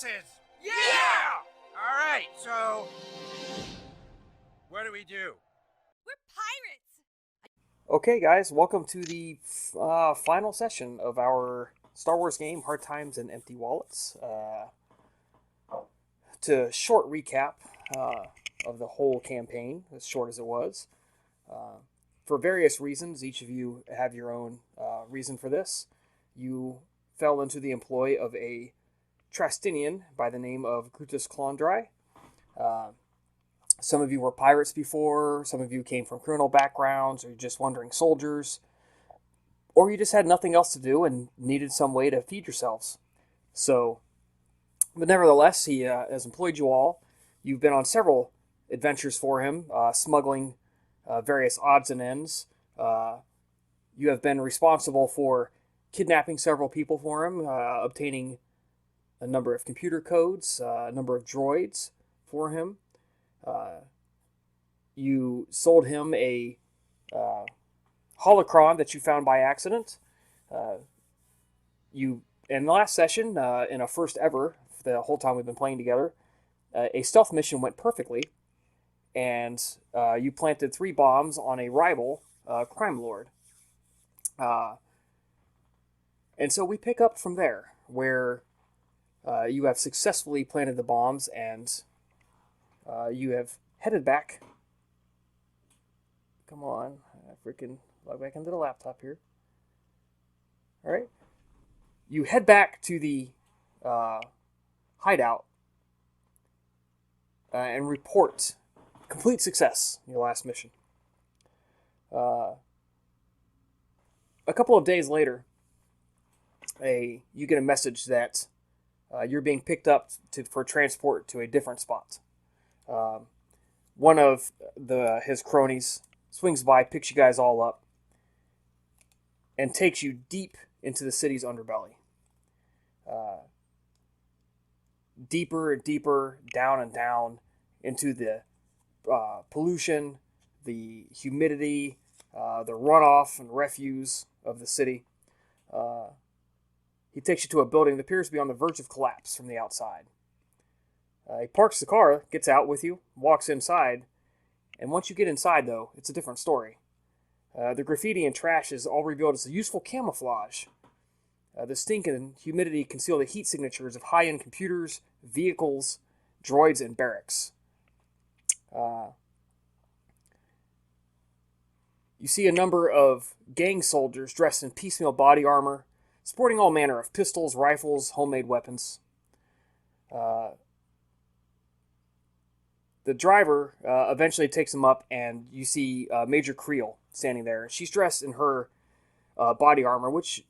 bosses! Yeah! Alright, so... what do we do? We're pirates! Okay, guys, welcome to the final session of our Star Wars game, Hard Times and Empty Wallets. To short recap of the whole campaign, as short as it was. For various reasons, each of you have your own reason for this. You fell into the employ of a Trastinian by the name of Grutus Clondry. Some of you were pirates before, some of you came from criminal backgrounds, or just wandering soldiers, or you just had nothing else to do and needed some way to feed yourselves. But nevertheless, he has employed you all. You've been on several adventures for him, smuggling various odds and ends. You have been responsible for kidnapping several people for him, obtaining a number of computer codes, a number of droids for him. You sold him a holocron that you found by accident. In the last session, in a first ever, the whole time we've been playing together, a stealth mission went perfectly, and you planted 3 bombs on a rival crime lord. And so we pick up from there, where you have successfully planted the bombs, and you have headed back. Come on, I freaking log back into the laptop here. All right. You head back to the hideout and report complete success in your last mission. A couple of days later, you get a message that you're being picked up for transport to a different spot. One of his cronies swings by, picks you guys all up, and takes you deep into the city's underbelly. Deeper and deeper, down and down into the pollution, the humidity, the runoff and refuse of the city. He takes you to a building that appears to be on the verge of collapse from the outside. He parks the car, gets out with you, walks inside, and once you get inside, though, it's a different story. The graffiti and trash is all revealed as a useful camouflage. The stink and humidity conceal the heat signatures of high-end computers, vehicles, droids, and barracks. You see a number of gang soldiers dressed in piecemeal body armor, sporting all manner of pistols, rifles, homemade weapons. The driver eventually takes him up, and you see Major Creel standing there. She's dressed in her body armor, which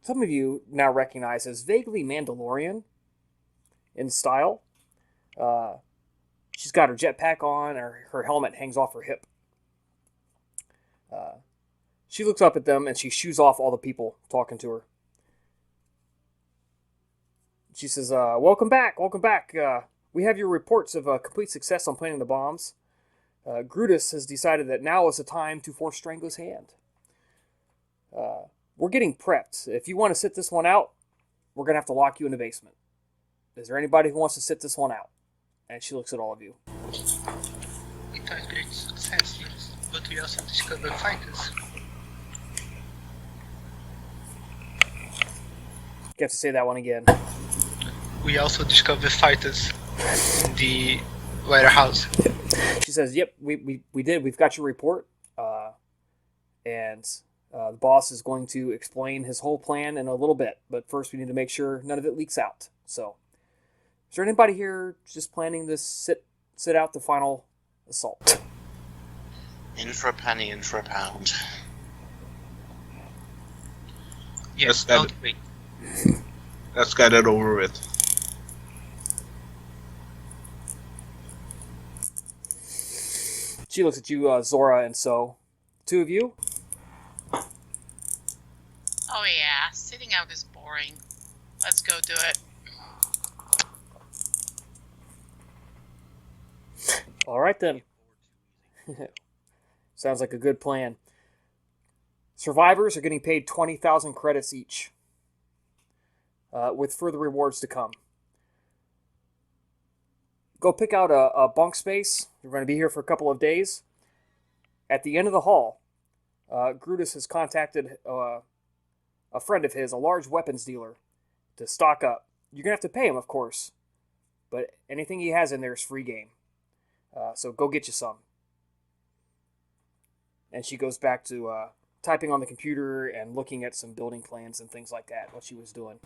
some of you now recognize as vaguely Mandalorian in style. She's got her jetpack on, her helmet hangs off her hip. She looks up at them, and she shoos off all the people talking to her. She says, welcome back. We have your reports of complete success on planting the bombs. Grutus has decided that now is the time to force Strango's hand. We're getting prepped. If you want to sit this one out, we're going to have to lock you in the basement. Is there anybody who wants to sit this one out? And she looks at all of you. It has great success, yes, but we also discover fighters. You have to say that one again. We also discover fighters in the warehouse. She says, yep, we did. We've got your report. And the boss is going to explain his whole plan in a little bit. But first we need to make sure none of it leaks out. So, is there anybody here just planning to sit out the final assault? In for a penny, in for a pound. Yes, don't wait. Let's get it over with. She looks at you, Zora, and so, 2 of you? Oh yeah, sitting out is boring. Let's go do it. All right then. Sounds like a good plan. Survivors are getting paid 20,000 credits each, with further rewards to come. go pick out a bunk space. You're going to be here for a couple of days. At the end of the hall, Grutus has contacted a friend of his, a large weapons dealer, to stock up. You're going to have to pay him, of course, but anything he has in there is free game. So go get you some. And she goes back to typing on the computer and looking at some building plans and things like that, what she was doing.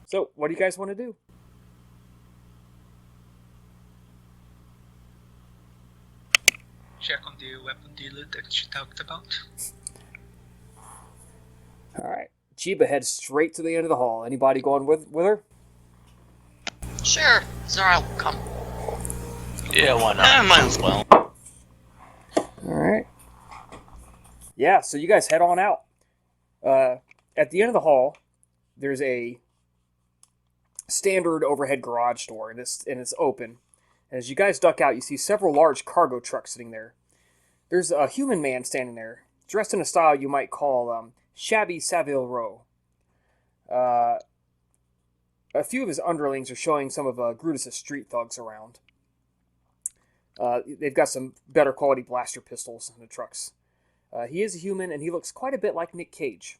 So, what do you guys want to do? Check on the weapon dealer that she talked about. Alright. Chiba heads straight to the end of the hall. Anybody going with her? Sure, Zara will come. Yeah, why not? Might as well. Alright. Yeah, so you guys head on out. At the end of the hall, there's a standard overhead garage door, and it's open. And as you guys duck out, you see several large cargo trucks sitting there. There's a human man standing there, dressed in a style you might call shabby Savile Row. A few of his underlings are showing some of Grutus' street thugs around. They've got some better quality blaster pistols in the trucks. He is a human, and he looks quite a bit like Nick Cage.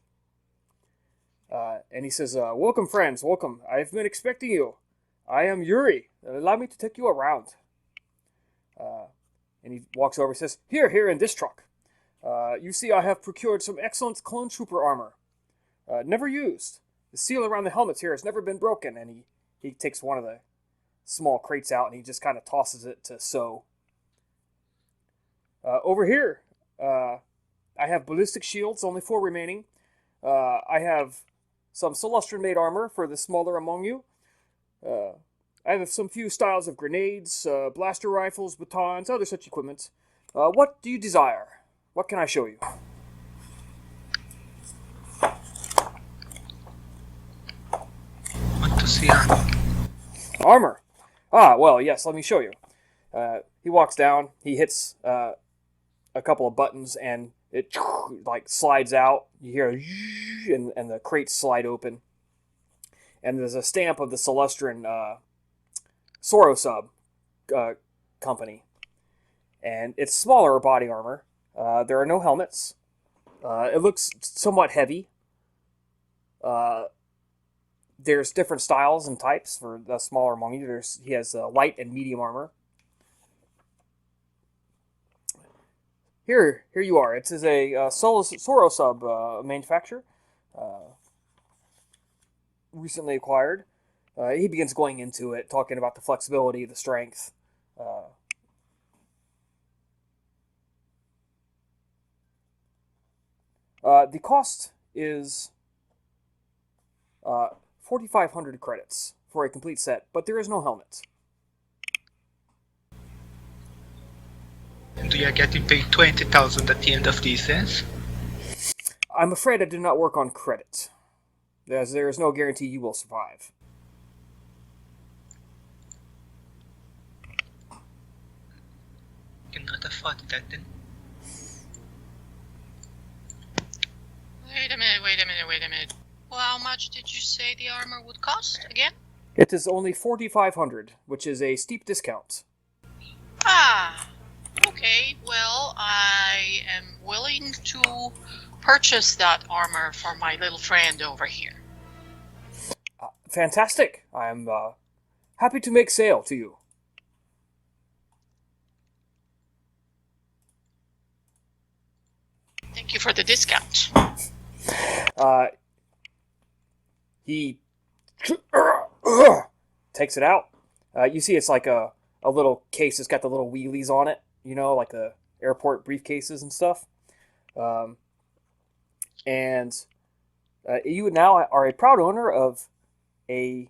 And he says, welcome, friends, welcome. I've been expecting you. I am Yuri. Allow me to take you around. And he walks over and says, Here, in this truck. You see, I have procured some excellent clone trooper armor. Never used. The seal around the helmets here has never been broken. And he takes one of the small crates out and he just kind of tosses it to sew. Over here, I have ballistic shields, only 4 remaining. I have some Celestian-made armor for the smaller among you. I have some few styles of grenades, blaster rifles, batons, other such equipment. What do you desire? What can I show you? Want to see armor? Armor? Ah, well, yes, let me show you. He walks down, he hits a couple of buttons, and it like slides out. You hear a and the crates slide open. And there's a stamp of the Celestian Sorosub company. And it's smaller body armor. There are no helmets. It looks somewhat heavy. There's different styles and types for the smaller among you. He has light and medium armor. Here you are. It is a Sorosub manufacturer. Recently acquired. He begins going into it, talking about the flexibility, the strength. The cost is 4,500 credits for a complete set, but there is no helmet. And we are getting paid 20,000 at the end of these days. I'm afraid I did not work on credit, as there is no guarantee you will survive. Cannot afford that then. Wait a minute. Well, how much did you say the armor would cost again? It is only 4,500, which is a steep discount. Ah, okay. Well, I am willing to purchase that armor for my little friend over here. Fantastic. I am happy to make sale to you. Thank you for the discount. He takes it out. You see it's like a little case. It's got the little wheelies on it, you know, like the airport briefcases and stuff. And you now are a proud owner of a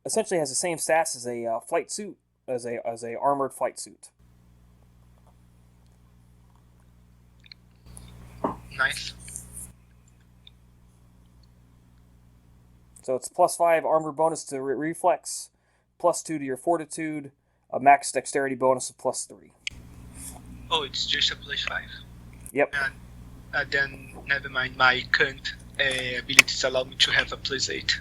essentially has the same stats as a flight suit, as a armored flight suit. Nice. So it's +5 armor bonus to reflex, +2 to your fortitude, a max dexterity bonus of +3. Oh, it's just a +5. Yep. And Then never mind. My current abilities allow me to have a +8.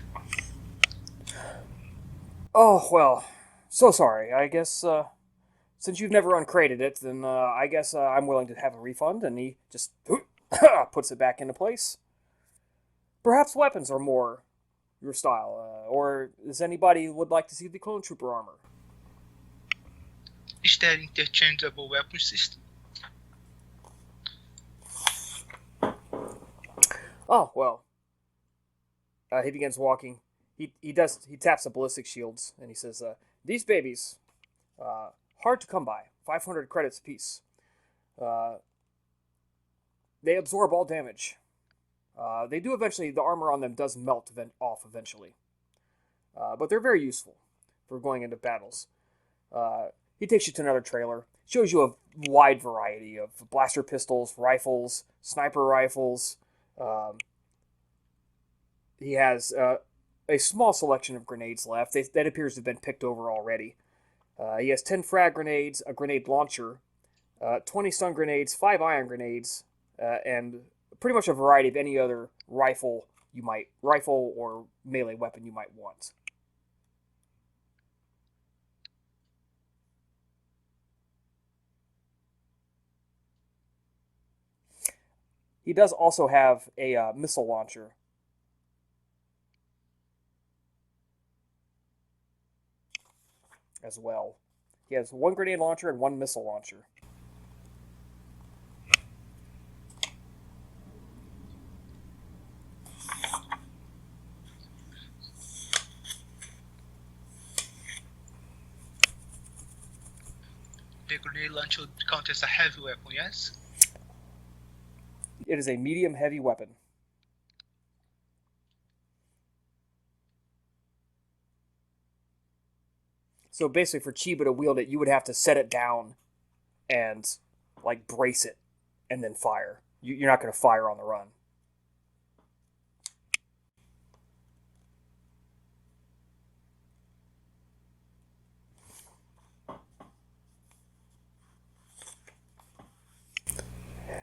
Oh, well, so sorry. I guess, since you've never uncrated it, then I guess I'm willing to have a refund. And he just puts it back into place. Perhaps weapons are more your style. Or does anybody would like to see the clone trooper armor? Is there interchangeable weapon system? Oh, well. He begins walking. He taps the ballistic shields, and he says, these babies, hard to come by. 500 credits apiece. They absorb all damage. They do eventually, the armor on them does melt off eventually. But they're very useful for going into battles. He takes you to another trailer, shows you a wide variety of blaster pistols, rifles, sniper rifles. He has a small selection of grenades left. That appears to have been picked over already. He has 10 frag grenades, a grenade launcher, 20 stun grenades, 5 ion grenades, and pretty much a variety of any other rifle or melee weapon you might want. He does also have a missile launcher. As well. He has 1 grenade launcher and 1 missile launcher. The grenade launcher would count as a heavy weapon, yes? It is a medium-heavy weapon. So basically, for Chiba to wield it, you would have to set it down and, like, brace it and then fire. You're not going to fire on the run.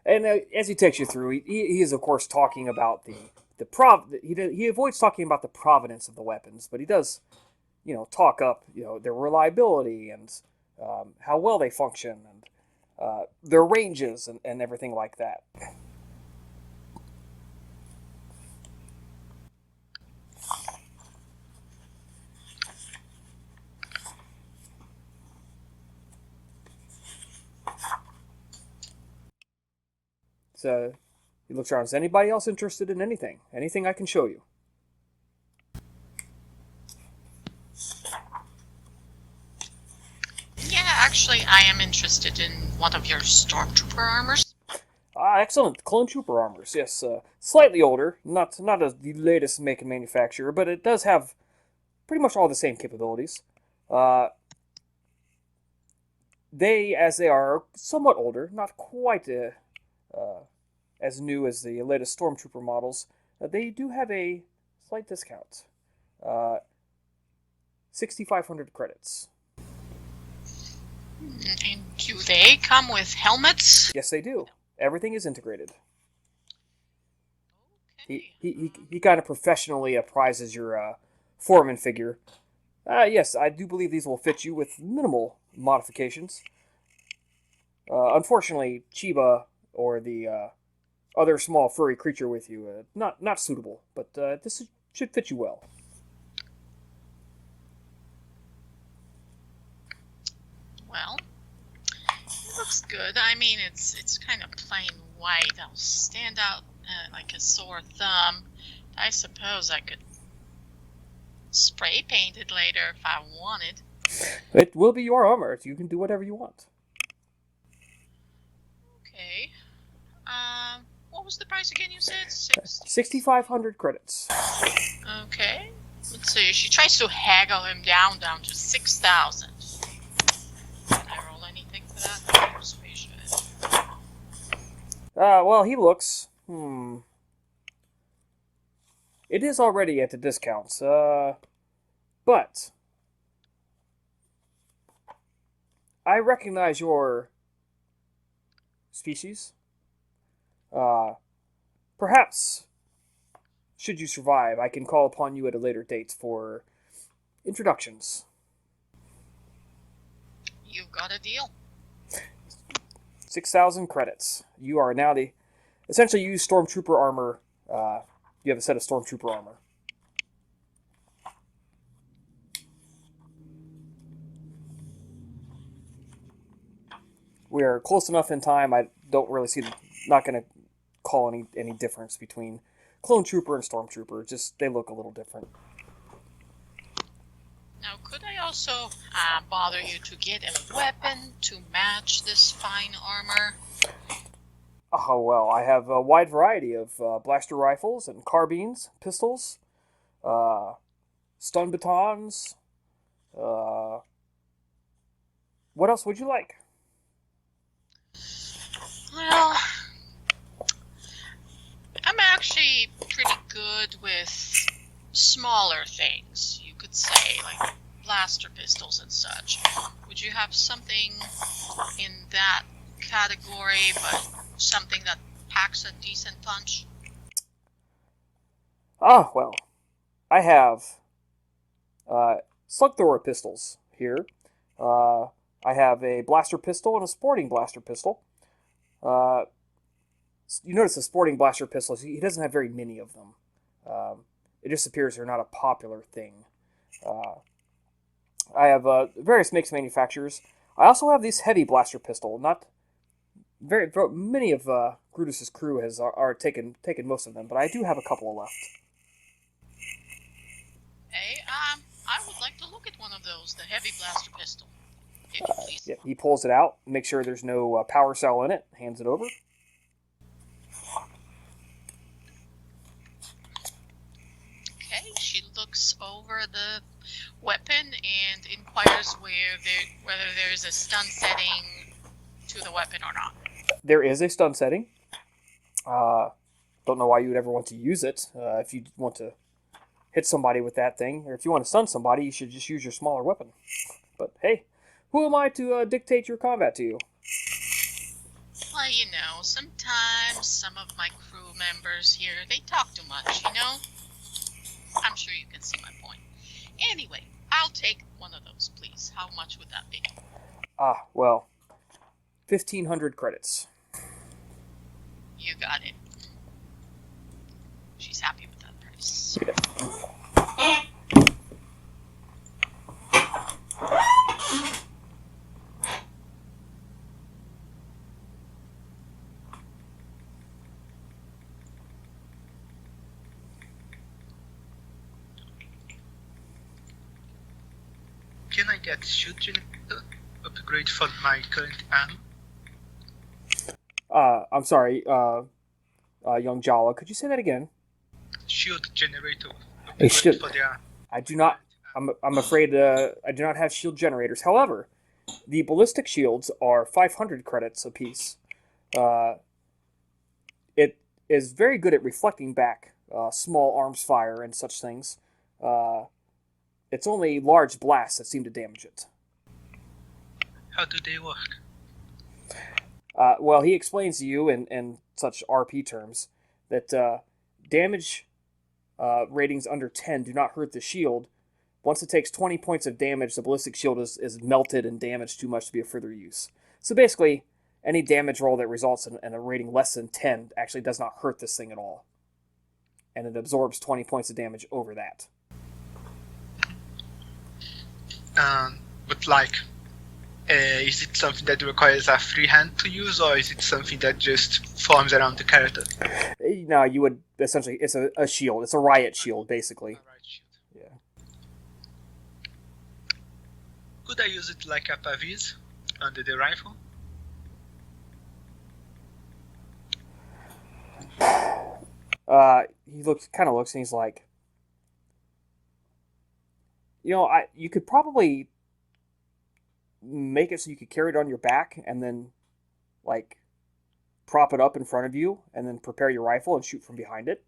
And as he takes you through, he is, of course, talking about he avoids talking about the provenance of the weapons, but he does, talk up, their reliability and how well they function and their ranges and everything like that. So he looks around. Is anybody else interested in anything? Anything I can show you? Yeah, actually, I am interested in one of your stormtrooper armors. Excellent. Clone Trooper armors. Yes, slightly older. Not as the latest make and manufacturer, but it does have pretty much all the same capabilities. They are somewhat older, not quite as new as the latest Stormtrooper models. They do have a slight discount. 6,500 credits. And do they come with helmets? Yes, they do. Everything is integrated. Okay. He kind of professionally prizes your foreman figure. Yes, I do believe these will fit you with minimal modifications. Unfortunately, Chiba or the other small furry creature with you, not suitable, but this should fit you well. Well, it looks good. I mean, it's kind of plain white. I'll stand out like a sore thumb. I suppose I could spray paint it later if I wanted. It will be your armor. You can do whatever you want. Okay. What was the price again? You said 6,500 credits. Okay. Let's see. She tries to haggle him down to 6,000. Can I roll anything for that? Persuasion. Well, he looks. It is already at the discounts. But I recognize your species. perhaps, should you survive, I can call upon you at a later date for introductions. You've got a deal. 6,000 credits. You are now essentially you use Stormtrooper armor. You have a set of Stormtrooper armor. We are close enough in time. I don't really see. Not going to call any difference between Clone Trooper and Stormtrooper. Just they look a little different. Now, could I also bother you to get a weapon to match this fine armor? Oh, well, I have a wide variety of blaster rifles and carbines, pistols, stun batons. What else would you like? Well, I'm actually pretty good with smaller things, you could say, like blaster pistols and such. Would you have something in that category, but something that packs a decent punch? Ah, well, I have slug thrower pistols here. I have a blaster pistol and a sporting blaster pistol. You notice the sporting blaster pistols, he doesn't have very many of them. It just appears they're not a popular thing. I have various makes and manufacturers. I also have this heavy blaster pistol. Not very many of Grutus's crew are taken most of them, but I do have a couple left. Hey, I would like to look at one of those, the heavy blaster pistol. If you please. Yeah, he pulls it out, make sure there's no power cell in it, hands it over. Okay, she looks over the weapon and inquires whether there's a stun setting to the weapon or not. There is a stun setting. Don't know why you would ever want to use it. If you want to hit somebody with that thing, or if you want to stun somebody, you should just use your smaller weapon. But hey, who am I to dictate your combat to you? Well, you know, sometimes some of my crew members here, they talk too much, you know? I'm sure you can see my point. Anyway, I'll take one of those, please. How much would that be? Well, 1,500 credits. You got it. She's happy with that price. Yeah. Can I get shield generator upgrade for my current arm? I'm sorry, young Jawa, could you say that again? Shield generator A upgrade shield. for the arm. I do not. I'm afraid I do not have shield generators. However, the ballistic shields are 500 credits apiece. It is very good at reflecting back small arms fire and such things. It's only large blasts that seem to damage it. How do they work? Well, he explains to you in such RP terms that damage ratings under 10 do not hurt the shield. Once it takes 20 points of damage, the ballistic shield is melted and damaged too much to be of further use. So basically, any damage roll that results in a rating less than 10 actually does not hurt this thing at all. And it absorbs 20 points of damage over that. But like, is it something that requires a free hand to use, or is it something that just forms around the character? No, you would essentially, it's a shield. It's a riot shield, basically. Alright, shield. Yeah. Could I use it like a pavis under the rifle? He kind of looks, and he's like, you could probably make it so you could carry it on your back and then, like, prop it up in front of you and then prepare your rifle and shoot from behind it.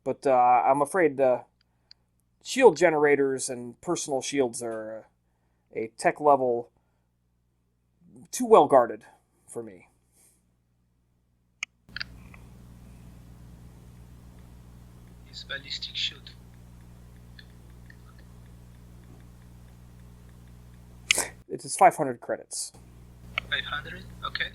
But I'm afraid shield generators and personal shields are a tech level too well guarded for me. His ballistic shield. It is 500 credits. 500? Okay.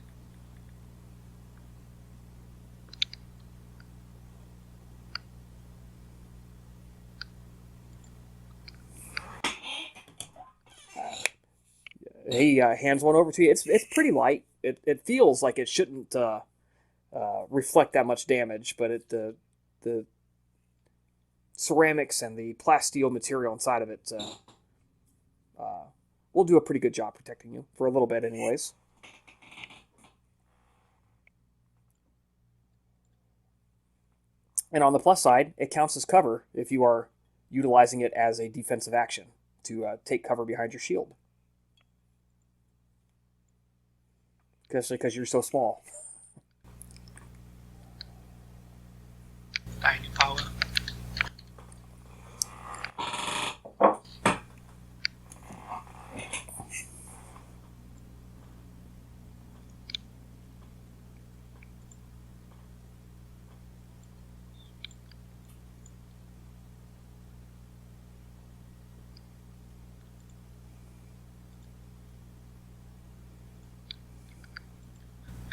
He hands one over to you. It's pretty light. It feels like it shouldn't reflect that much damage, but the ceramics and the plasteel material inside of it will do a pretty good job protecting you for a little bit, anyways. And on the plus side, it counts as cover if you are utilizing it as a defensive action to take cover behind your shield. Because you're so small. Tiny power.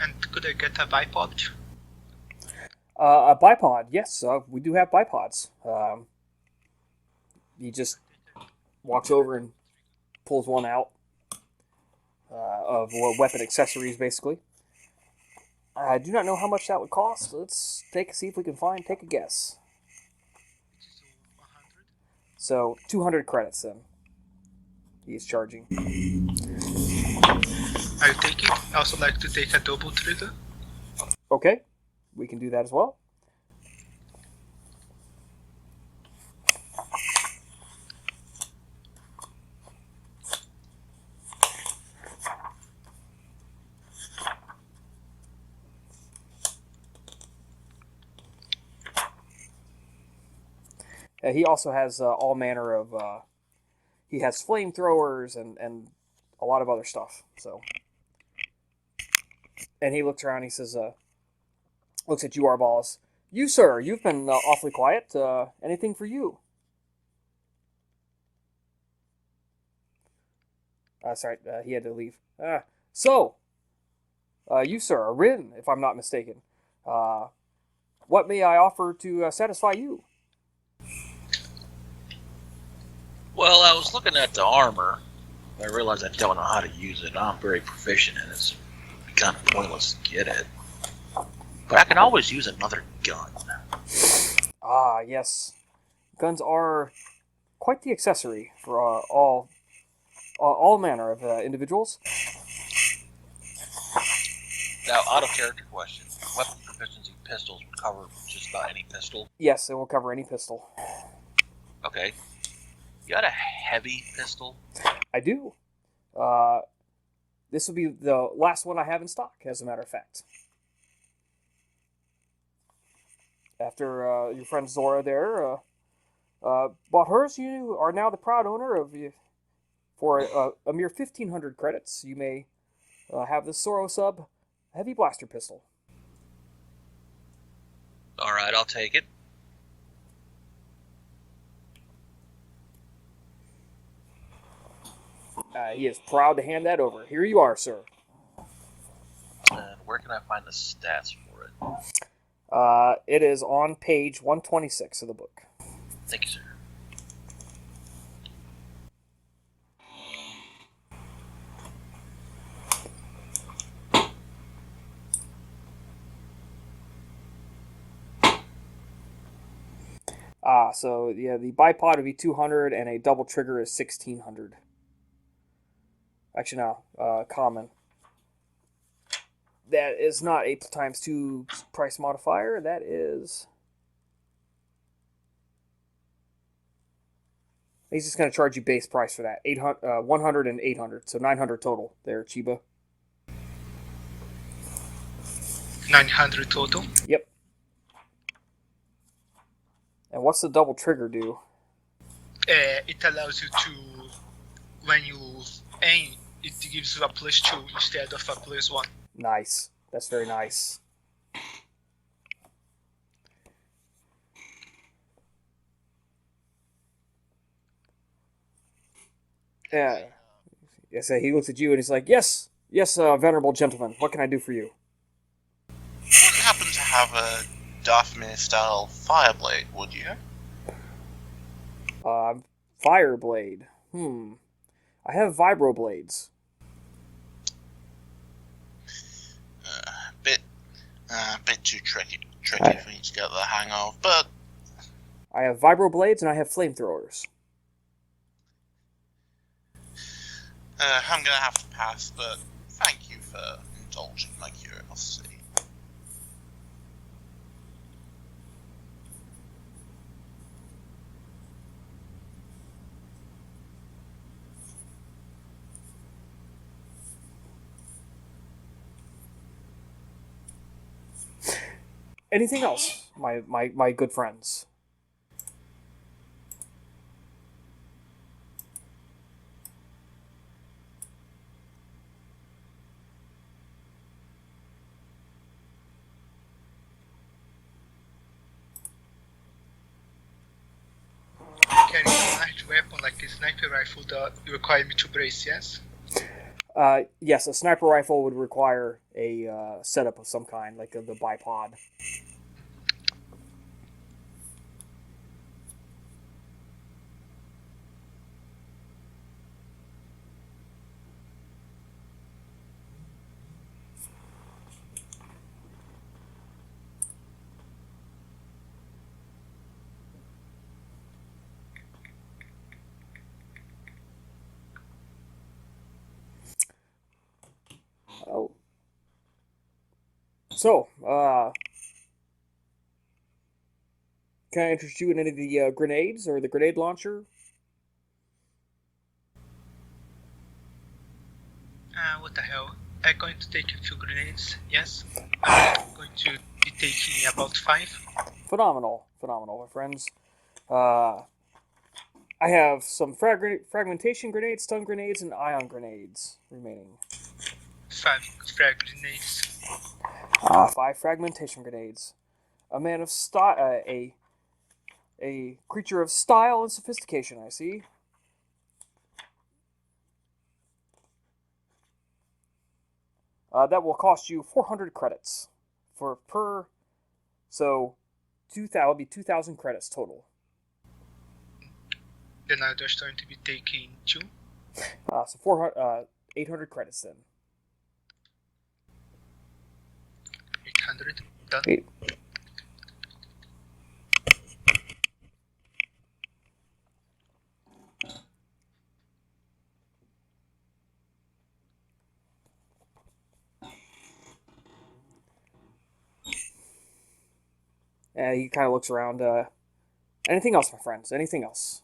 And could I get a bipod? A bipod, yes, we do have bipods. He just walks over and pulls one out of weapon accessories, basically. I do not know how much that would cost. Let's see if we can take a guess. So 200 credits then. He's charging. I'll take it. I also like to take a double trigger. Okay, we can do that as well. He also has all manner of... he has flamethrowers and a lot of other stuff. So, and he looks around. He says, looks at you, Arballs. You, sir, you've been awfully quiet. Anything for you? Sorry, he had to leave. So, you, sir, a Rin, if I'm not mistaken. What may I offer to satisfy you? Well, I was looking at the armor. I realized I don't know how to use it. I'm very proficient in it. It's kind of pointless to get it. But I can always use another gun. Ah, yes. Guns are quite the accessory for all manner of individuals. Now, out of character question. Weapon proficiency pistols would cover just about any pistol? Yes, it will cover any pistol. Okay. You got a heavy pistol? I do. This will be the last one I have in stock, as a matter of fact. After your friend Zora there bought hers, you are now the proud owner of... For a mere 1,500 credits, you may have the Soro Sub heavy blaster pistol. Alright, I'll take it. He is proud to hand that over. Here you are, sir. And where can I find the stats for it? It is on page 126 of the book. Thank you, sir. So yeah, the bipod would be 200 and a double trigger is 1,600. Actually, no, common. That is not 8 times 2 price modifier. That is... He's just going to charge you base price for that. 100 and 800. So 900 total there, Chiba. 900 total? Yep. And what's the double trigger do? It allows you to, when you aim, it gives you a +2 instead of a +1. Nice. That's very nice. Yeah. Yes, he looks at you and he's like, yes, venerable gentleman, what can I do for you? Wouldn't happen to have a Dathomir-style fireblade, would you? Fireblade. I have vibroblades. Bit too tricky for me to get the hang of, but I have vibroblades and I have flamethrowers. I'm gonna have to pass, but thank you for indulging my curiosity. Anything else, my good friends? Carrying a large weapon like a sniper rifle that you require me to brace, yes? Yes, a sniper rifle would require a setup of some kind, like the bipod. Oh. So, can I interest you in any of the grenades or the grenade launcher? What the hell? I'm going to take a few grenades, yes? I'm going to be taking about 5. Phenomenal, my friends. I have some fragmentation grenades, stun grenades, and ion grenades remaining. 5 frag grenades. 5 fragmentation grenades. A man of style, a creature of style and sophistication, I see. That will cost you 400 credits so 2,000 will be 2,000 credits total. Then I'm just going to be taking 2. So 800 credits then. 800. Done. Eight. He kind of looks around. Anything else, my friends? Anything else?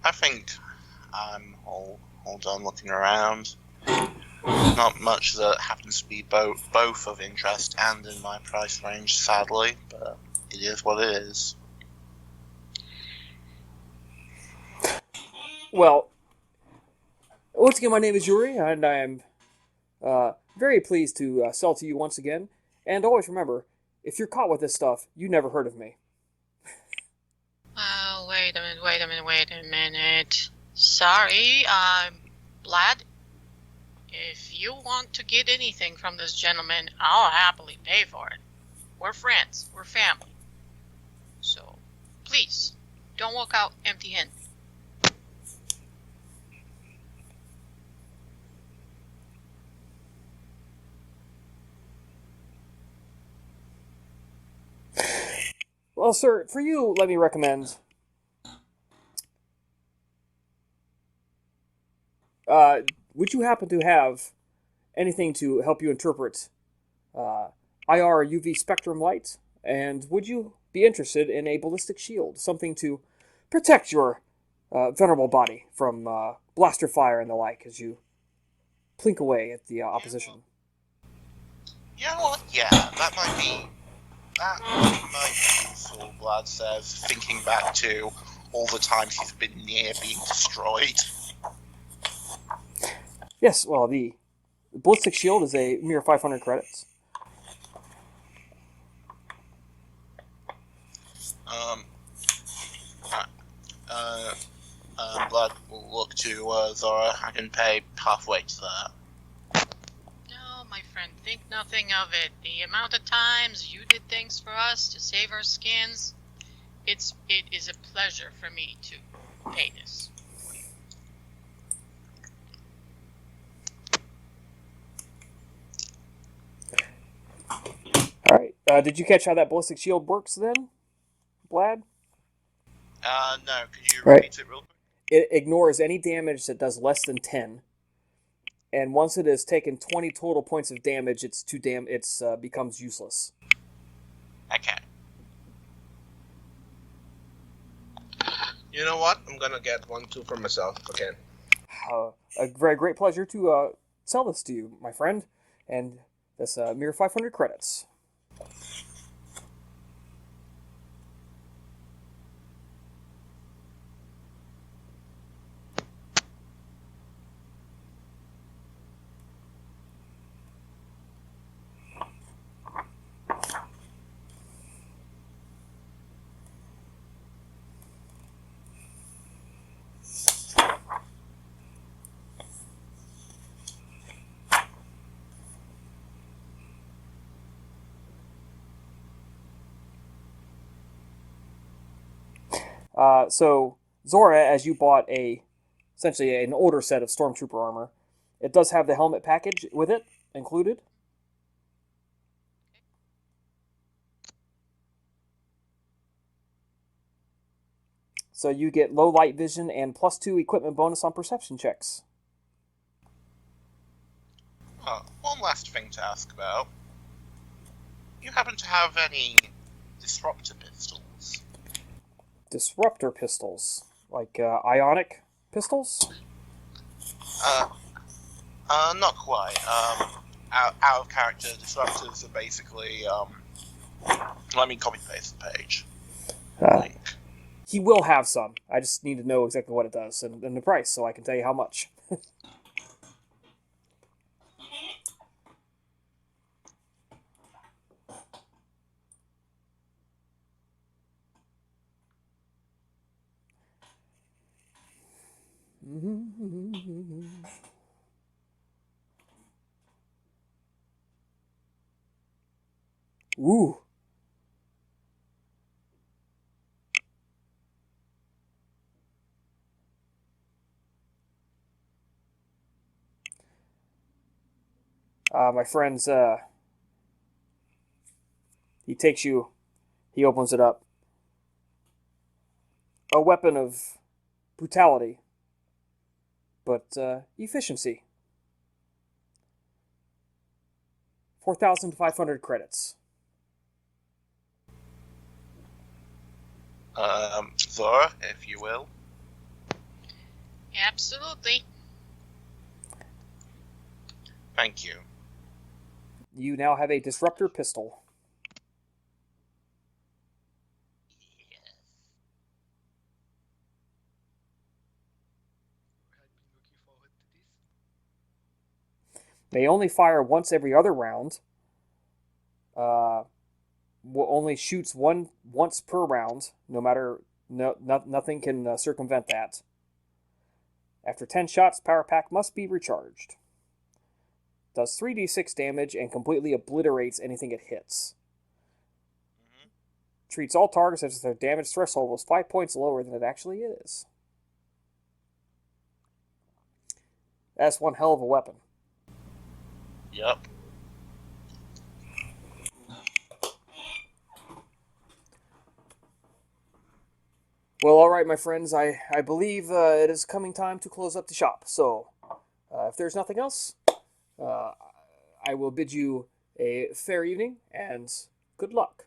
I think I'm all done looking around. Not much that happens to be both of interest and in my price range, sadly, but it is what it is. Well, once again, my name is Yuri, and I am very pleased to sell to you once again. And always remember, if you're caught with this stuff, you never heard of me. Wait a minute. Sorry, Vlad. If you want to get anything from this gentleman, I'll happily pay for it. We're friends. We're family. So, please, don't walk out empty-handed. Well, sir, for you, let me recommend... would you happen to have anything to help you interpret IR UV spectrum light? And would you be interested in a ballistic shield? Something to protect your venerable body from blaster fire and the like as you plink away at the opposition. You know what? Yeah, that might be useful, Vlad says, thinking back to all the times he's been near being destroyed. Yes, well, the ballistic shield is a mere 500 credits. Vlad will look to Zora. I can pay halfway to that. No, my friend, think nothing of it. The amount of times you did things for us to save our skins, it is a pleasure for me to pay this for you. All right. Did you catch how that ballistic shield works then, Vlad? No, could you Right. repeat it real quick? It ignores any damage that does less than 10. And once it has taken 20 total points of damage, it's becomes useless. Okay. You know what? I'm gonna get 1-2 for myself again. A very great pleasure to sell this to you, my friend. And that's a mere 500 credits. So Zora, as you bought essentially an older set of Stormtrooper armor, it does have the helmet package with it included. So you get low light vision and +2 equipment bonus on perception checks. One last thing to ask about. You happen to have any disruptor pistols? Disruptor pistols, like ionic pistols? Not quite. Out of character disruptors are basically, let me copy paste the page. Link. He will have some. I just need to know exactly what it does and the price so I can tell you how much. Ooh. My friend's, he opens it up. A weapon of brutality, but efficiency. 4,500 credits. Zora, if you will. Absolutely. Thank you. You now have a disruptor pistol. They only fire once every other round. Only shoots once per round. Nothing can circumvent that. After 10 shots, power pack must be recharged. Does 3d6 damage and completely obliterates anything it hits. Treats all targets as if their damage threshold was 5 points lower than it actually is. That's one hell of a weapon. Yep. Well, all right, my friends. I believe it is coming time to close up the shop. So, if there's nothing else, I will bid you a fair evening and good luck.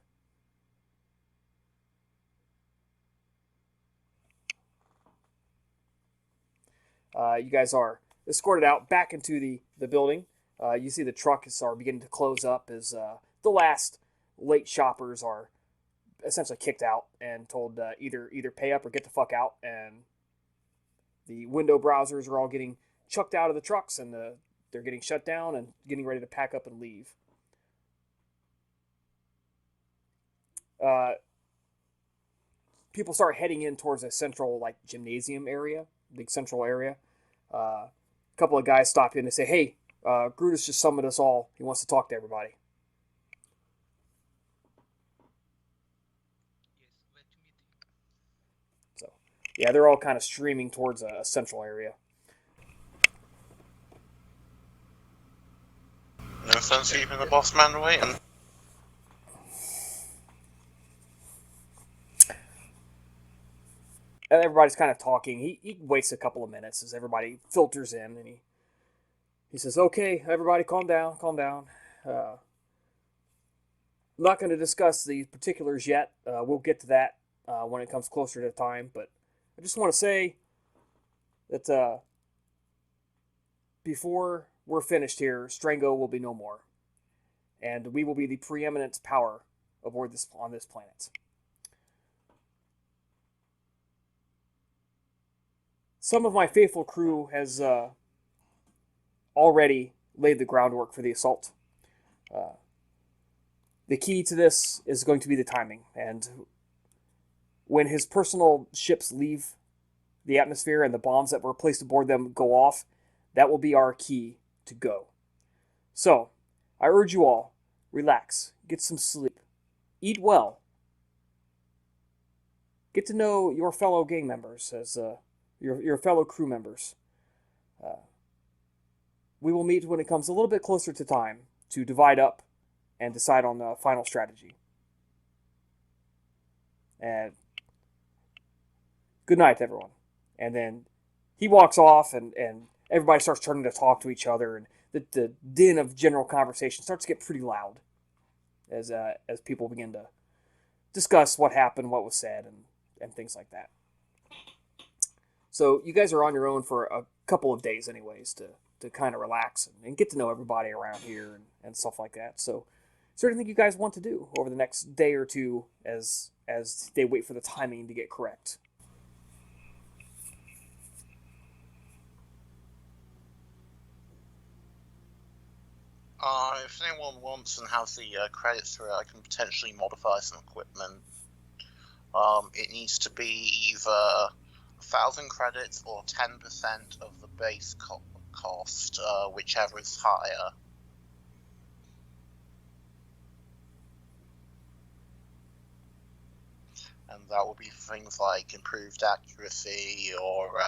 You guys are escorted out back into the building. You see the trucks are beginning to close up as the last late shoppers are essentially kicked out and told either pay up or get the fuck out. And the window browsers are all getting chucked out of the trucks, and they're getting shut down and getting ready to pack up and leave. People start heading in towards a central gymnasium area, big central area. A couple of guys stop in and say, "Hey, Brutus just summoned us all. He wants to talk to everybody." So, yeah, they're all kind of streaming towards a central area. No sense keeping the boss man waiting. Everybody's kind of talking. He waits a couple of minutes as everybody filters in, and he says, "Okay, everybody, calm down, calm down. I'm not going to discuss the particulars yet. We'll get to that when it comes closer to the time. But I just want to say that before we're finished here, Strango will be no more, and we will be the preeminent power aboard on this planet." Some of my faithful crew has already laid the groundwork for the assault. The key to this is going to be the timing, and when his personal ships leave the atmosphere and the bombs that were placed aboard them go off, that will be our key to go. So, I urge you all, relax, get some sleep, eat well, get to know your fellow gang members as your fellow crew members. We will meet when it comes a little bit closer to time to divide up and decide on the final strategy. And good night, everyone. And then he walks off, and everybody starts turning to talk to each other, and the din of general conversation starts to get pretty loud as people begin to discuss what happened, what was said, and things like that. So you guys are on your own for a couple of days anyways to kind of relax and get to know everybody around here and stuff like that. So is there anything you guys want to do over the next day or two as they wait for the timing to get correct? If anyone wants and has the credits for it, I can potentially modify some equipment. It needs to be either 1,000 credits or 10% of the base cost, whichever is higher. And that will be things like improved accuracy or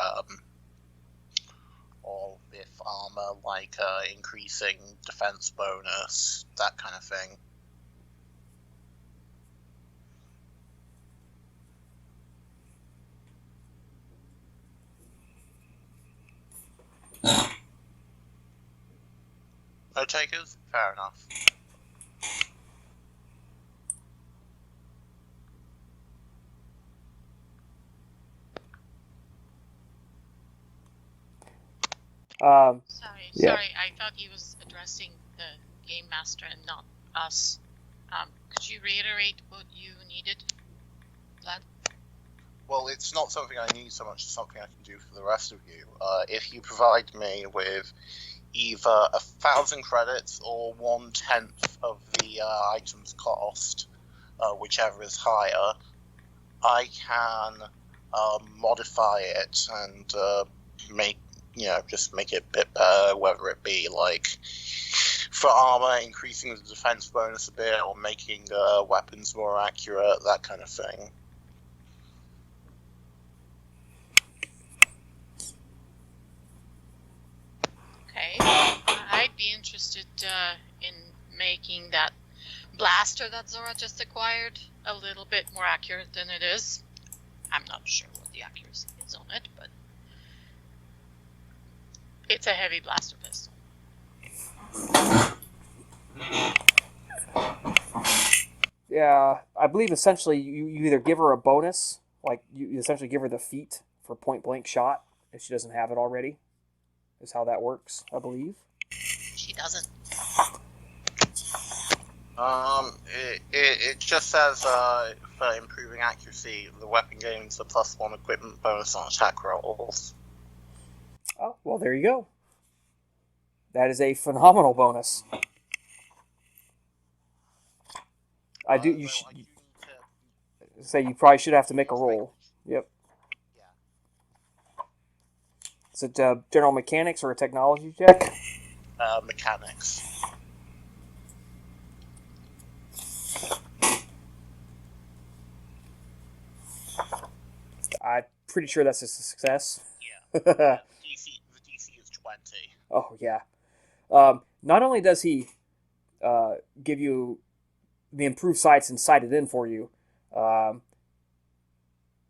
if armor, like increasing defense bonus, that kind of thing. No takers? Fair enough. Yeah. Sorry, I thought he was addressing the game master and not us. Could you reiterate what you needed, Vlad? Well, it's not something I need so much as something I can do for the rest of you. If you provide me with either 1,000 credits or 1/10 of the item's cost, whichever is higher, I can modify it and just make it a bit better, whether it be like for armor, increasing the defense bonus a bit, or making weapons more accurate, that kind of thing. Okay, I'd be interested in making that blaster that Zora just acquired a little bit more accurate than it is. I'm not sure what the accuracy is on it, but it's a heavy blaster pistol. Yeah, I believe essentially you either give her a bonus, like you essentially give her the feat for point blank shot if she doesn't have it already, is how that works, I believe. She he doesn't? It just says for improving accuracy, the weapon gains a +1 equipment bonus on attack rolls. Oh, well, there you go. That is a phenomenal bonus. I do. You So I do need to. say you probably should have to make a roll. Yep. Yeah. Is it general mechanics or a technology check? Mechanics. I'm pretty sure that's a success. Yeah. The DC is 20. Oh, yeah. Not only does he give you the improved sights and sight it in for you,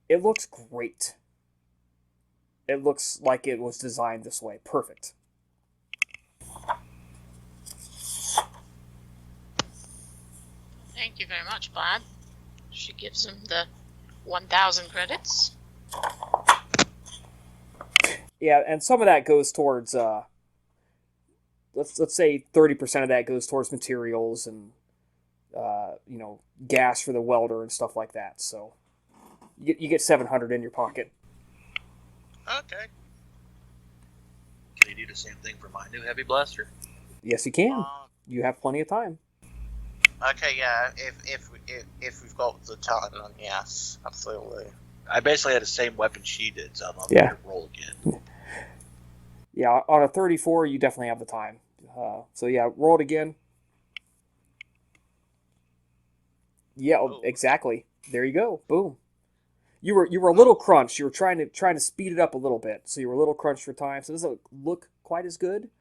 it looks great. It looks like it was designed this way. Perfect. Thank you very much, Bob. She gives him the 1,000 credits. Yeah, and some of that goes towards let's say 30% of that goes towards materials and gas for the welder and stuff like that. So you get 700 in your pocket. Okay. Can he do the same thing for my new heavy blaster? Yes, you can. You have plenty of time. Okay, yeah. If we've got the time, then yes, absolutely. I basically had the same weapon she did, so I'm not Yeah. going to roll again. Yeah, on a 34, you definitely have the time. So yeah, roll it again. Yeah, exactly. There you go. Boom. You were a little crunched. You were trying to speed it up a little bit, so you were a little crunched for time. So it doesn't look quite as good,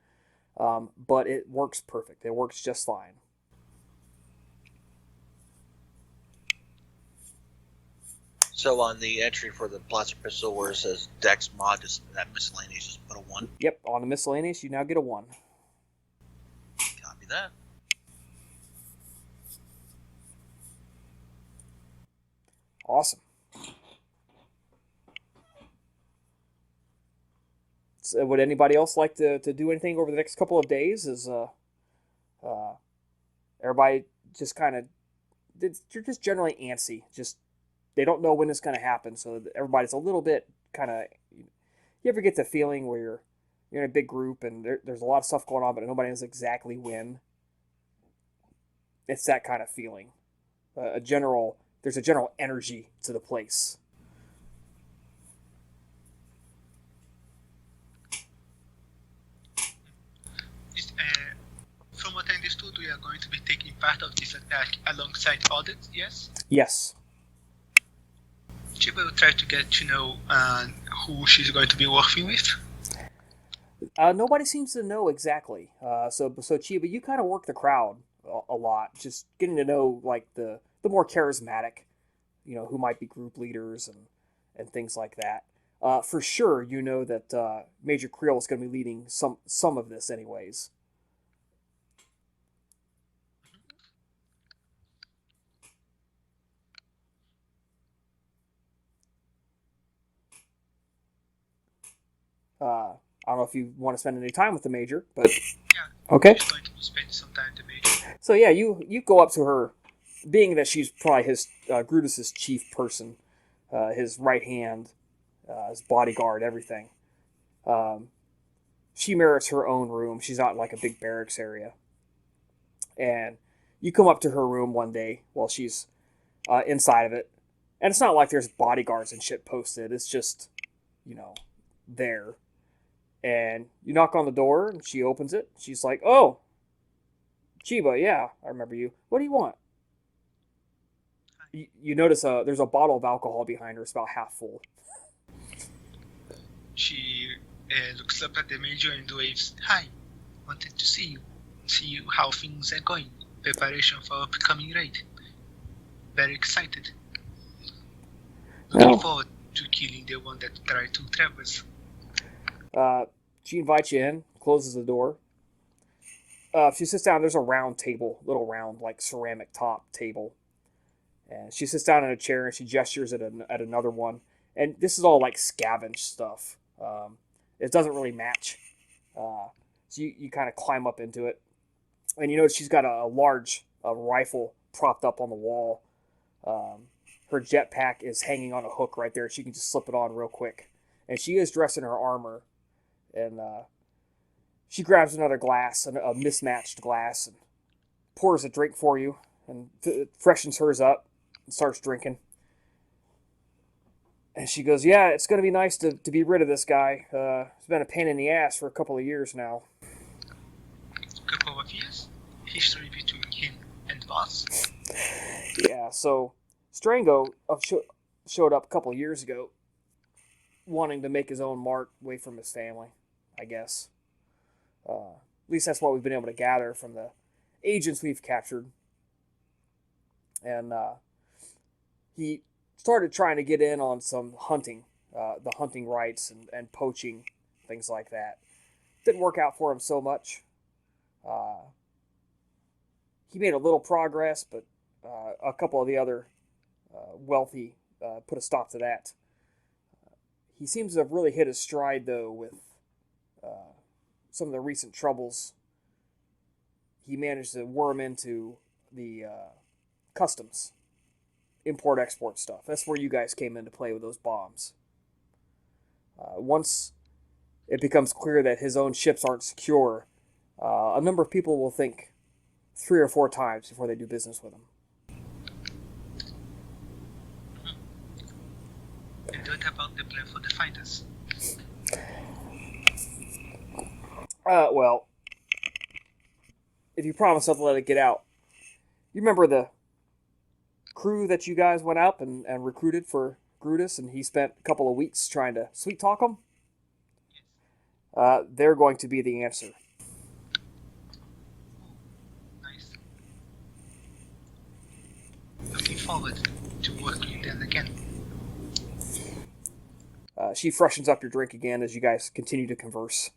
but it works perfect. It works just fine. So on the entry for the blaster pistol where it says Dex mod, just that miscellaneous, just put a 1. Yep, on the miscellaneous, you now get a 1. Copy that. Awesome. So would anybody else like to do anything over the next couple of days? Is everybody just kind of, you're just generally antsy. Just they don't know when it's going to happen, so everybody's a little bit kind of. You ever get the feeling where you're in a big group and there's a lot of stuff going on, but nobody knows exactly when? It's that kind of feeling. There's a general energy to the place. From what I understood, we are going to be taking part of this attack alongside others, yes? Yes. She will try to get to know who she's going to be working with. Nobody seems to know exactly. So Chiba, you kind of work the crowd a lot, just getting to know like the more charismatic, who might be group leaders and things like that. For sure, you know that Major Creel is going to be leading some of this, anyways. I don't know if you want to spend any time with the Major, but Yeah. okay. She's going to spend some time with the Major. So yeah, you go up to her, being that she's probably his Brutus's chief person, his right hand, his bodyguard, everything. She merits her own room. She's not in like a big barracks area. And you come up to her room one day while she's inside of it, and it's not like there's bodyguards and shit posted. It's just, there. And you knock on the door, and she opens it. She's like, "Oh, Chiba, yeah, I remember you. What do you want?" You notice there's a bottle of alcohol behind her. It's about half full. She looks up at the Major and waves, "Hi, wanted to see how things are going. Preparation for upcoming raid. Very excited. Looking forward to killing the one that tried to trap us." She invites you in, closes the door. She sits down. There's a round table, little round, like ceramic top table. And she sits down in a chair and she gestures at another one. And this is all like scavenged stuff. It doesn't really match. So you kind of climb up into it. And you notice she's got a large rifle propped up on the wall. Her jetpack is hanging on a hook right there. She can just slip it on real quick. And she is dressed in her armor. And she grabs another glass, a mismatched glass, and pours a drink for you. And freshens hers up and starts drinking. And she goes, yeah, it's going to be nice to be rid of this guy. It's been a pain in the ass for a couple of years now. Couple of years? History between him and boss? Yeah, so Strango showed up a couple of years ago, wanting to make his own mark away from his family, I guess. At least that's what we've been able to gather from the agents we've captured. And he started trying to get in on some hunting, the hunting rights and poaching, things like that. Didn't work out for him so much. He made a little progress, but a couple of the other wealthy put a stop to that. He seems to have really hit his stride, though, with some of the recent troubles. He managed to worm into the customs, import-export stuff. That's where you guys came into play with those bombs. Once it becomes clear that his own ships aren't secure, a number of people will think 3 or 4 times before they do business with him. And what about the plan for the fighters? Well, if you promise not to let it get out, you remember the crew that you guys went out and recruited for Brutus, and he spent a couple of weeks trying to sweet talk them? They're going to be the answer. Nice. Looking forward to working with them again. She freshens up your drink again as you guys continue to converse.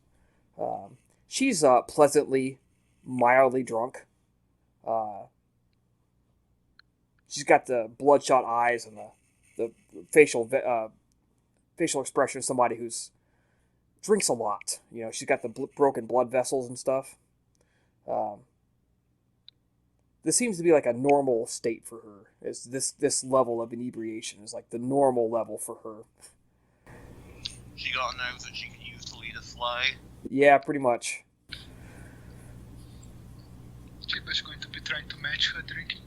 She's pleasantly, mildly drunk. She's got the bloodshot eyes and the facial expression of somebody who's drinks a lot. You know, she's got the broken blood vessels and stuff. This seems to be like a normal state for her. Is this level of inebriation is like the normal level for her. She got a nose that she can use to lead a sleigh. Yeah, pretty much. Chiba's going to be trying to match her drinking.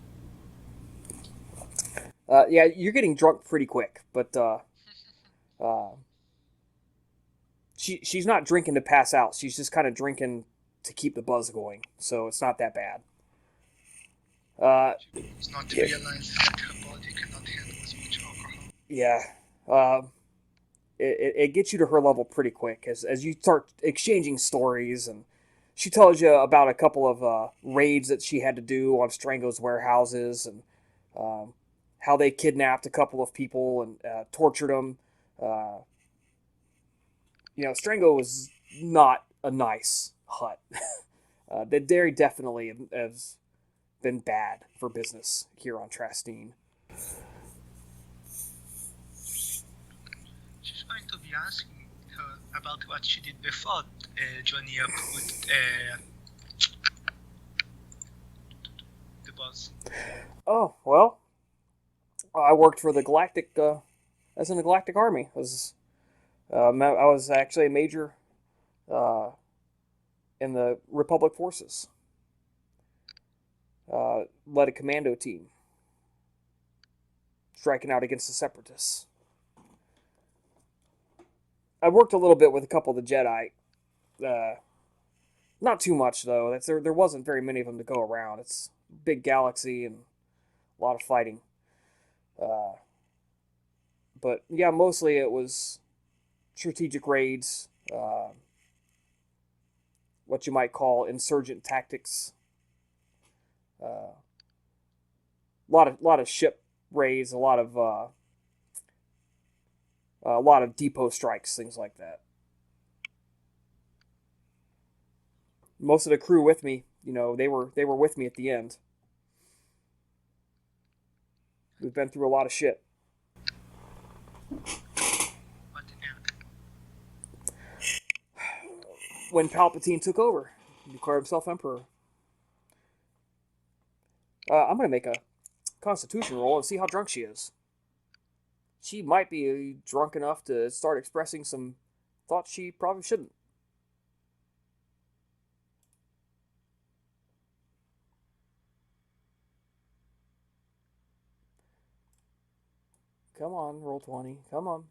Yeah, you're getting drunk pretty quick, but she's not drinking to pass out. She's just kind of drinking to keep the buzz going, so it's not that bad. It's not to realize that her body cannot handle as much alcohol. Yeah, it gets you to her level pretty quick as you start exchanging stories, and she tells you about a couple of raids that she had to do on Strango's warehouses, and how they kidnapped a couple of people and tortured them. Strango was not a nice hut. They very definitely has been bad for business here on Trastine. She's going to be asking her about what she did before joining up with the boss. Oh, well, I worked for the Galactic, as in the Galactic Army. I was actually a major in the Republic forces. Led a commando team, striking out against the Separatists. I worked a little bit with a couple of the Jedi. Not too much, though. There wasn't very many of them to go around. It's a big galaxy and a lot of fighting. But yeah, mostly it was strategic raids, what you might call insurgent tactics. A lot of ship raids, a lot of depot strikes, things like that. Most of the crew with me, they were with me at the end. We've been through a lot of shit. when Palpatine took over. He declared himself Emperor. I'm going to make a Constitution roll and see how drunk she is. She might be drunk enough to start expressing some thoughts she probably shouldn't. Come on, roll 20. Come on.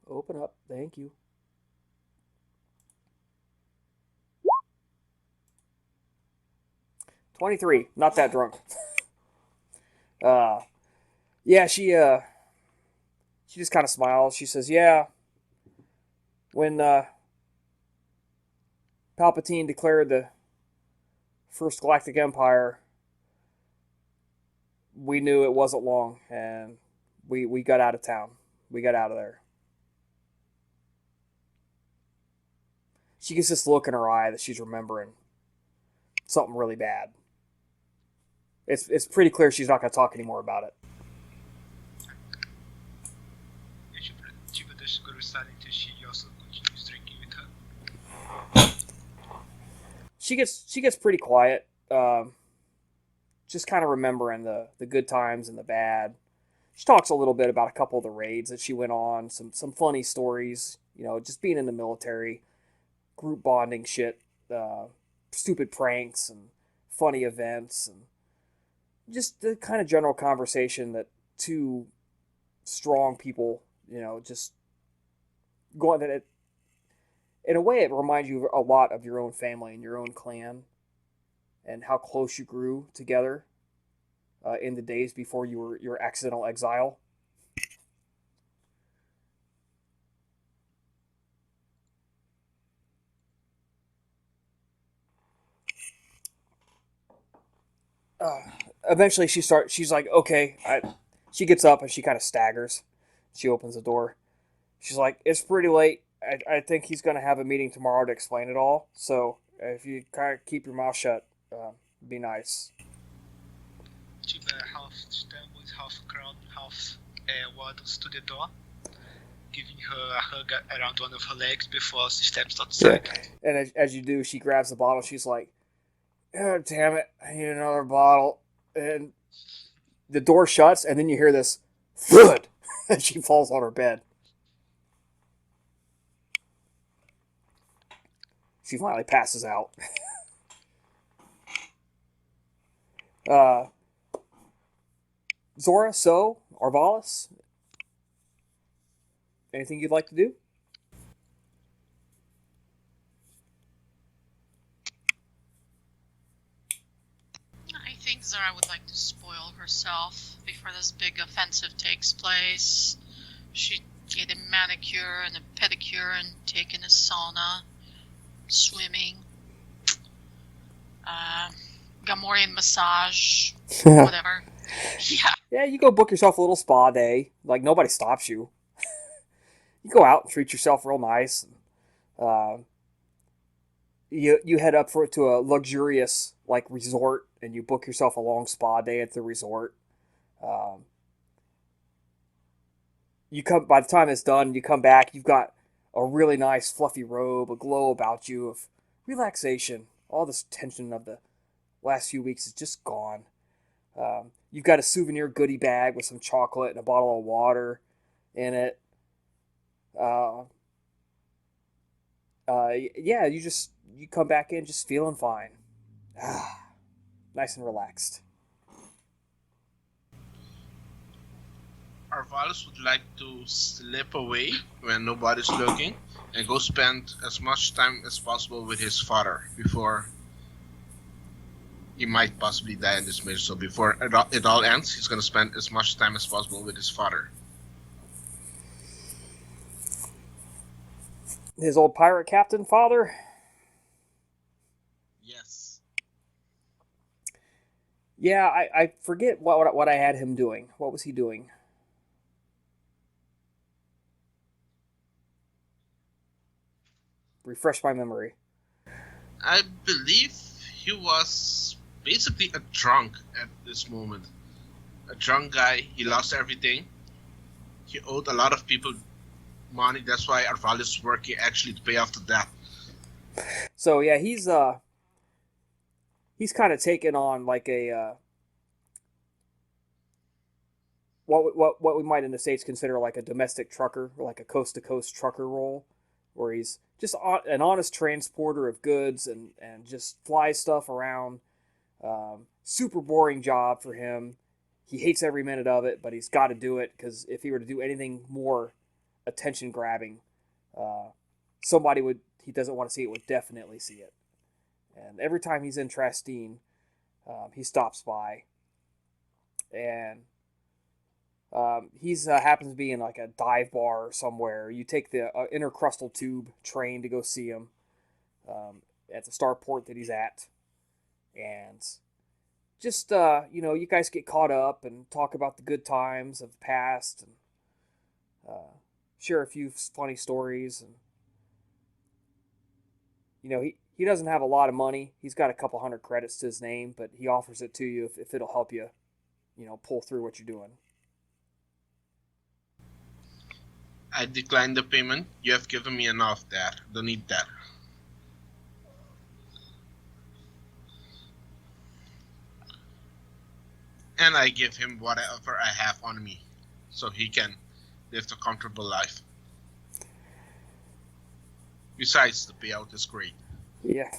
Open up. Thank you. $23. Not that drunk. Yeah, she just kind of smiles. She says, yeah, when Palpatine declared the First Galactic Empire, we knew it wasn't long, and we got out of town. We got out of there. She gets this look in her eye that she's remembering something really bad. It's pretty clear she's not going to talk anymore about it. She gets pretty quiet. Just kind of remembering the good times and the bad. She talks a little bit about a couple of the raids that she went on, some funny stories, just being in the military, group bonding shit, stupid pranks and funny events, and just the kind of general conversation that two strong people, just go on. That it, in a way, it reminds you a lot of your own family and your own clan, and how close you grew together in the days before your accidental exile. Eventually, she's like, okay. She gets up and she kind of staggers. She opens the door. She's like, it's pretty late. I think he's going to have a meeting tomorrow to explain it all. So if you kind of keep your mouth shut, be nice. Half stumbles, half crowd, half waddles to the door, giving her a hug around one of her legs before she steps outside. Yeah. And as you do, she grabs the bottle. She's like, oh, damn it, I need another bottle. And the door shuts, and then you hear this thud, and she falls on her bed. She finally passes out. Zora, So, Arvalis, anything you'd like to do? I think Zora would like to spoil herself before this big offensive takes place. She'd get a manicure and a pedicure and take in a sauna, swimming, Gamorrean massage, whatever. Yeah. Yeah, you go book yourself a little spa day. Like, nobody stops you. You go out and treat yourself real nice. You head up to a luxurious resort, and you book yourself a long spa day at the resort. You come by the time it's done, you come back. You've got a really nice fluffy robe, a glow about you of relaxation. All this tension of the last few weeks is just gone. You've got a souvenir goodie bag with some chocolate and a bottle of water in it. Yeah, you come back in just feeling fine. Nice and relaxed. Arvalis would like to slip away when nobody's looking and go spend as much time as possible with his father before he might possibly die in this mission. So before it all ends, he's going to spend as much time as possible with his father. His old pirate captain father? Yes. Yeah, I forget what I had him doing. What was he doing? Refresh my memory. I believe he was basically a drunk at this moment. A drunk guy. He lost everything. He owed a lot of people money. That's why Arvalis is working actually to pay off the debt. So yeah, he's kind of taken on like a what we might in the States consider like a domestic trucker, or like a coast to coast trucker role, where he's just an honest transporter of goods and just flies stuff around. Super boring job for him. He hates every minute of it, but he's got to do it because if he were to do anything more attention grabbing, somebody he doesn't want to see it would definitely see it. And every time he's in Trastine, he stops by, and he's happens to be in like a dive bar or somewhere. You take the intercrustal tube train to go see him at the starport that he's at, and just you guys get caught up and talk about the good times of the past and share a few funny stories. And he doesn't have a lot of money. He's got a couple hundred credits to his name, but he offers it to you if it'll help you, pull through what you're doing. I decline the payment. You have given me enough there. Don't need that. And I give him whatever I have on me, so he can live a comfortable life. Besides, the payout is great. Yeah.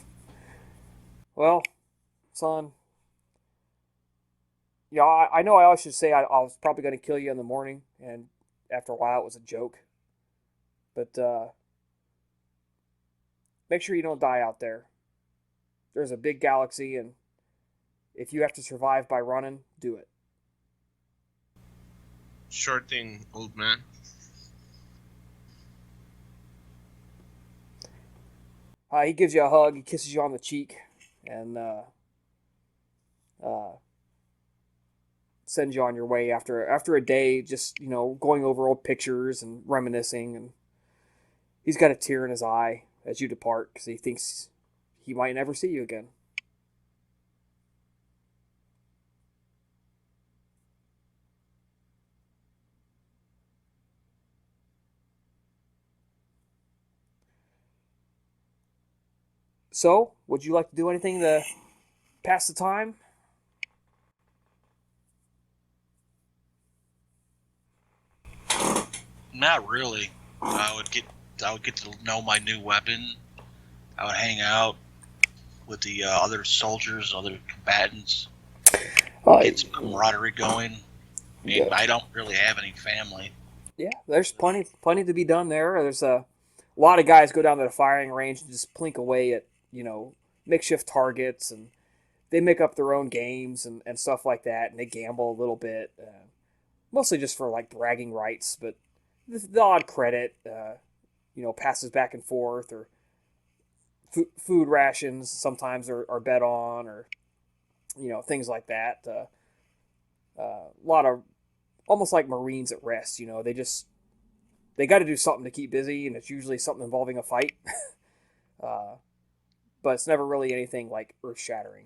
Well, son. Yeah, I know I always should say I was probably going to kill you in the morning, and after a while it was a joke. But make sure you don't die out there. There's a big galaxy, and if you have to survive by running, do it. Sure thing, old man. He gives you a hug, he kisses you on the cheek, and sends you on your way after a day just, going over old pictures and reminiscing. And he's got a tear in his eye as you depart because he thinks he might never see you again. So, would you like to do anything to pass the time? Not really. I would get to know my new weapon. I would hang out with the other soldiers, other combatants, get some camaraderie going. I mean, I don't really have any family. Yeah, there's plenty to be done there. There's a lot of guys go down to the firing range and just plink away at, makeshift targets, and they make up their own games and stuff like that, and they gamble a little bit, mostly just for like bragging rights, but the odd credit, passes back and forth, or food rations sometimes are bet on, or things like that. A lot of almost like Marines at rest. They got to do something to keep busy, and it's usually something involving a fight. But it's never really anything like earth-shattering.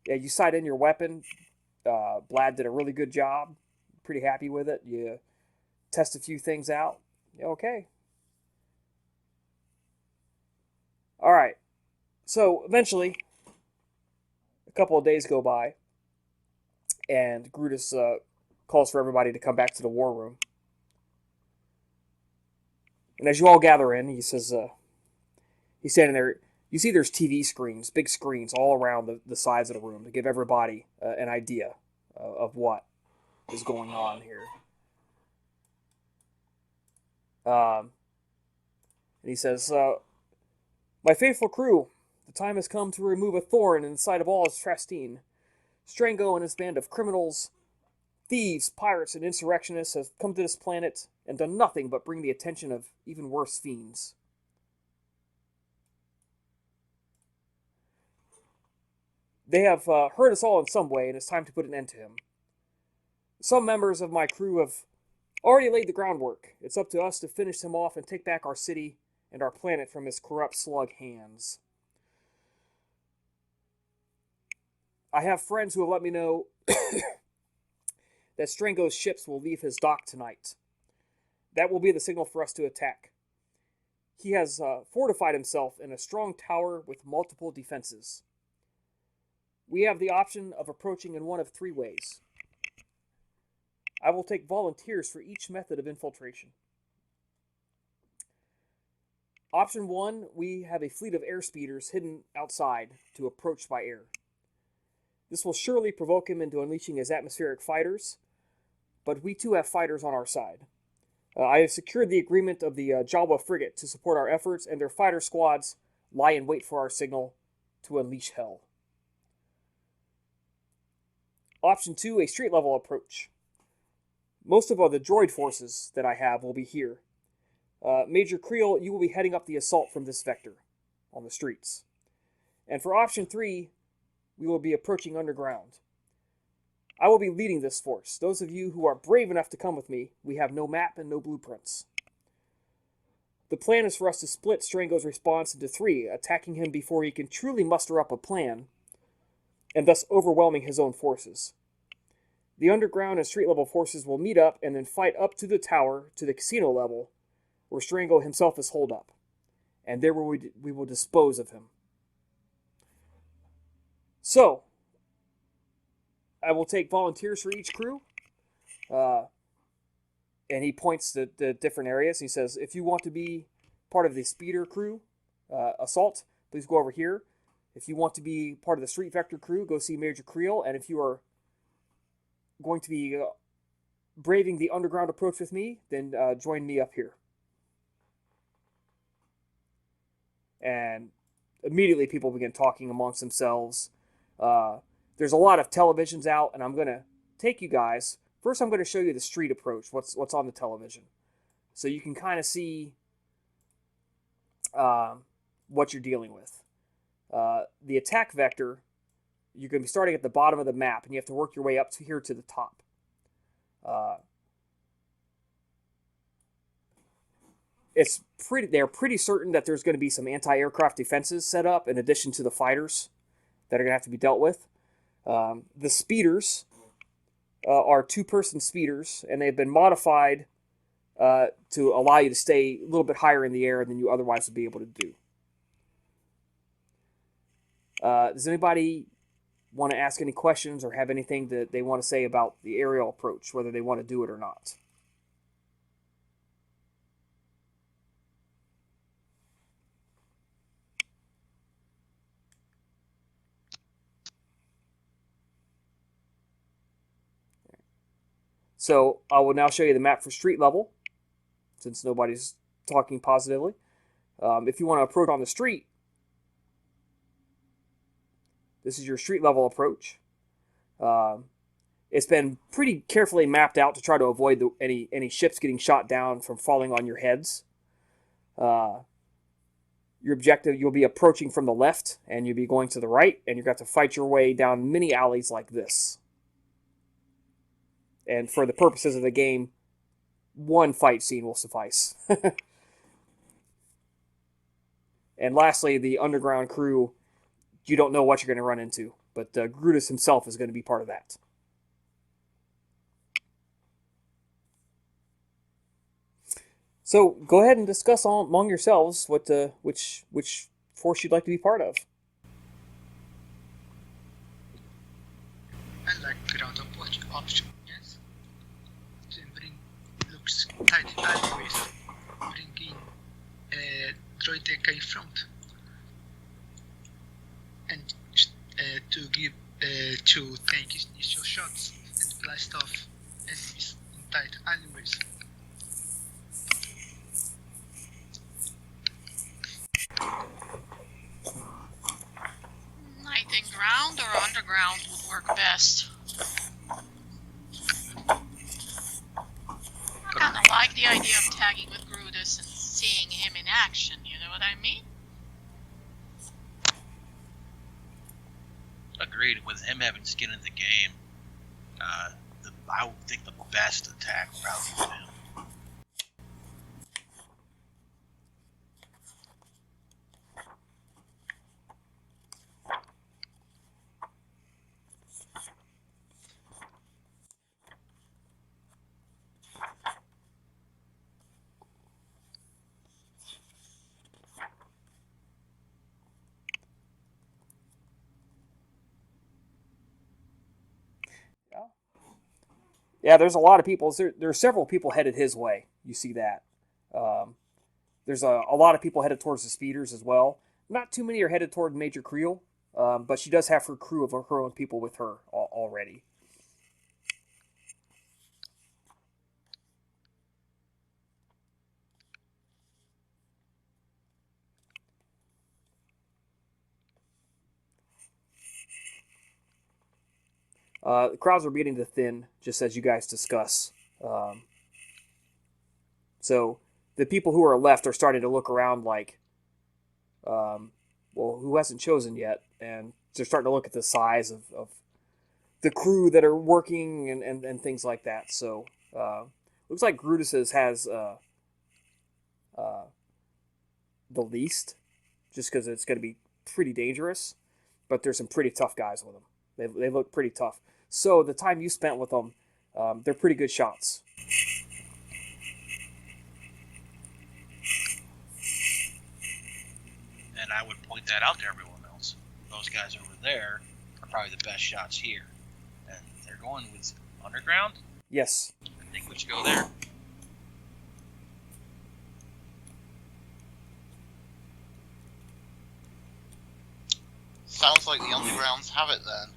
Yeah, you sight in your weapon. Blad did a really good job. Pretty happy with it. You test a few things out. Okay. All right. So eventually, a couple of days go by, and Grutus calls for everybody to come back to the war room. And as you all gather in, he says, he's standing there. You see there's TV screens, big screens all around the sides of the room to give everybody an idea of what is going on here. And he says, my faithful crew, the time has come to remove a thorn in the side of all of Trastine. Strango and his band of criminals, thieves, pirates, and insurrectionists have come to this planet and done nothing but bring the attention of even worse fiends. They have hurt us all in some way, and it's time to put an end to him. Some members of my crew have already laid the groundwork. It's up to us to finish him off and take back our city and our planet from his corrupt slug hands. I have friends who have let me know that Strango's ships will leave his dock tonight. that will be the signal for us to attack. He has fortified himself in a strong tower with multiple defenses. We have the option of approaching in one of 3 ways. I will take volunteers for each method of infiltration. Option 1, we have a fleet of air speeders hidden outside to approach by air. This will surely provoke him into unleashing his atmospheric fighters, but we too have fighters on our side. I have secured the agreement of the Jawa frigate to support our efforts, and their fighter squads lie in wait for our signal to unleash hell. Option 2, a street-level approach. Most of the droid forces that I have will be here. Major Creel, you will be heading up the assault from this vector on the streets. And for option 3, we will be approaching underground. I will be leading this force. Those of you who are brave enough to come with me, we have no map and no blueprints. The plan is for us to split Strango's response into 3, attacking him before he can truly muster up a plan, and thus overwhelming his own forces. The underground and street-level forces will meet up and then fight up to the tower to the casino level, where Strango himself is holed up, and there we will dispose of him. So, I will take volunteers for each crew, and he points to the different areas. He says, if you want to be part of the speeder crew assault, please go over here. If you want to be part of the street vector crew, go see Major Creel, and if you are going to be braving the underground approach with me, then join me up here. And immediately people begin talking amongst themselves. There's a lot of televisions out, and I'm going to take you guys. First, I'm going to show you the street approach, what's on the television. So you can kind of see what you're dealing with. The attack vector, you're going to be starting at the bottom of the map, and you have to work your way up to here to the top. They're pretty certain that there's going to be some anti-aircraft defenses set up in addition to the fighters that are going to have to be dealt with. The speeders are 2-person speeders, and they've been modified to allow you to stay a little bit higher in the air than you otherwise would be able to do. Does anybody want to ask any questions or have anything that they want to say about the aerial approach, whether they want to do it or not? So I will now show you the map for street level, since nobody's talking positively. If you want to approach on the street, this is your street level approach. It's been pretty carefully mapped out to try to avoid any ships getting shot down from falling on your heads. Your objective, you'll be approaching from the left, and you'll be going to the right, and you're going to have to fight your way down many alleys like this. And for the purposes of the game, 1 fight scene will suffice. And lastly, the underground crew, you don't know what you're going to run into, but Grutus himself is going to be part of that. So go ahead and discuss among yourselves which force you'd like to be part of. I like ground option, yes. To bring looks tight alleyways, bring in droid in front, and to take initial shots and blast off enemies in tight alleyways. I think ground or underground would work best. I kind of like the idea of tagging with Grutus and seeing him in action, you know what I mean? Agreed. With him having skin in the game, I would think the best attack would probably be him. Yeah, there's a lot of people. There are several people headed his way. You see that. There's a lot of people headed towards the speeders as well. Not too many are headed toward Major Creel, but she does have her crew of her own people with her already. The crowds are beginning to thin, just as you guys discuss. So the people who are left are starting to look around like, well, who hasn't chosen yet? And they're starting to look at the size of the crew that are working and things like that. So looks like Brutus's has the least, just because it's going to be pretty dangerous. But there's some pretty tough guys with them. They look pretty tough. So the time you spent with them, they're pretty good shots. And I would point that out to everyone else. Those guys over there are probably the best shots here. And they're going with underground? Yes. I think we should go there. Sounds like the undergrounds have it then.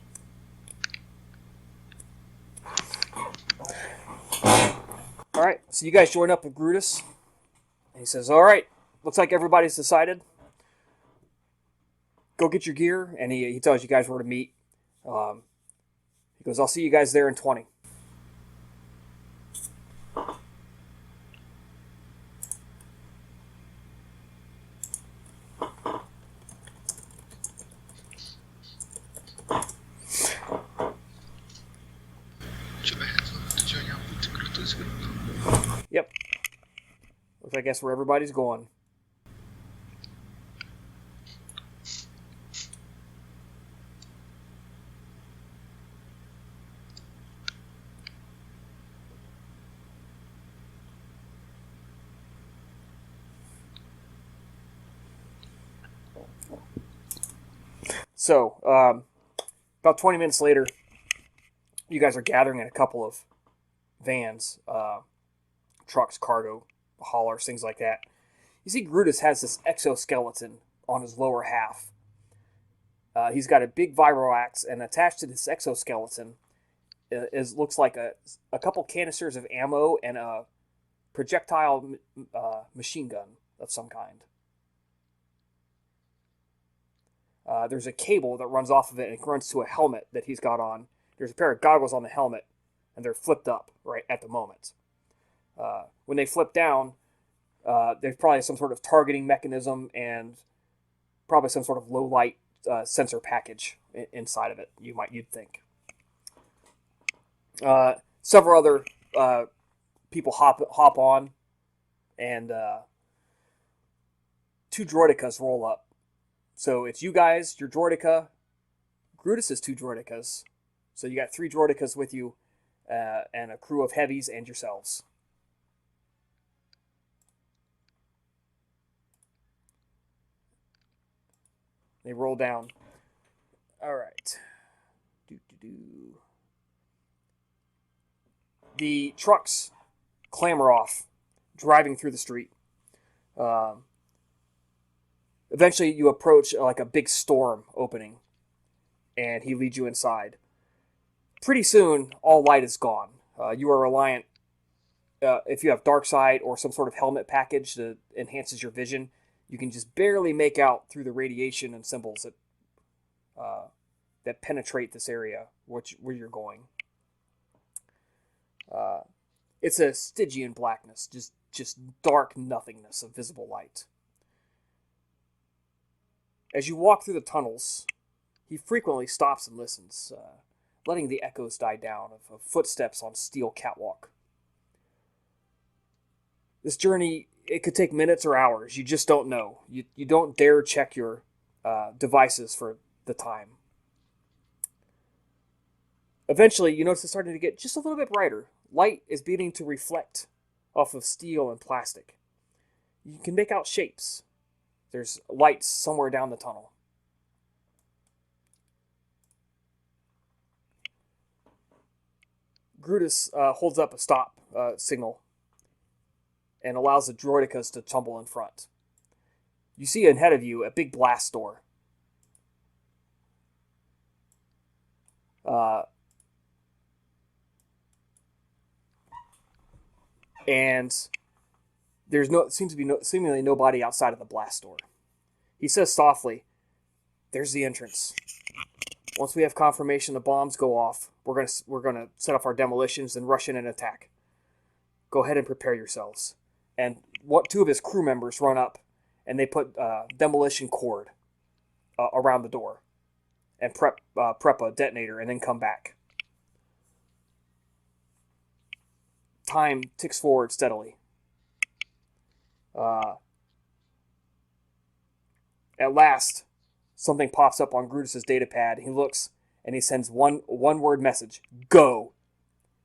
All right, so you guys join up with Brutus. And he says, all right, looks like everybody's decided. Go get your gear. And he tells you guys where to meet. He goes, I'll see you guys there in 20. Yep. Looks like that's where everybody's going. So, about 20 minutes later, you guys are gathering in a couple of vans, trucks, cargo, haulers, things like that. You see Brutus has this exoskeleton on his lower half. He's got a big vibroax, and attached to this exoskeleton looks like a couple canisters of ammo and a projectile machine gun of some kind. There's a cable that runs off of it and it runs to a helmet that he's got on. There's a pair of goggles on the helmet, and they're flipped up right at the moment. When they flip down, there's probably some sort of targeting mechanism and probably some sort of low light sensor package inside of it. You'd think. Several other people hop on, and 2 droidicas roll up. So it's you guys, your droidica, Brutus's 2 droidicas. So you got 3 droidicas with you, and a crew of heavies and yourselves. They roll down. All right. The trucks clamber off, driving through the street. Eventually, you approach like a big storm opening, and he leads you inside. Pretty soon, all light is gone. You are reliant, if you have dark sight or some sort of helmet package that enhances your vision, you can just barely make out through the radiation and symbols that penetrate this area where you're going. It's a Stygian blackness, just dark nothingness of visible light. As you walk through the tunnels, he frequently stops and listens, letting the echoes die down of footsteps on steel catwalk. This journey, it could take minutes or hours. You just don't know. You don't dare check your devices for the time. Eventually, you notice it's starting to get just a little bit brighter. Light is beginning to reflect off of steel and plastic. You can make out shapes. There's lights somewhere down the tunnel. Grutus holds up a stop signal and allows the droidicas to tumble in front. You see ahead of you a big blast door. And there's seemingly nobody outside of the blast door. He says softly, "There's the entrance. Once we have confirmation the bombs go off, we're gonna set off our demolitions and rush in and attack. Go ahead and prepare yourselves." And two of his crew members run up, and they put demolition cord around the door, and prep a detonator, and then come back. Time ticks forward steadily. At last, something pops up on Grutus's datapad. He looks and he sends one word message: "Go."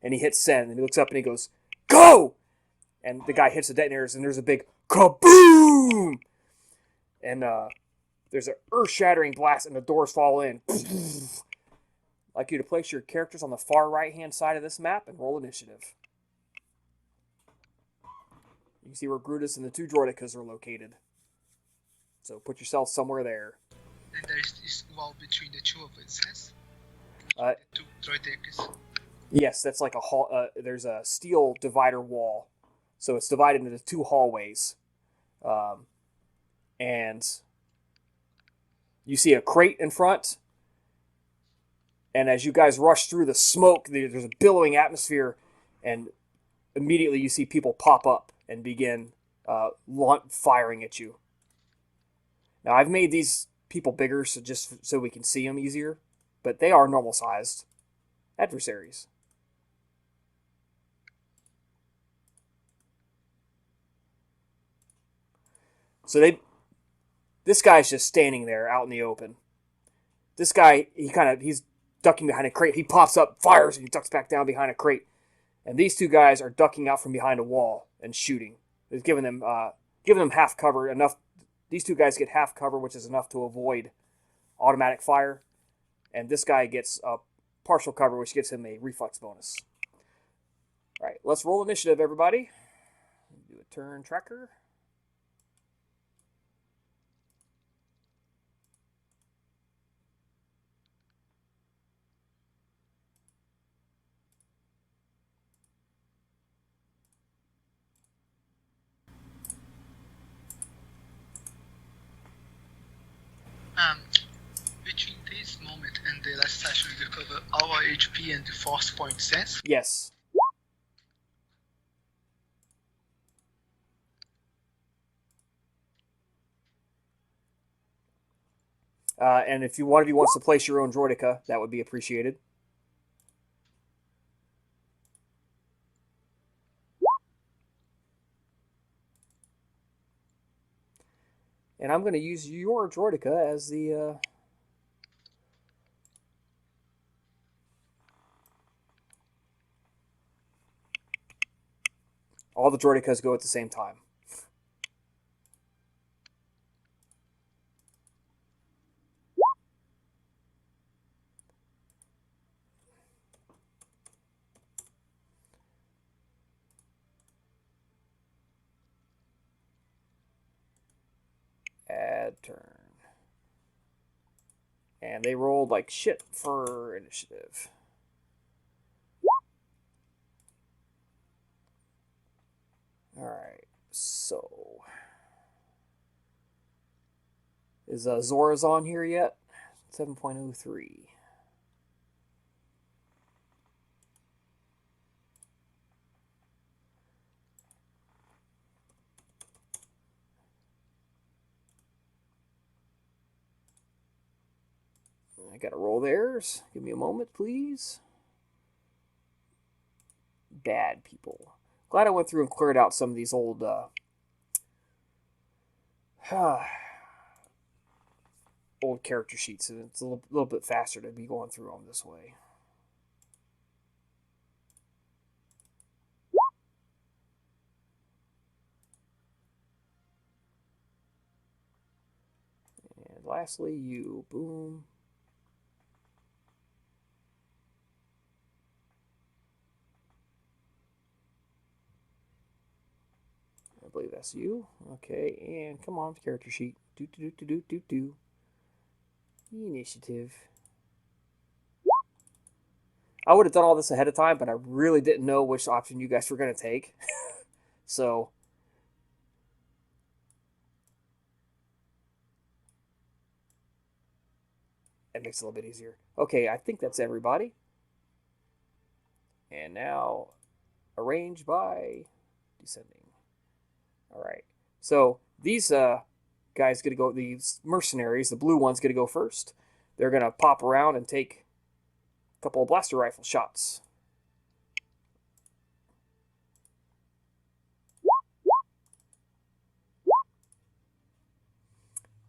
And he hits send, and he looks up and he goes, "Go!" And the guy hits the detonators, and there's a big kaboom! And there's an earth-shattering blast, and the doors fall in. I'd like you to place your characters on the far right-hand side of this map and roll initiative. You can see where Grutus and the two droidicas are located. So put yourself somewhere there. And there's this wall between the two of us, yes? The two droidicas. Yes, that's like a hall. There's a steel divider wall. So it's divided into two hallways. And you see a crate in front. And as you guys rush through the smoke, there's a billowing atmosphere. And immediately you see people pop up and begin firing at you. Now, I've made these people bigger so we can see them easier. But they are normal-sized adversaries. So this guy's just standing there out in the open. This guy, he's ducking behind a crate. He pops up, fires, and he ducks back down behind a crate. And these two guys are ducking out from behind a wall and shooting. It's giving them half cover enough. These two guys get half cover, which is enough to avoid automatic fire. And this guy gets partial cover, which gives him a reflex bonus. All right, let's roll initiative, everybody. Do a turn tracker. Between this moment and the last session, we recover all our HP and the force points, yes? Yes. And if one of you wants to place your own droidica, that would be appreciated. And I'm going to use your droidica as the... All the droidicas go at the same time. Add turn. And they rolled like shit for initiative. Alright, so... Is Zora's on here yet? 7.03. I gotta roll theirs. Give me a moment, please. Bad people. Glad I went through and cleared out some of these old old character sheets, and it's a little bit faster to be going through them this way. And lastly, you. Boom. That's you. Okay, and come on, character sheet. Do. Initiative. I would have done all this ahead of time, but I really didn't know which option you guys were going to take. So, that makes it a little bit easier. Okay, I think that's everybody. And now, arrange by descending. All right. So, these guys get to go, these mercenaries, the blue ones get to go first. They're going to pop around and take a couple of blaster rifle shots.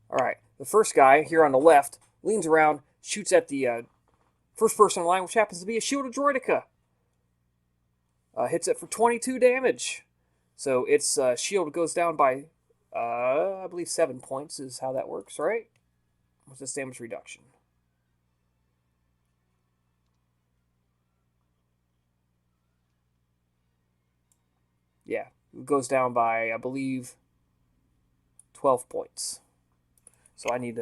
All right, the first guy here on the left leans around, shoots at the first person in line, which happens to be a shielded droideka. Hits it for 22 damage. So its shield goes down by, I believe, 7 points is how that works, right? What's this damage reduction? Yeah, it goes down by, I believe, 12 points. So I need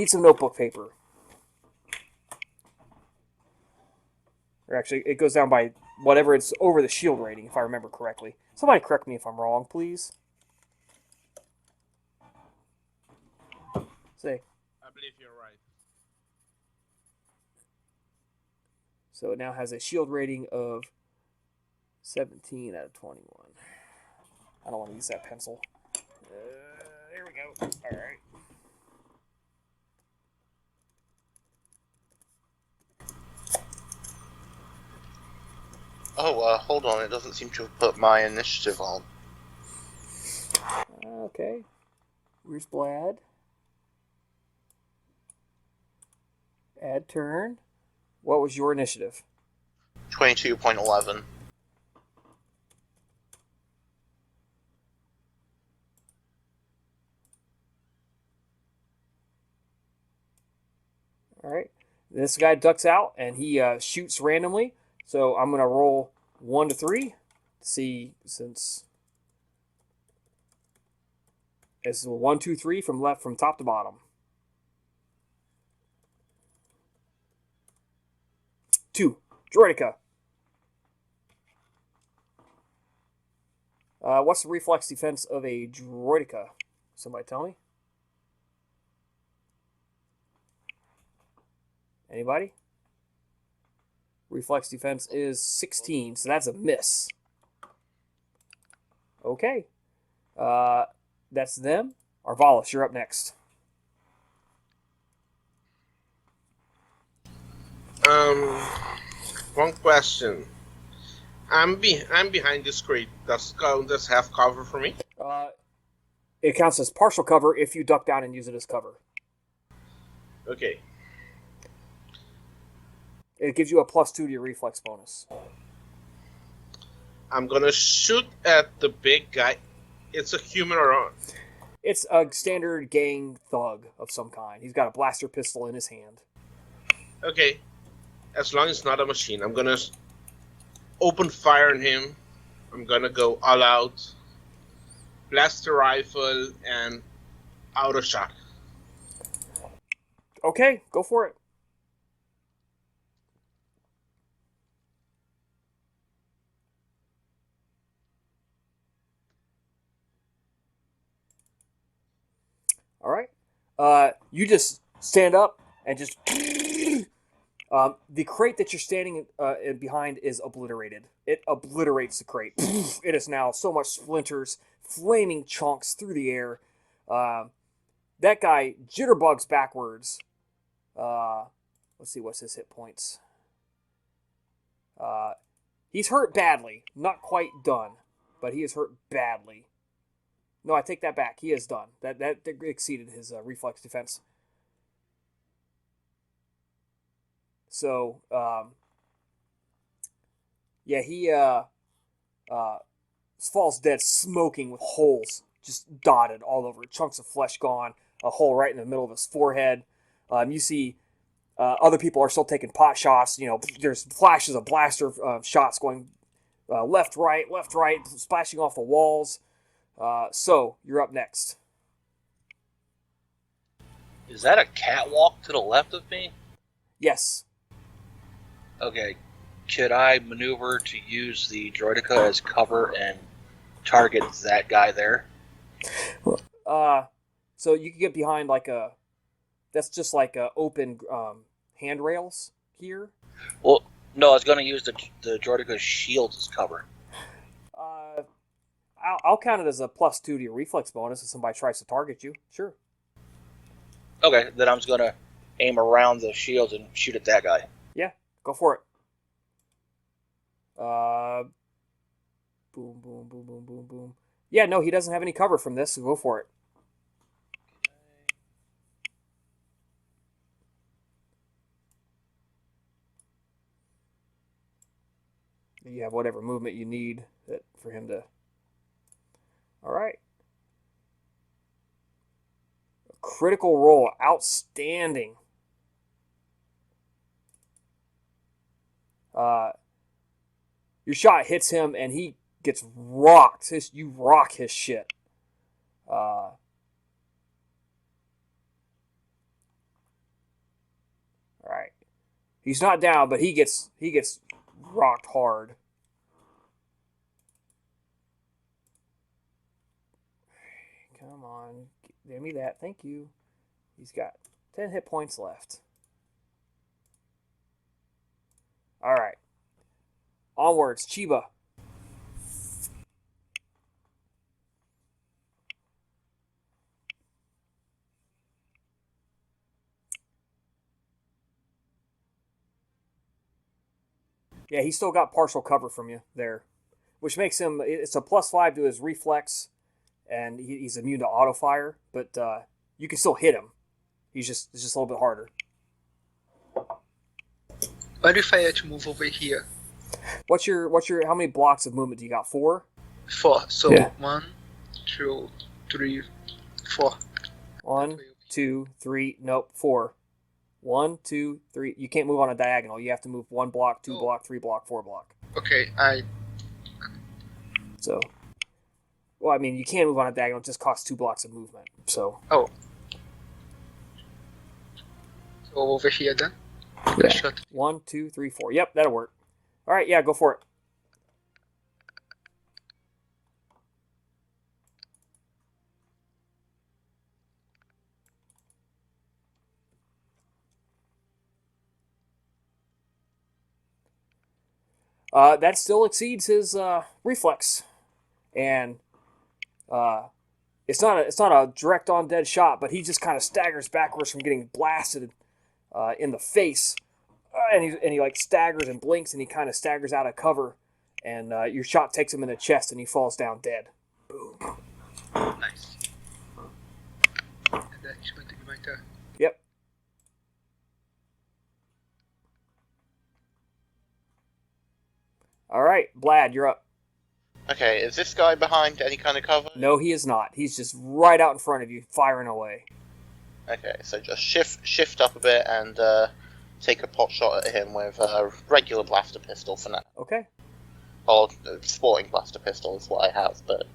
some notebook paper. Or actually, it goes down by whatever it's over the shield rating, if I remember correctly. Somebody correct me if I'm wrong, please. Say. I believe you're right. So it now has a shield rating of 17 out of 21. I don't want to use that pencil. There we go. All right. Oh, hold on. It doesn't seem to have put my initiative on. Okay. Where's Blad? Add turn. What was your initiative? 22.11. All right. This guy ducks out and he shoots randomly. So I'm going to roll 1 to 3 to see, since it's 1, 2, 3 from left, from top to bottom. 2. Droideka. What's the reflex defense of a Droideka? Somebody tell me. Anybody? Reflex defense is 16, so that's a miss. Okay. That's them. Arvalis, you're up next. One question. I'm behind this crate. Does this have cover for me? It counts as partial cover if you duck down and use it as cover. Okay. It gives you a +2 to your reflex bonus. I'm gonna shoot at the big guy. It's a human or... It's a standard gang thug of some kind. He's got a blaster pistol in his hand. Okay. As long as it's not a machine, I'm gonna open fire on him. I'm gonna go all out. Blaster rifle and auto shot. Okay, go for it. All right. You just stand up and just... the crate that you're standing behind is obliterated. It obliterates the crate. It is now so much splinters, flaming chunks through the air. That guy jitterbugs backwards. Let's see, what's his hit points? He's hurt badly. Not quite done, but he is hurt badly. No, I take that back. He is done. That exceeded his reflex defense. So, yeah, he falls dead, smoking with holes just dotted all over. Chunks of flesh gone. A hole right in the middle of his forehead. You see other people are still taking pot shots. You know, there's flashes of blaster shots going left, right, splashing off the walls. So, you're up next. Is that a catwalk to the left of me? Yes. Okay. Could I maneuver to use the droideka as cover and target that guy there? So you can get behind like a... That's just like open handrails here. Well, no, I was going to use the droideka's shield as cover. I'll count it as a +2 to your reflex bonus if somebody tries to target you. Sure. Okay, then I'm just going to aim around the shields and shoot at that guy. Yeah, go for it. Boom, boom, boom, boom, boom, boom. Yeah, no, he doesn't have any cover from this, so go for it. You have whatever movement you need for him to... All right. Critical roll. Outstanding. Your shot hits him and he gets rocked. You rock his shit. All right. He's not down, but he gets rocked hard. Come on. Give me that. Thank you. He's got 10 hit points left. All right. Onwards, Chiba. Yeah, he's still got partial cover from you there, which makes him... It's a +5 to his reflex, and he's immune to auto fire, but you can still hit him. It's just a little bit harder. What if I had to move over here? What's your how many blocks of movement do you got? 4? 4. So Yeah. 1, 2, 3, 4. 1, 2, 3. Nope, 4. 1, 2, 3. You can't move on a diagonal. You have to move 1 block, 2 block, 3 block, 4 block. Okay, So, well, I mean, you can move on a diagonal. It just costs 2 blocks of movement. So. Oh. So over here then? Yeah. Shot. 1, 2, 3, 4. Yep, that'll work. All right, yeah, go for it. That still exceeds his reflex, and it's not a direct on dead shot, but he just kind of staggers backwards from getting blasted in the face, and he like staggers and blinks, and he kind of staggers out of cover, and your shot takes him in the chest, and he falls down dead. Boom. Nice. And that's going to be my turn. Yep. All right, Vlad, you're up. Okay, is this guy behind any kind of cover? No, he is not. He's just right out in front of you, firing away. Okay, so just shift up a bit and take a pot shot at him with a regular blaster pistol for now. Okay. Or sporting blaster pistol is what I have, but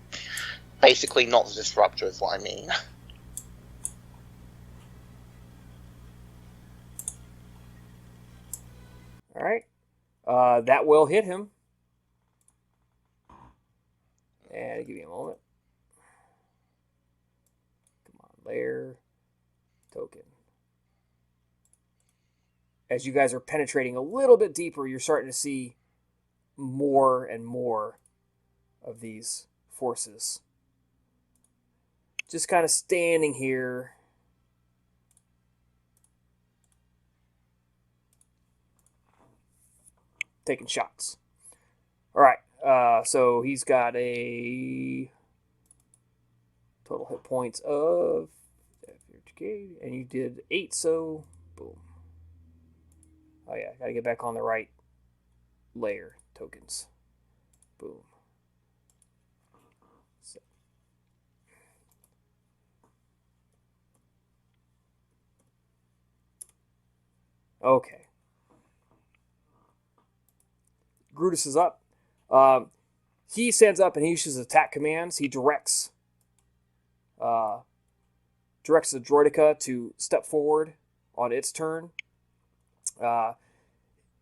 basically not the disruptor is what I mean. All right. That will hit him. And give me a moment. Come on, layer. Token. As you guys are penetrating a little bit deeper, you're starting to see more and more of these forces. Just kind of standing here. Taking shots. All right. So he's got a total hit points of, and you did 8, so boom. Oh yeah, gotta get back on the right layer tokens. Boom. So. Okay. Brutus is up. He stands up and he uses attack commands. He directs directs the droideka to step forward on its turn.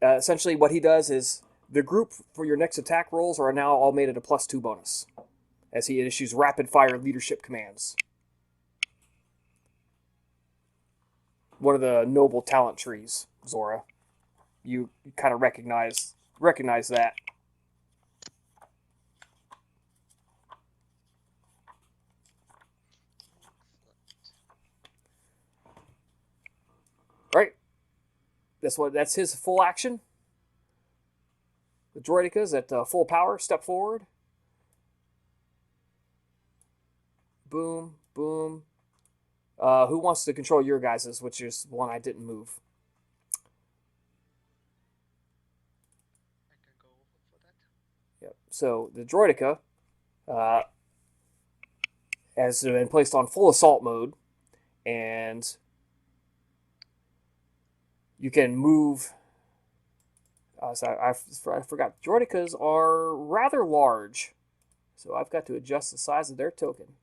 Essentially, what he does is the group for your next attack rolls are now all made at a +2 bonus, as he issues rapid-fire leadership commands. One of the noble talent trees, Zora. You kind of recognize that. Right. That's his full action. The droideka's at full power. Step forward. Boom, boom. Who wants to control your guys's, which is one I didn't move? I can go for that. Yep. So the droideka has been placed on full assault mode, and you can move. So I forgot. Droidekas are rather large, so I've got to adjust the size of their token.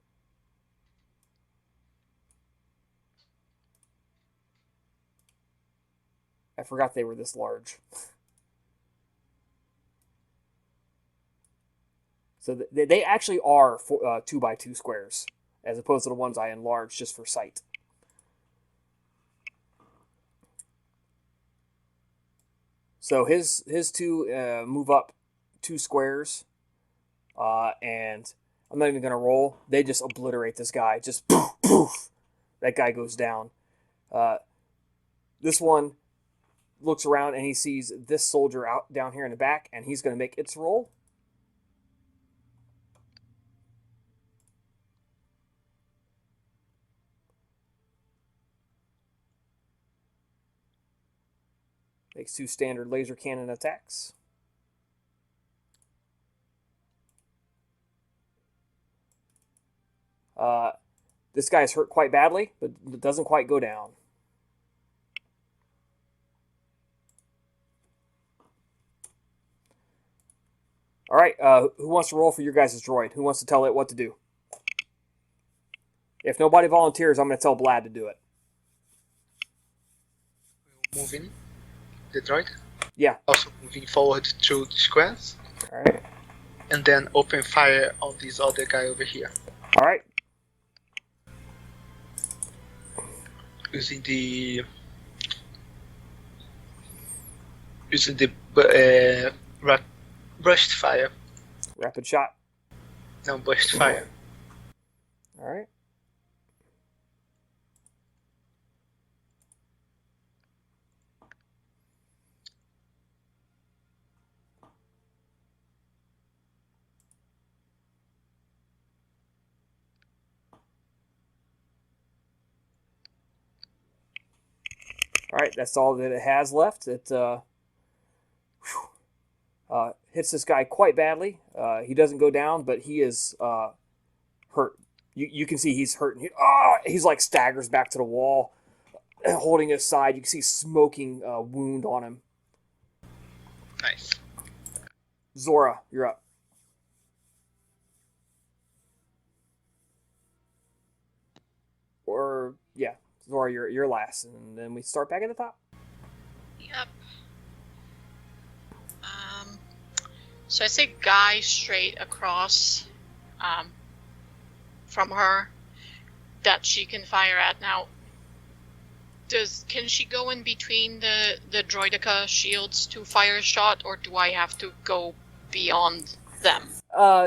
I forgot they were this large. So they actually are 2x2 squares, as opposed to the ones I enlarged just for sight. So his two move up 2 squares, and I'm not even going to roll. They just obliterate this guy. Just poof, poof. That guy goes down. This one looks around and he sees this soldier out down here in the back, and he's going to make its roll. Makes 2 standard laser cannon attacks. This guy's hurt quite badly, but it doesn't quite go down. All right, who wants to roll for your guys' droid? Who wants to tell it what to do? If nobody volunteers, I'm going to tell Vlad to do it. Moving the droid. Yeah. Also moving forward through the squares. All right. And then open fire on this other guy over here. All right. Using the burst fire. Rapid shot. No, burst fire. All right. All right, that's all that it has left. It hits this guy quite badly. He doesn't go down, but he is hurt. You can see he's hurt. He's like staggers back to the wall, holding his side. You can see smoking wound on him. Nice. Zora, you're up. Or, yeah. Zora, you're last, and then we start back at the top. Yep. So I say guy straight across from her that she can fire at. Now, can she go in between the droideka shields to fire a shot, or do I have to go beyond them?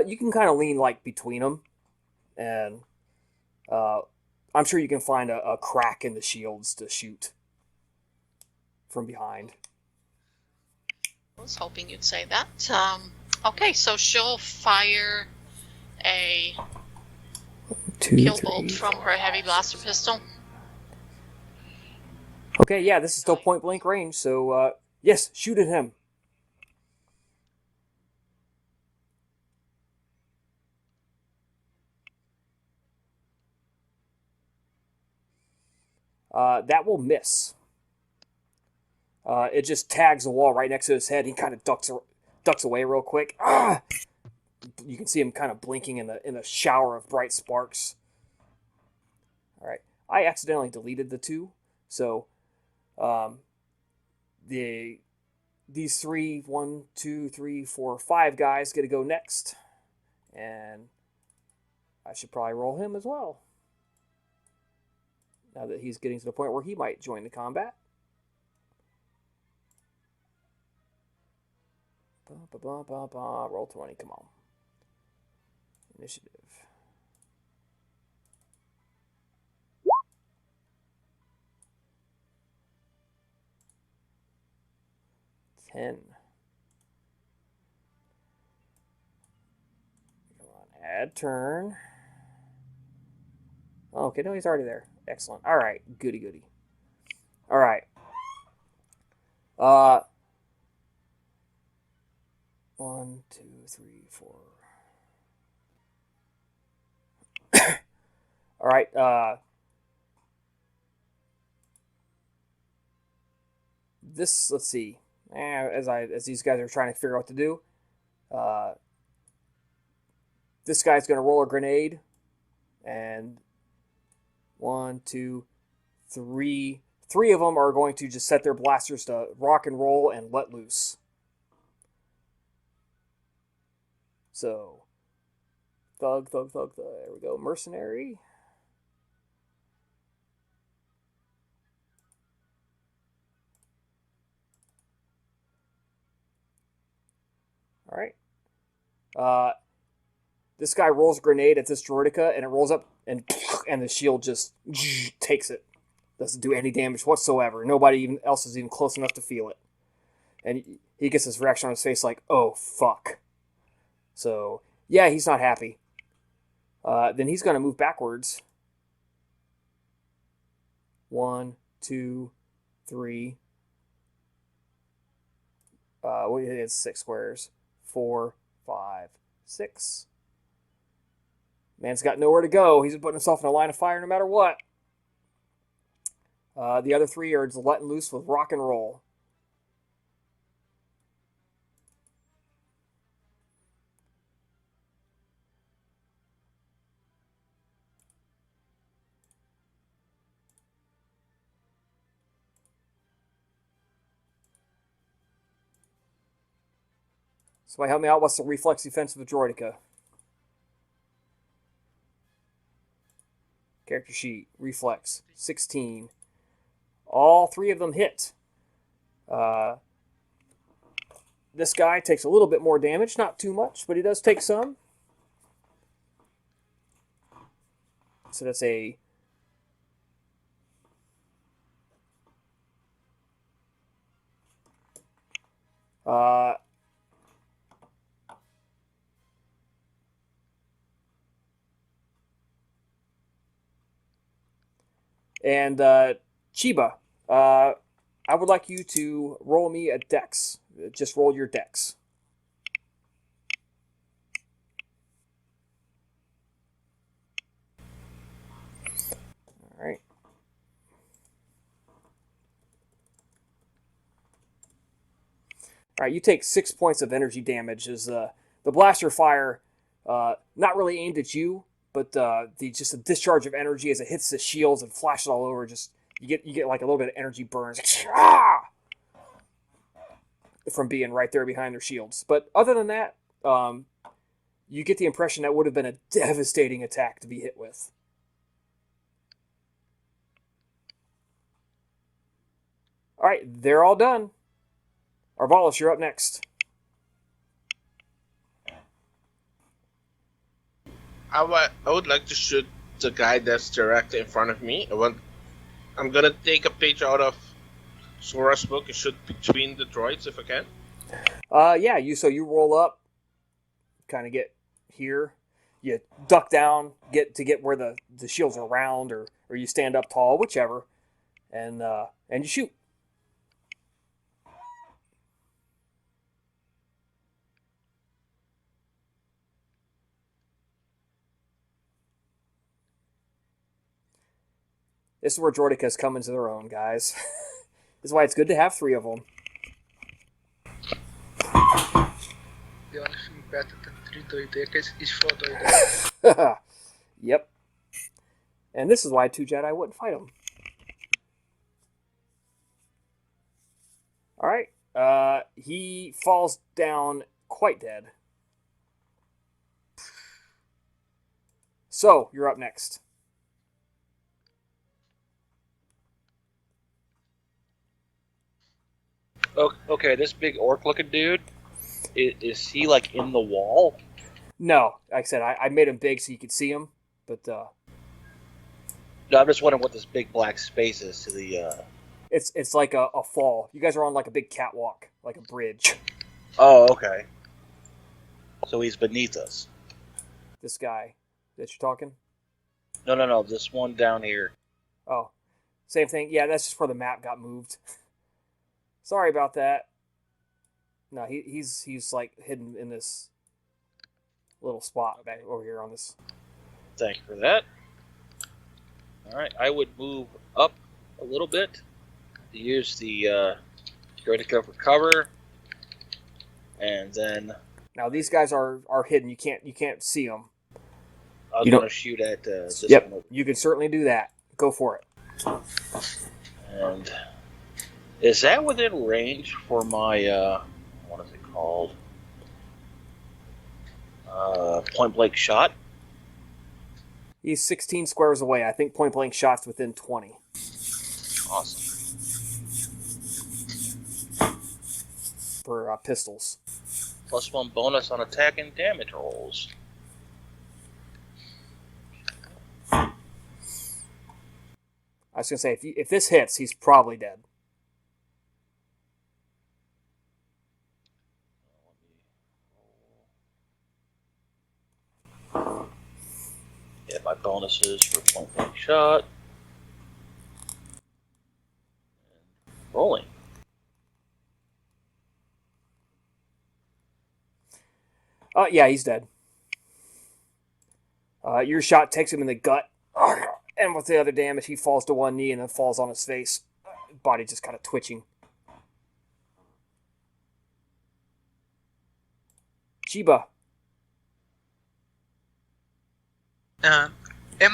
You can kind of lean like between them, and I'm sure you can find a crack in the shields to shoot from behind. I was hoping you'd say that. Okay, so she'll fire a kill bolt from her heavy blaster pistol. Okay, yeah, this is still point blank range, so yes, shoot at him. That will miss. It just tags the wall right next to his head. He kind of ducks away real quick. You can see him kind of blinking in the shower of bright sparks. I accidentally deleted the 2, so these 3, 1, 2, 3, 4, 5 guys get to go next, and I should probably roll him as well. Now that he's getting to the point where he might join the combat. Roll 20, come on. Initiative. Come on, add turn. Oh, okay, no, he's already there. Excellent. All right, goody goody. All right. 1, 2, 3, 4. All right. This, let's see. As these guys are trying to figure out what to do, this guy's going to roll a grenade, and 1, 2, 3. 3 of them are going to just set their blasters to rock and roll and let loose. So, thug. There we go. Mercenary. All right. This guy rolls a grenade at this droideka, and it rolls up, and the shield just takes it. Doesn't do any damage whatsoever. Nobody else is even close enough to feel it. And he gets this reaction on his face like, oh, fuck. So, yeah, he's not happy. Then he's going to move backwards. 1, 2, 3. It's 6 squares. 4, 5, 6. Man's got nowhere to go. He's putting himself in a line of fire no matter what. The other 3 are just letting loose with rock and roll. Somebody help me out. What's the reflex defense of a droideka? Character sheet. Reflex. 16. All 3 of them hit. This guy takes a little bit more damage. Not too much, but he does take some. So that's a... And Chiba, I would like you to roll me a dex. Just roll your dex. All right. All right, you take 6 points of energy damage as the blaster fire, not really aimed at you, but just a discharge of energy as it hits the shields and flashes all over. Just you get like a little bit of energy burns from being right there behind their shields. But other than that, you get the impression that would have been a devastating attack to be hit with. All right, they're all done. Arvalis, you're up next. I would like to shoot the guy that's directly in front of me. I'm gonna take a page out of Sora's book and shoot between the droids if I can. Yeah, you roll up, kind of get here. You duck down, get where the shields are round, or you stand up tall, whichever, and you shoot. This is where Droidekas come into their own, guys. This is why it's good to have 3 of them. The only thing better than 3 droidekas is 4 droidekas. Yep. And this is why 2 Jedi wouldn't fight him. Alright. He falls down quite dead. So, you're up next. Okay, this big orc-looking dude, is he like in the wall? No, like I said, I made him big so you could see him, but No, I'm just wondering what this big black space is to the. it's like a fall. You guys are on like a big catwalk, like a bridge. Oh, okay. So he's beneath us. This guy that you're talking? No. This one down here. Oh, same thing. Yeah, that's just where the map got moved. Sorry about that. No, he's like hidden in this little spot back over here on this. Thank you for that. All right, I would move up a little bit to use the go to go for cover, and then Now these guys are hidden. You can't see them. I was You going don't- to shoot at this Yep, one over. you can certainly do that. Go for it. And is that within range for my what is it called? Point blank shot. He's 16 squares away. I think point blank shots within 20 Awesome. for pistols. +1 bonus on attack and damage rolls. I was gonna say if this hits, he's probably dead. Yeah, my bonuses for point blank shot. And rolling. Yeah, he's dead. Your shot takes him in the gut, and with the other damage, he falls to one knee and then falls on his face. Body just kind of twitching. Chiba. Am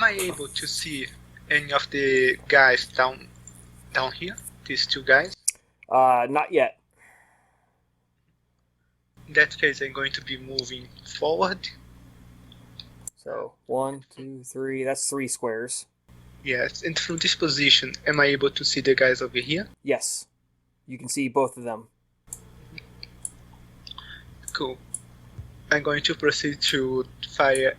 I able to see any of the guys down here? These 2 guys? Not yet. In that case, I'm going to be moving forward. So 1, 2, 3. That's 3 squares. Yes, and from this position, am I able to see the guys over here? Yes, you can see both of them. Cool. I'm going to proceed to fire,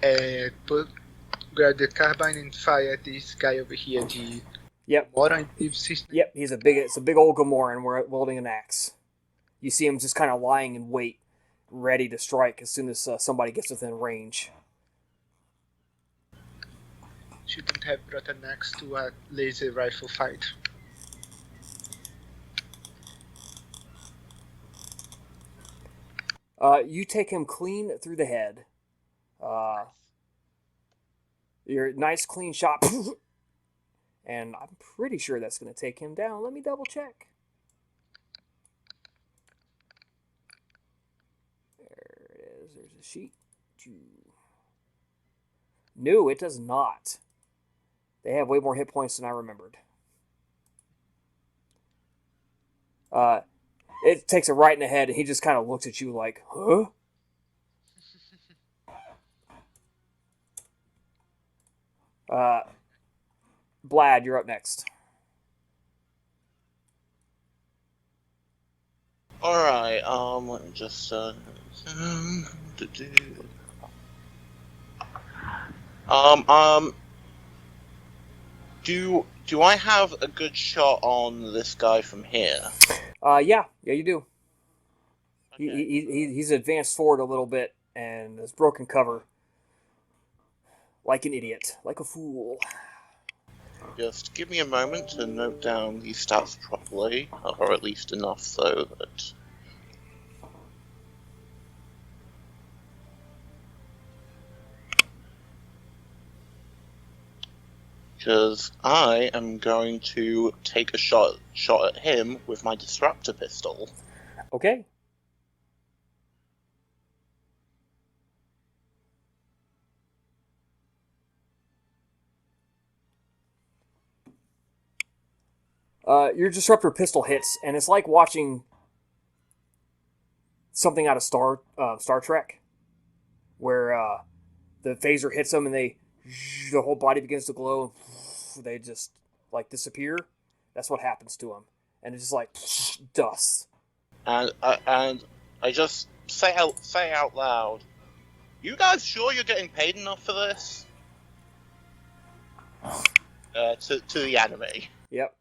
grab the carbine and fire at this guy over here, the Yep. Moron, it's his name. Yep, it's a big old Gamoran wielding an axe. You see him just kind of lying in wait, ready to strike as soon as somebody gets within range. Shouldn't have brought an axe to a laser rifle fight. You take him clean through the head. Your nice clean shot. And I'm pretty sure that's going to take him down. Let me double check. There it is. There's a sheet. No, it does not. They have way more hit points than I remembered. It takes it right in the head, and he just kind of looks at you like, huh? Blad, you're up next. Alright, let me just, do I have a good shot on this guy from here? Yeah, you do. Okay. He's advanced forward a little bit and has broken cover. Like an idiot. Like a fool. Just give me a moment to note down these stats properly, or at least enough so that... Because I am going to take a shot at him with my disruptor pistol. Okay. Your disruptor pistol hits, and it's like watching something out of Star Trek, where the phaser hits them and the whole body begins to glow, and they just like disappear. That's what happens to them, and it's just like dust. And I just say out loud, you guys sure you're getting paid enough for this? To the enemy. Yep.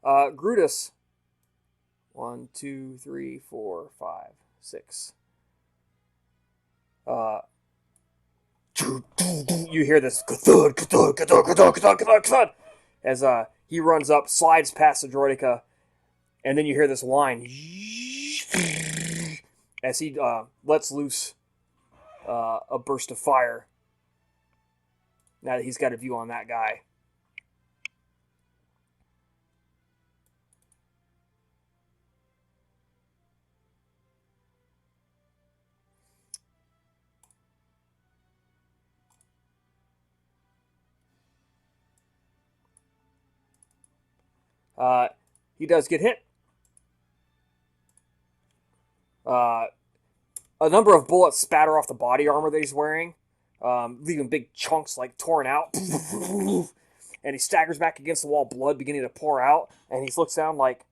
Grutus. 1, 2, 3, 4, 5, 6. You hear this thud, thud, thud, thud, thud, thud, thud, as he runs up, slides past the droideka, and then you hear this whine as he lets loose a burst of fire. Now that he's got a view on that guy. He does get hit. A number of bullets spatter off the body armor that he's wearing, leaving big chunks like torn out. And he staggers back against the wall, blood beginning to pour out. And he looks down like,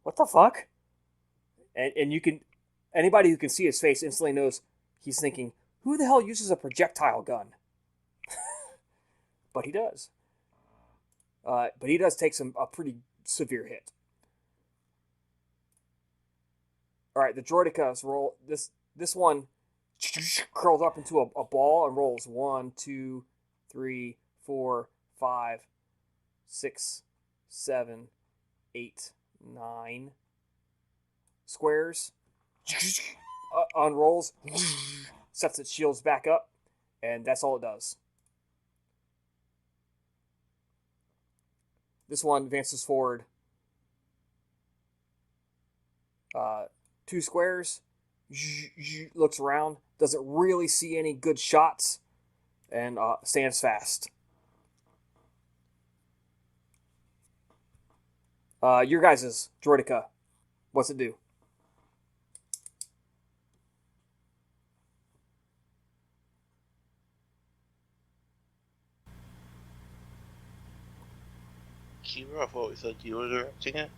what the fuck? And you can, anybody who can see his face instantly knows he's thinking, who the hell uses a projectile gun? But he does. But he does take a pretty severe hit. All right, the droidekas roll. This one curls up into a ball and rolls 1, 2, 3, 4, 5, 6, 7, 8, 9 squares. Unrolls, sets its shields back up, and that's all it does. This one advances forward 2 squares, looks around, doesn't really see any good shots, and stands fast. Your guys' droideka, what's it do? Kira, I thought we said you were directing it.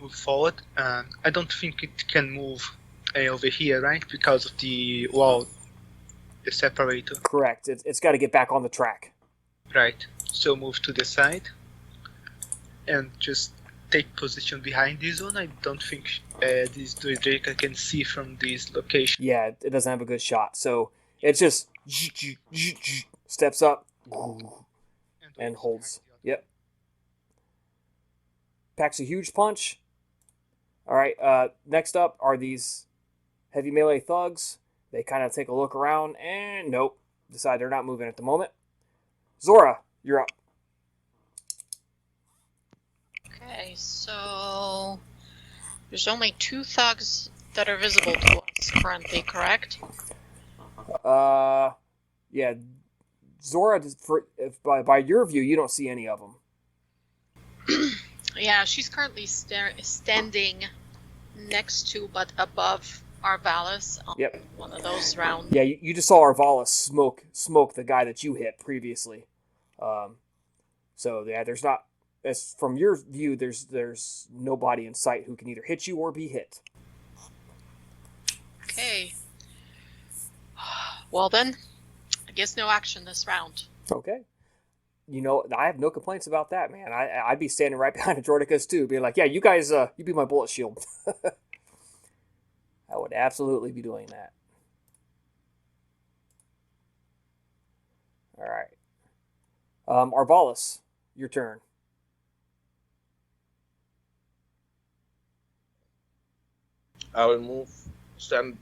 Move forward. I don't think it can move over here, right? Because of the wall, the separator. Correct. It's got to get back on the track. Right. So move to the side and just take position behind this one. I don't think this droideka can see from this location. Yeah, it doesn't have a good shot. So it just steps up and holds. Yep. Packs a huge punch. All right, next up are these heavy melee thugs. They kind of take a look around and nope, decide they're not moving at the moment. Zora, you're up. Okay, so there's only 2 thugs that are visible to us currently, correct? Yeah, Zora, by your view, you don't see any of them. Yeah, she's currently standing next to, but above Arvalis on Yep. one of those rounds. Yeah, you just saw Arvalis smoke the guy that you hit previously. So yeah, there's not, as from your view, there's nobody in sight who can either hit you or be hit. Okay. Well then, I guess no action this round. Okay. You know, I have no complaints about that, man. I'd be standing right behind the droidekas too, being like, yeah, you guys, you be my bullet shield. I would absolutely be doing that. All right. Arvalis, your turn. I will move, stand.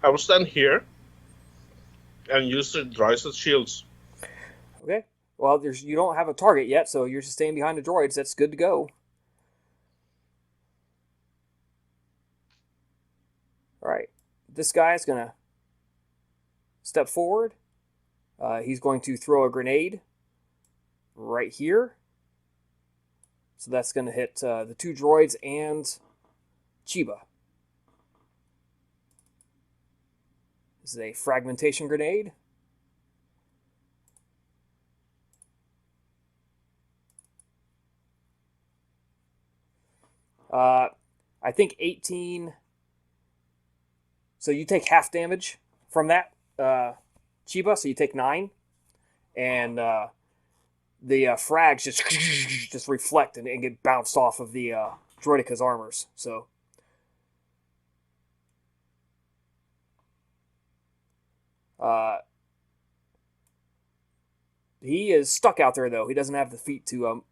I will stand here And use the droids as shields. Okay. Well, you don't have a target yet, so you're just staying behind the droids. That's good to go. All right. This guy is going to step forward. He's going to throw a grenade right here. So that's going to hit the 2 droids and Chiba. This is a fragmentation grenade. I think 18. So you take half damage from that, Chiba. So you take 9, and the frags just reflect and get bounced off of the droidica's armors. So he is stuck out there, though. He doesn't have the feet to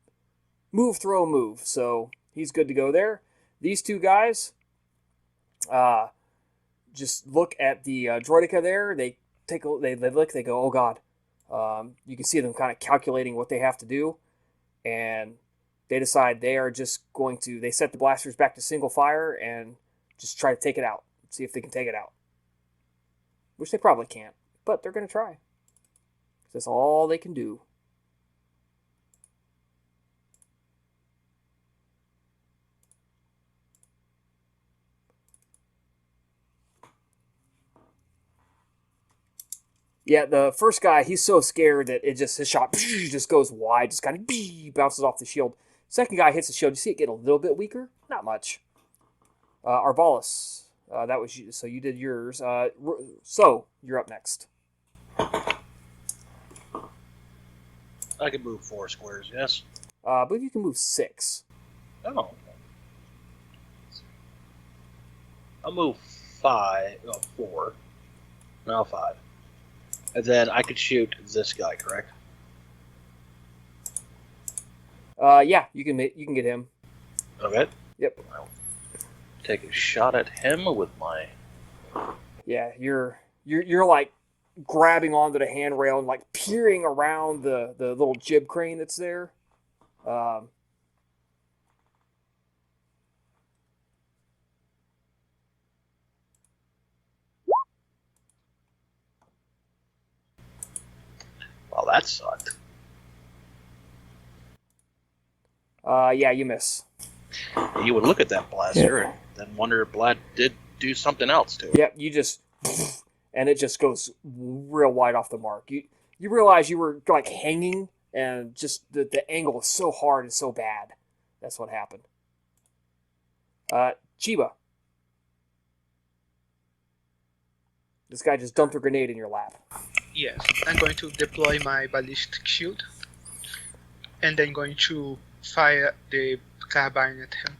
move, throw, move. So he's good to go there. These 2 guys just look at the droidica there. They look, they go, oh god. You can see them kind of calculating what they have to do, and they decide they are just going to, they set the blasters back to single fire and just try to take it out, see if they can take it out. Which they probably can't, but they're going to try. That's all they can do. Yeah, the first guy, he's so scared that his shot just goes wide, just kind of bounces off the shield. Second guy hits the shield. You see it get a little bit weaker? Not much. Arbalis, that was you. So you did yours. So you're up next. I can move 4 squares, yes? I believe you can move 6. Oh. I'll move 5, 4. No, 5. And then I could shoot this guy, correct? Yeah, you can get him. Okay. Yep. I'll take a shot at him with my... Yeah, you're like grabbing onto the handrail and like peering around the little jib crane that's there. Well, that sucked. Yeah, you miss. You would look at that blaster and then wonder if Blad did do something else to it. Yep, you just, and it just goes real wide off the mark. You realize you were like hanging, and just the angle is so hard and so bad. That's what happened. Chiba. This guy just dumped a grenade in your lap. Yes, I'm going to deploy my ballistic shield, and then going to fire the carbine at him.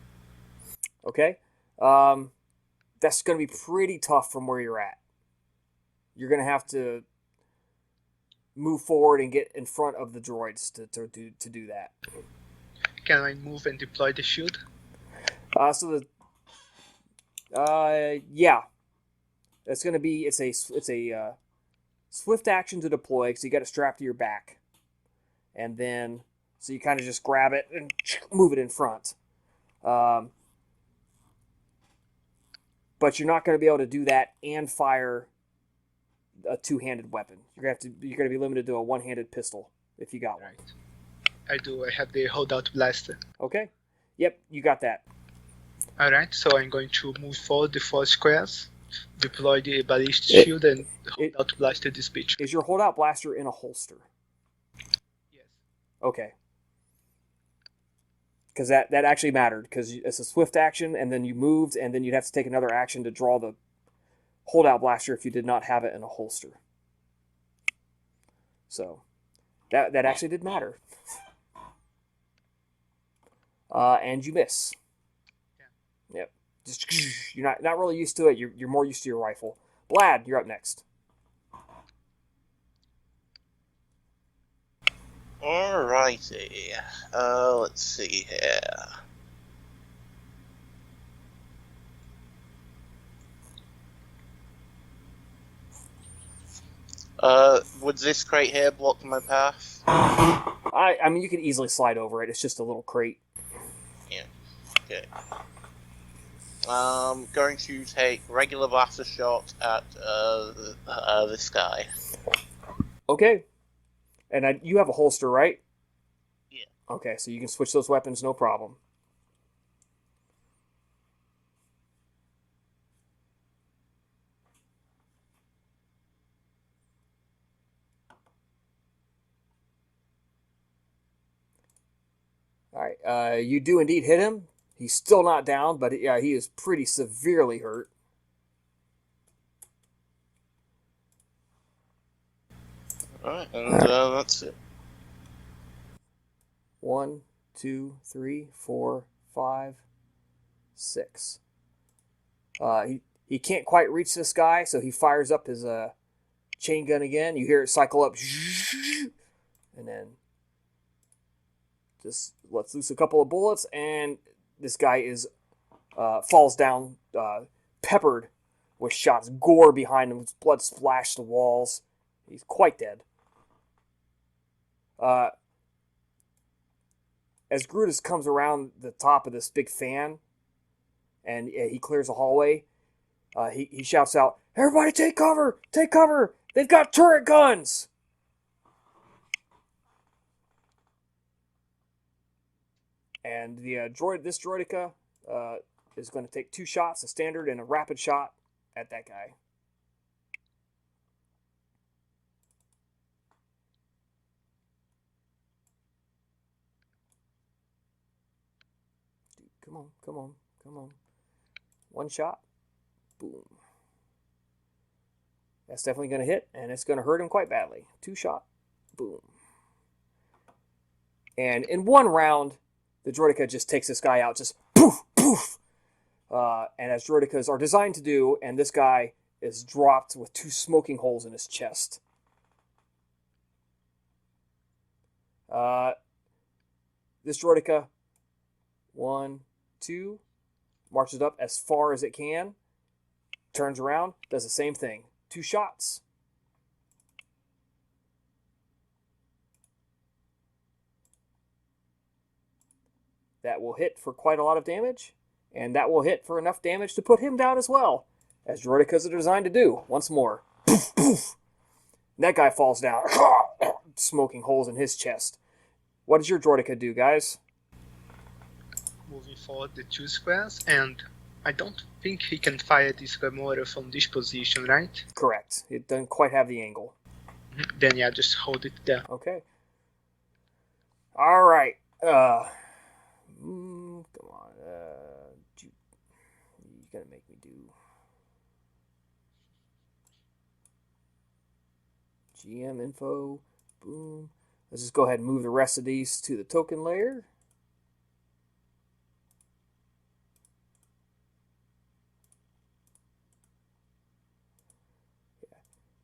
Okay. That's going to be pretty tough from where you're at. You're going to have to move forward and get in front of the droids to do that. Can I move and deploy the shield? Yeah. It's going to be, it's a swift action to deploy, because you got it strapped to your back. And then, so you kind of just grab it and move it in front. But you're not going to be able to do that and fire a two-handed weapon. You're going to be limited to a one-handed pistol if you got one. Right. I do. I have the holdout blaster. Okay. Yep, you got that. Alright, so I'm going to move forward the 4 squares, deploy the ballistic shield, and holdout blaster this bitch. Is your holdout blaster in a holster? Yes. Okay. Because that actually mattered, because it's a swift action, and then you moved, and then you'd have to take another action to draw the holdout blaster if you did not have it in a holster. So, that actually did matter. And you miss. Yeah. Yep. Just you're not really used to it. You're more used to your rifle. Blad, you're up next. Alrighty. Let's see here. Would this crate here block my path? I mean, you can easily slide over it. It's just a little crate. Yeah. Okay. Going to take regular blaster shot at this guy. Okay. And you have a holster, right? Yeah. Okay, so you can switch those weapons, no problem. All right, you do indeed hit him. He's still not down, but yeah, he is pretty severely hurt. Alright, and that's it. 1, 2, 3, 4, 5, 6. He can't quite reach this guy, so he fires up his chain gun again. You hear it cycle up, and then just lets loose a couple of bullets, and this guy is falls down, peppered with shots, gore behind him, blood splashed the walls. He's quite dead. As Grutus comes around the top of this big fan, and he clears the hallway, he shouts out, "Everybody take cover! Take cover! They've got turret guns!" And the this droideka is going to take 2 shots, a standard and a rapid shot, at that guy. Dude, come on, come on, come on. 1 shot. Boom. That's definitely going to hit, and it's going to hurt him quite badly. 2 shot. Boom. And in 1 round, the droideka just takes this guy out, just poof, poof. And as droidekas are designed to do, and this guy is dropped with 2 smoking holes in his chest. This droideka, 1, 2, marches up as far as it can, turns around, does the same thing. 2 shots. That will hit for quite a lot of damage, and that will hit for enough damage to put him down as well, as droidekas are designed to do. Once more. Poof, poof. That guy falls down, smoking holes in his chest. What does your droideka do, guys? Moving forward the 2 squares, and I don't think he can fire this Gamora from this position, right? Correct. It doesn't quite have the angle. Then yeah, just hold it there. Okay. All right. Come on. You gotta make me do GM info. Boom. Let's just go ahead and move the rest of these to the token layer.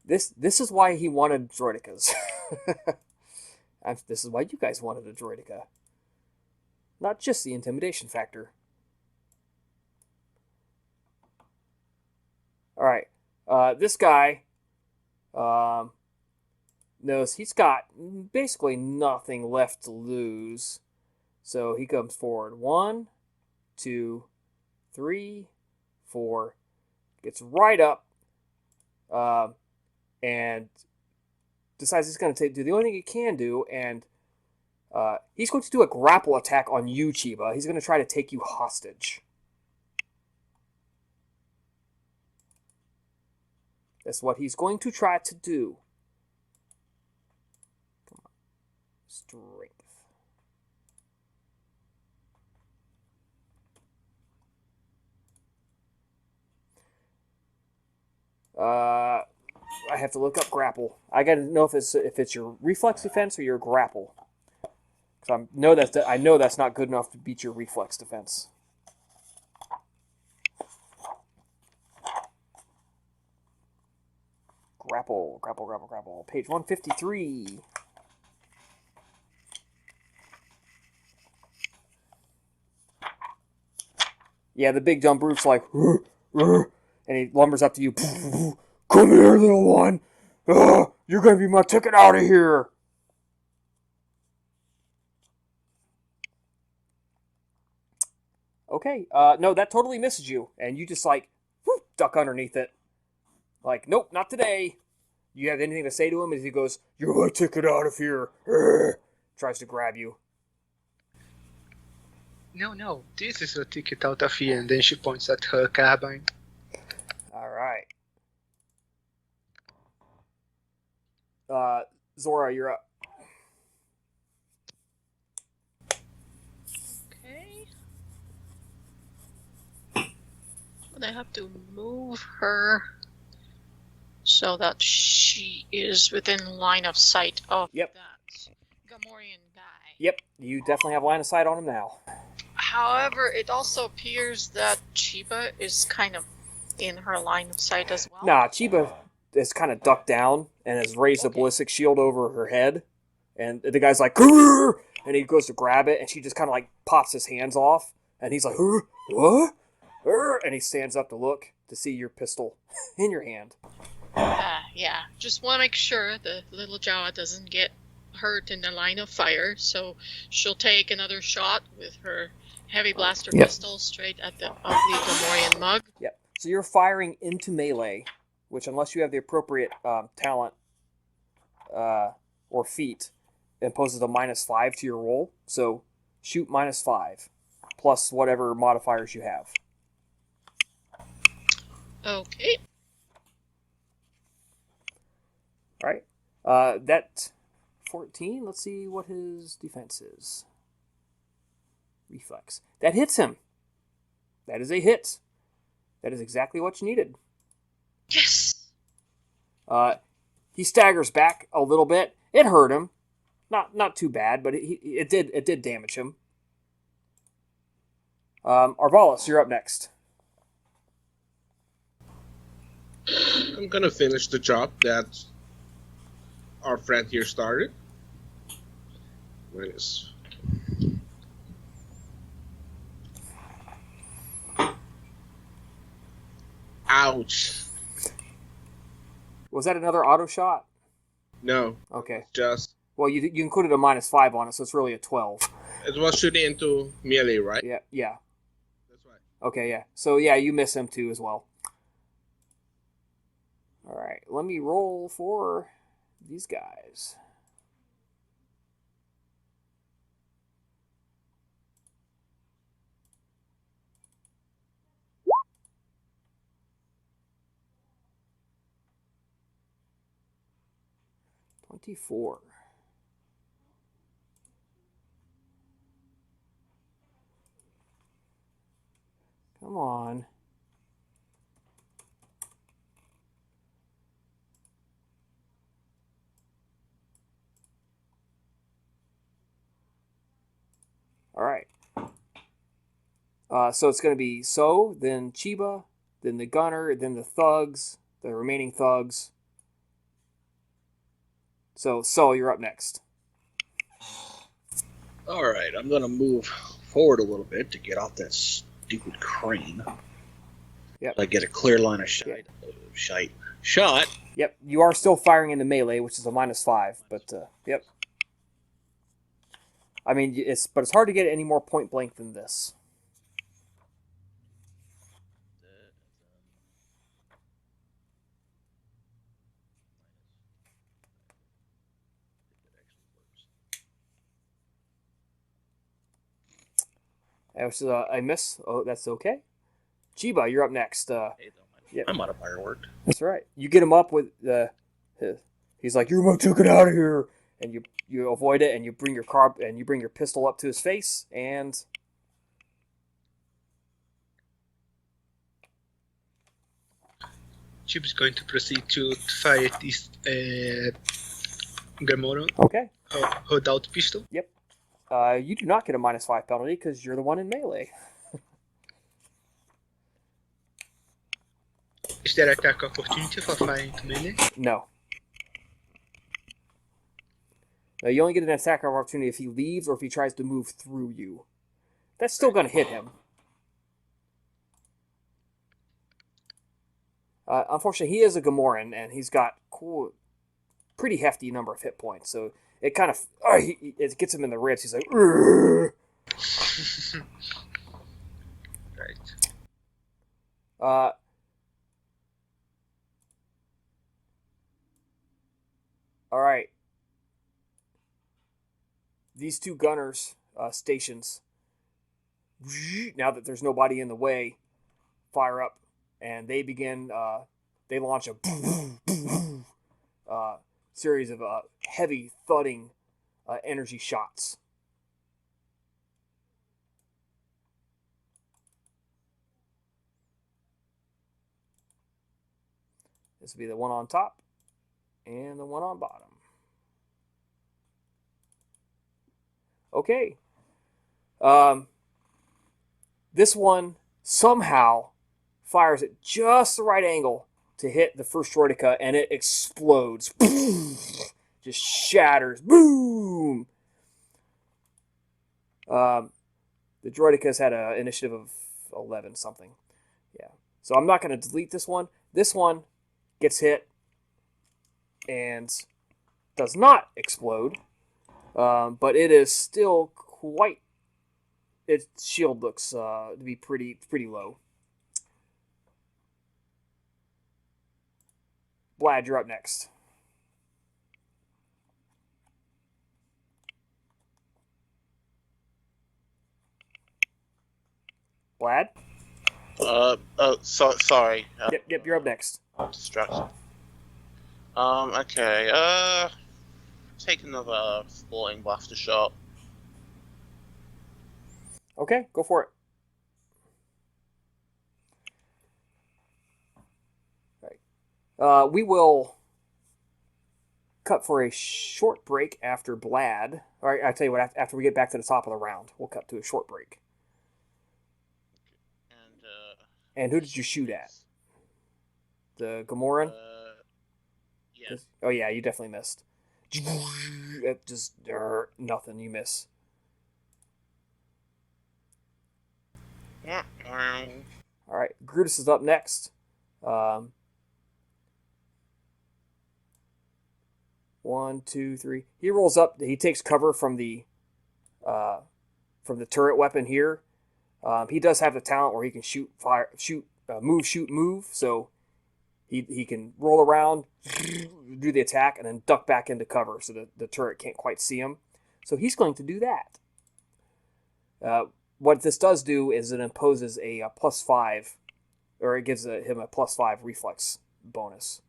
This is why he wanted droidekas. This is why you guys wanted a droideka. Not just the intimidation factor. Alright. This guy knows he's got basically nothing left to lose. So he comes forward. 1, 2, 3, 4. Gets right up. And decides he's going to do the only thing he can do, and he's going to do a grapple attack on you, Chiba. He's going to try to take you hostage. That's what he's going to try to do. Come on. Strength. I have to look up grapple. I gotta know if it's your reflex defense or your grapple. Because I know that's not good enough to beat your reflex defense. Grapple, grapple, grapple, grapple. Page 153. Yeah, the big dumb brute's like, and he lumbers up to you. Come here, little one. Ugh, you're gonna be my ticket out of here! Okay, no, that totally misses you, and you just like, whoop, duck underneath it. Like, nope, not today. You have anything to say to him as he goes, "You're my ticket out of here." Urgh, tries to grab you. No, this is a ticket out of here. And then she points at her carbine. Alright. Zora, you're up. Okay. But I have to move her so that she is within line of sight of Yep. that Gamorrean guy. Yep, you definitely have line of sight on him now. However, it also appears that Chiba is kind of in her line of sight as well. Nah, Chiba is kind of ducked down and has raised a ballistic shield over her head. And the guy's like, "Grrr!" And he goes to grab it, and she just kind of like pops his hands off. And he's like, "What?" And he stands up to look to see your pistol in your hand. Yeah. Just want to make sure the little Jawa doesn't get hurt in the line of fire. So she'll take another shot with her heavy blaster pistol straight at the ugly Gamorrean mug. Yep. So you're firing into melee, which unless you have the appropriate talent or feat, imposes a -5 to your roll. So shoot -5 plus whatever modifiers you have. Okay. All right. That 14. Let's see what his defense is. Reflex. That hits him. That is a hit. That is exactly what you needed. Yes. He staggers back a little bit. It hurt him. Not too bad, but it did damage him. Arvalis, you're up next. I'm gonna finish the job that our friend here started. Minus. Ouch. Was that another auto shot? No. Okay. Just. Well, you included a -5 on it, so it's really a 12. It was shooting into melee, right? Yeah. That's right. Okay, yeah. So, yeah, you miss him too as well. All right, let me roll for these guys. $24. Come on. All right. So it's going to be So, then Chiba, then the Gunner, then the Thugs, the remaining Thugs. So you're up next. Alright, I'm going to move forward a little bit to get off that stupid crane. Yep. So I get a clear line of shot. Yep, you are still firing into melee, which is a -5, but yep. I mean, it's hard to get any more point blank than this. That was a miss. Oh, that's okay. Chiba, you're up next. My modifier worked. That's right. You get him up with he's like, "You're my ticket out of here," and you avoid it, and you bring your pistol up to his face, and Chip's going to proceed to fire this Gamora. okay. Hold out pistol. Yep. You do not get a -5 penalty because you're the one in melee. Is there attack opportunity for firing to melee? No. No, you only get an attack opportunity if he leaves or if he tries to move through you. That's still going to hit him. Unfortunately, he is a Gamoran, and he's got cool. pretty hefty number of hit points. So it kind of it gets him in the ribs. He's like, "Urgh." Right. All right. These two gunners stations, now that there's nobody in the way, fire up, and they begin. They launch a series of heavy thudding energy shots. This will be the one on top and the one on bottom. Okay. This one somehow fires at just the right angle to hit the first droideka, and it explodes. Just shatters. Boom! The droidekas had an initiative of 11 something. Yeah. So I'm not going to delete this one. This one gets hit and does not explode. But it is still quite. Its shield looks to be pretty low. Blad, you're up next. Blad? Sorry. Yep, you're up next. Distraction. Okay. Take another sporting blaster shot. Okay, go for it. Right. We will cut for a short break after Blad. All right, I'll tell you what, after we get back to the top of the round, we'll cut to a short break. And who did you shoot at? The Gamoran? Yes. Oh, yeah, you definitely missed. Just nothing, you miss. All right, Grutus is up next. 1, 2, 3. He rolls up. He takes cover from the turret weapon here. He does have the talent where he can move. So he can roll around, do the attack, and then duck back into cover so the turret can't quite see him. So he's going to do that. What this does do is it imposes a +5, or it gives him a +5 reflex bonus.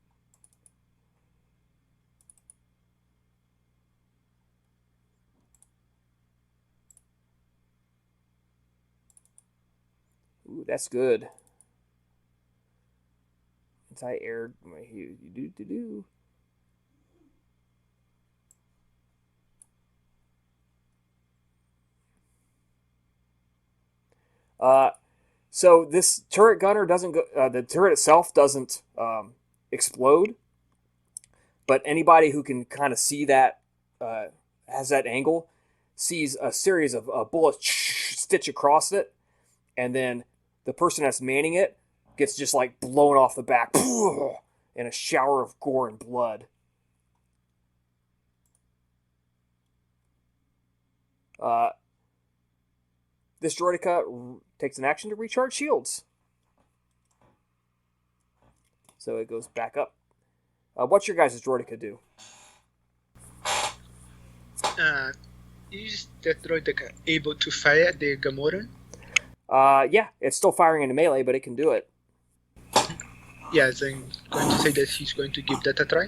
Ooh, that's good. Anti-air, you do. So this turret gunner doesn't go. The turret itself doesn't explode, but anybody who can kind of see that has that angle sees a series of bullets stitch across it, and then the person that's manning it gets just like blown off the back in a shower of gore and blood. This droideka takes an action to recharge shields. So it goes back up. What's your guys' droideka do? Is that droideka able to fire at the Gamoran? Yeah, it's still firing into melee, but it can do it. Yes, I'm going to say that he's going to give that a try.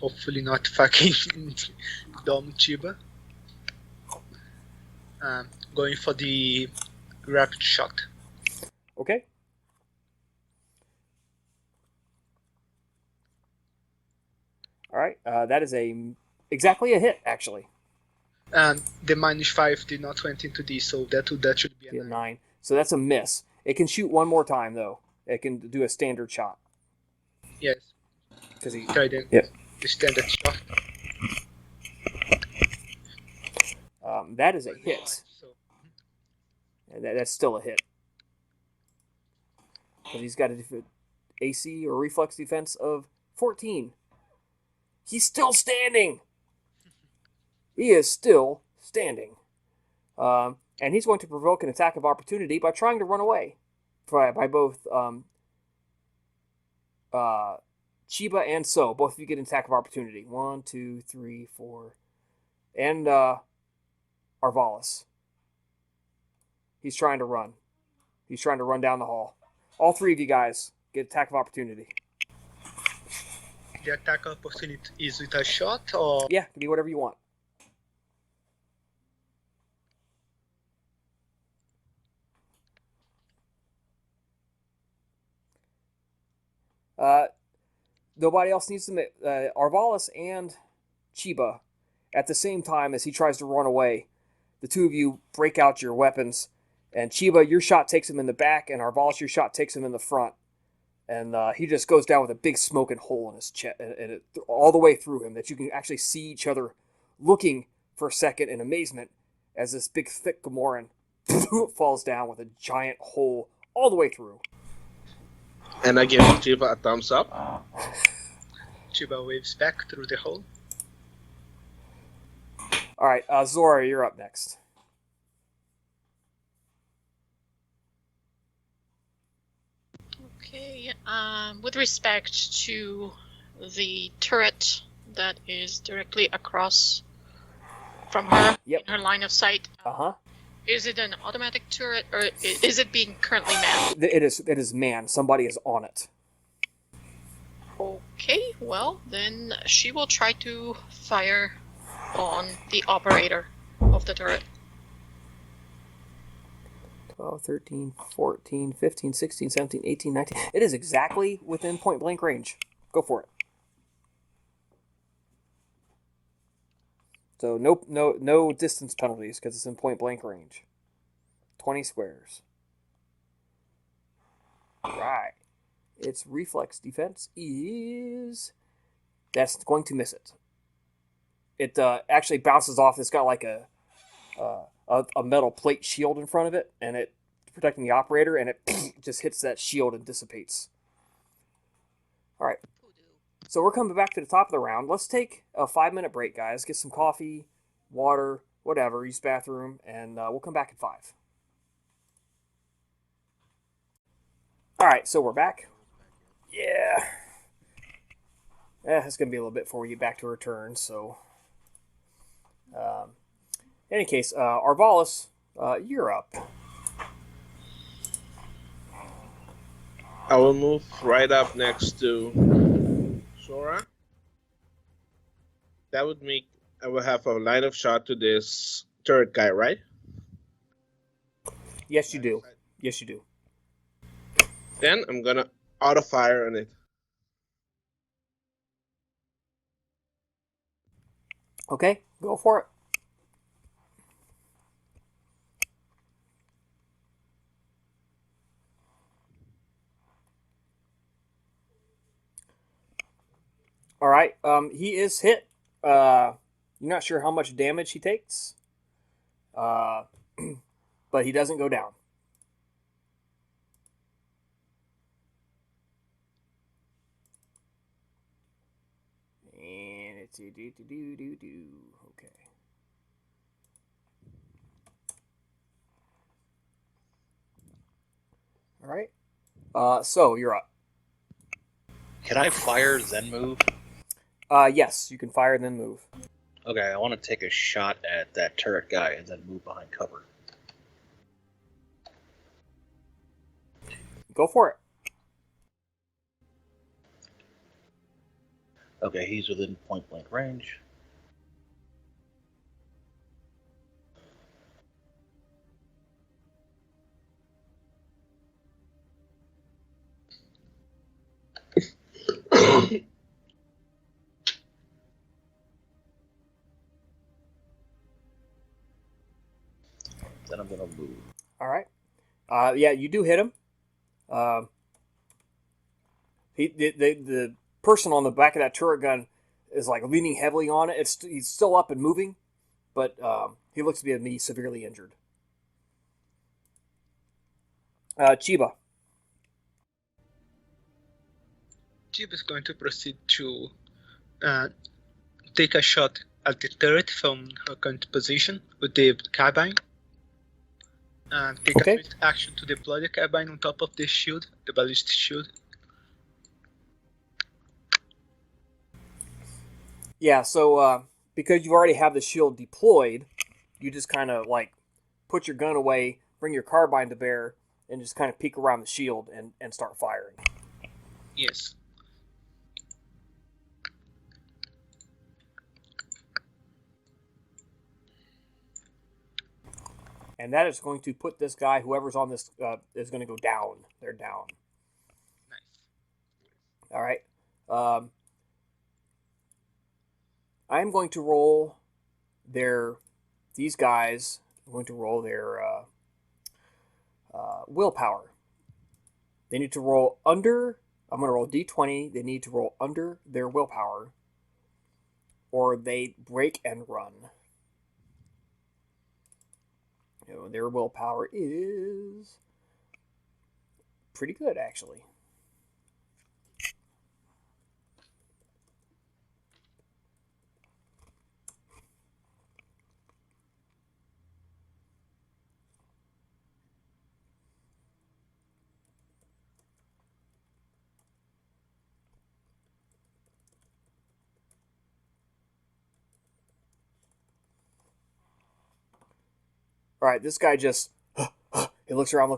Hopefully not fucking Dom Chiba. Going for the rapid shot. Okay. All right, that is exactly a hit, actually. The -5 did not went into this, so that should be a 9. So that's a miss. It can shoot one more time, though. It can do a standard shot. Yes. Because he tried the standard shot. That is a hit. And that's still a hit. But he's got a AC or reflex defense of 14. He's still standing. He is still standing. And he's going to provoke an attack of opportunity by trying to run away. By both Chiba and So. Both of you get an attack of opportunity. 1, 2, 3, 4. And Arvalis. He's trying to run. He's trying to run down the hall. All three of you guys get attack of opportunity. The attack opportunity is with a shot or? Yeah, it can be whatever you want. Nobody else needs to make Arvalis and Chiba at the same time as he tries to run away. The two of you break out your weapons, and Chiba, your shot takes him in the back, and Arvalis, your shot takes him in the front. And he just goes down with a big smoking hole in his chest, and all the way through him, that you can actually see each other looking for a second in amazement as this big, thick Gamoran falls down with a giant hole all the way through. And I give Chiba a thumbs up. Chiba waves back through the hole. All right, Zora, you're up next. Okay, with respect to the turret that is directly across from her, Yep. in her line of sight, is it an automatic turret or is it being currently manned? It is manned. Somebody is on it. Okay, well, then she will try to fire on the operator of the turret. 12, 13, 14, 15, 16, 17, 18, 19. It is exactly within point blank range. Go for it. So no distance penalties because it's in point blank range. 20 squares. Right. Its reflex defense is... That's going to miss it. It actually bounces off. It's got like a metal plate shield in front of it, and it protecting the operator, and it just hits that shield and dissipates. All right. So we're coming back to the top of the round. Let's take a 5-minute break, guys. Get some coffee, water, whatever, use bathroom, and we'll come back at 5. All right, so we're back. Yeah. It's going to be a little bit before we get back to her turn, so... in any case, Arvalis, you're up. I will move right up next to Sora. That would make I will have a line of shot to this turret guy, right? Yes, you do. Yes, you do. Then I'm gonna auto fire on it. Okay, go for it. All right, he is hit. You're not sure how much damage he takes, but he doesn't go down. And it's a do. Okay. All right. So you're up. Can I fire then move? Yes, you can fire and then move. Okay, I want to take a shot at that turret guy and then move behind cover. Go for it. Okay, he's within point blank range. Then I'm gonna move. All right. Yeah, you do hit him. The person on the back of that turret gun is like leaning heavily on it. He's still up and moving, but he looks to be severely injured. Chiba. Jeep is going to proceed to take a shot at the turret from her current position with the carbine. And take Okay. a swift action to deploy the carbine on top of the shield, the ballistic shield. Yeah, so because you already have the shield deployed, you just kind of like put your gun away, bring your carbine to bear, and just kind of peek around the shield and start firing. Yes. And that is going to put this guy, whoever's on this, is going to go down. They're down. Nice. All right. I'm going to roll these guys. I'm going to roll their willpower. They need to roll under. I'm going to roll d20. They need to roll under their willpower, or they break and run. Their willpower is pretty good, actually. All right, this guy just he looks around.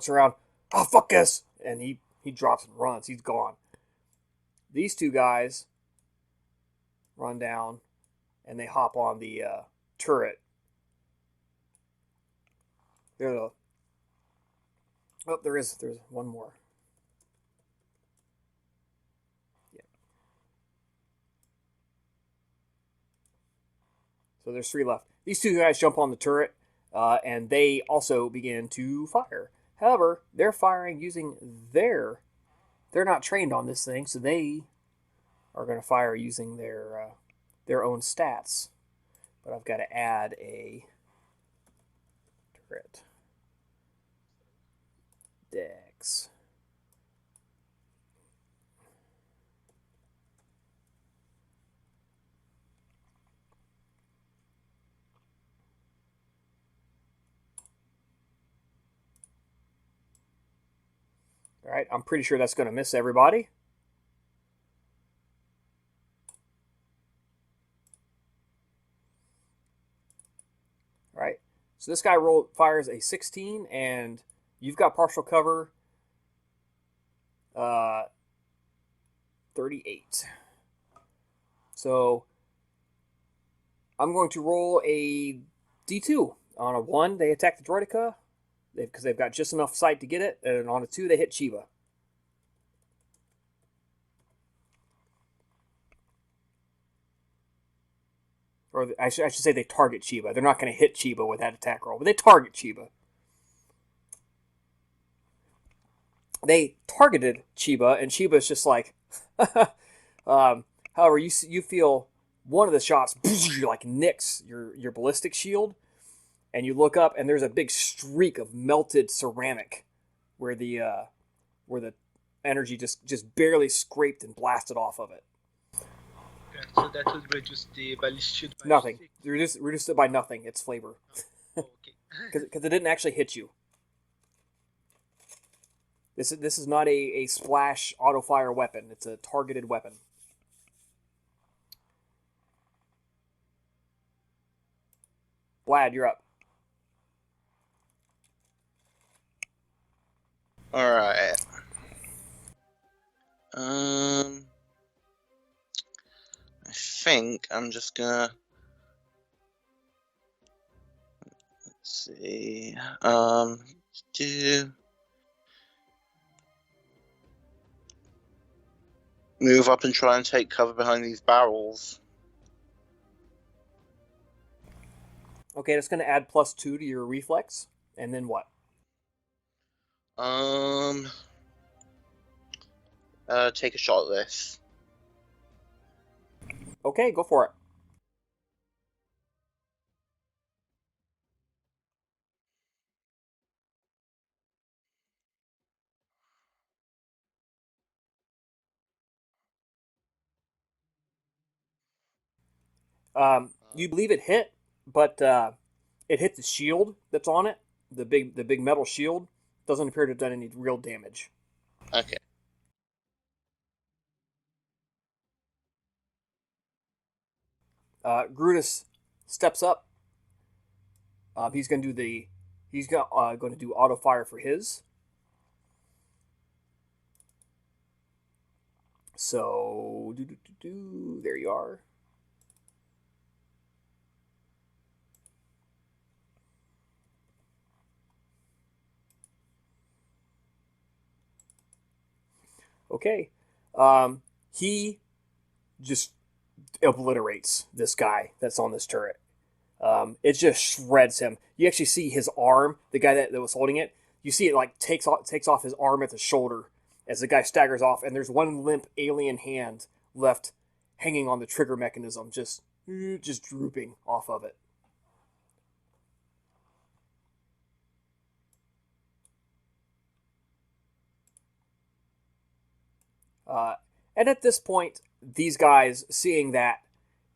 Oh, fuck this! And he drops and runs. He's gone. These two guys run down and they hop on the turret. There's one more. Yeah. So there's 3 left. These 2 guys jump on the turret, and they also begin to fire. However, they're firing using they're not trained on this thing, so they are going to fire using their own stats. But I've got to add a turret. Dex. All right, I'm pretty sure that's going to miss everybody. All right, so this guy fires a 16, and you've got partial cover. 38. So I'm going to roll a d2. On a 1, they attack the Droideka because they've got just enough sight to get it, and on a 2, they hit Chiba. Or I should say they target Chiba. They're not going to hit Chiba with that attack roll, but they target Chiba. They targeted Chiba, and Chiba's just like, however, you feel one of the shots like nicks your ballistic shield, and you look up, and there's a big streak of melted ceramic where the energy just barely scraped and blasted off of it. Okay, so that would reduce the ballistic by Nothing. 6. Reduced it by nothing. It's flavor. Oh, okay. Because it didn't actually hit you. This is not a splash auto fire weapon. It's a targeted weapon. Vlad, you're up. Alright. I think I'm just gonna. Let's see. Do. Move up and try and take cover behind these barrels. Okay, that's going to add +2 to your reflex. And then what? Take a shot at this. Okay, go for it. You believe it hit, but it hit the shield that's on it. The big metal shield doesn't appear to have done any real damage. Okay. Grutus steps up. He's going to do auto fire for his. So there you are. Okay. He just obliterates this guy that's on this turret. It just shreds him. You actually see his arm, the guy that was holding it. You see it like takes off his arm at the shoulder as the guy staggers off, and there's one limp alien hand left hanging on the trigger mechanism, just drooping off of it. And at this point, these guys seeing that,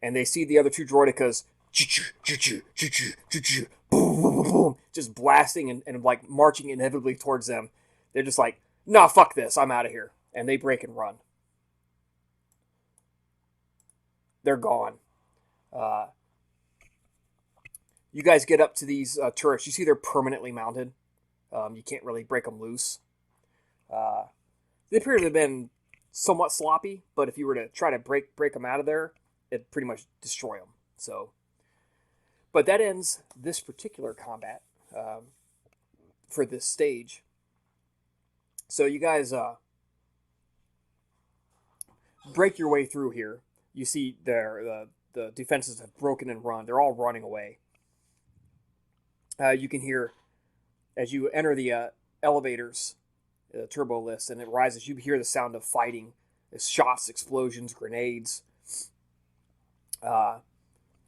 and they see the other two droidicas just blasting and like marching inevitably towards them. They're just like, nah, fuck this, I'm out of here. And they break and run. They're gone. You guys get up to these turrets. You see they're permanently mounted. You can't really break them loose. They appear to have been somewhat sloppy, but if you were to try to break them out of there, it'd pretty much destroy them. So, but that ends this particular combat for this stage. So you guys break your way through here. You see the defenses have broken and run. They're all running away. You can hear, as you enter the elevators, the turbo lifts, and it rises, you hear the sound of fighting. There's shots, explosions, grenades.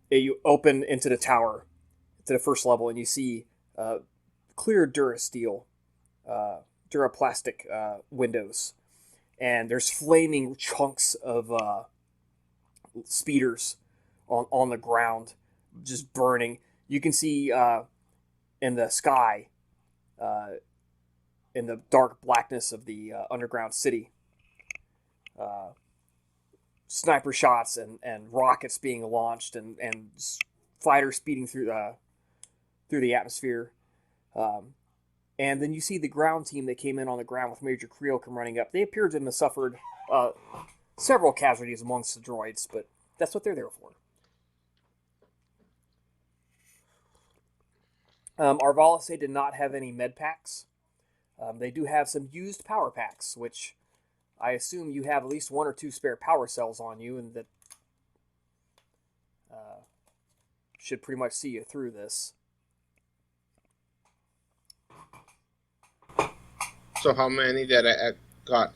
You open into the tower, to the first level, and you see clear Durasteel, Duraplastic windows. And there's flaming chunks of speeders on the ground, just burning. You can see in the sky, in the dark blackness of the underground city, sniper shots and rockets being launched and fighters speeding through the atmosphere. And then you see the ground team that came in on the ground with Major Creel come running up. They appear to have suffered several casualties amongst the droids, but that's what they're there for. Arvalise did not have any med packs. They do have some used power packs, which I assume you have at least 1 or 2 spare power cells on you, and that should pretty much see you through this. So how many did I got?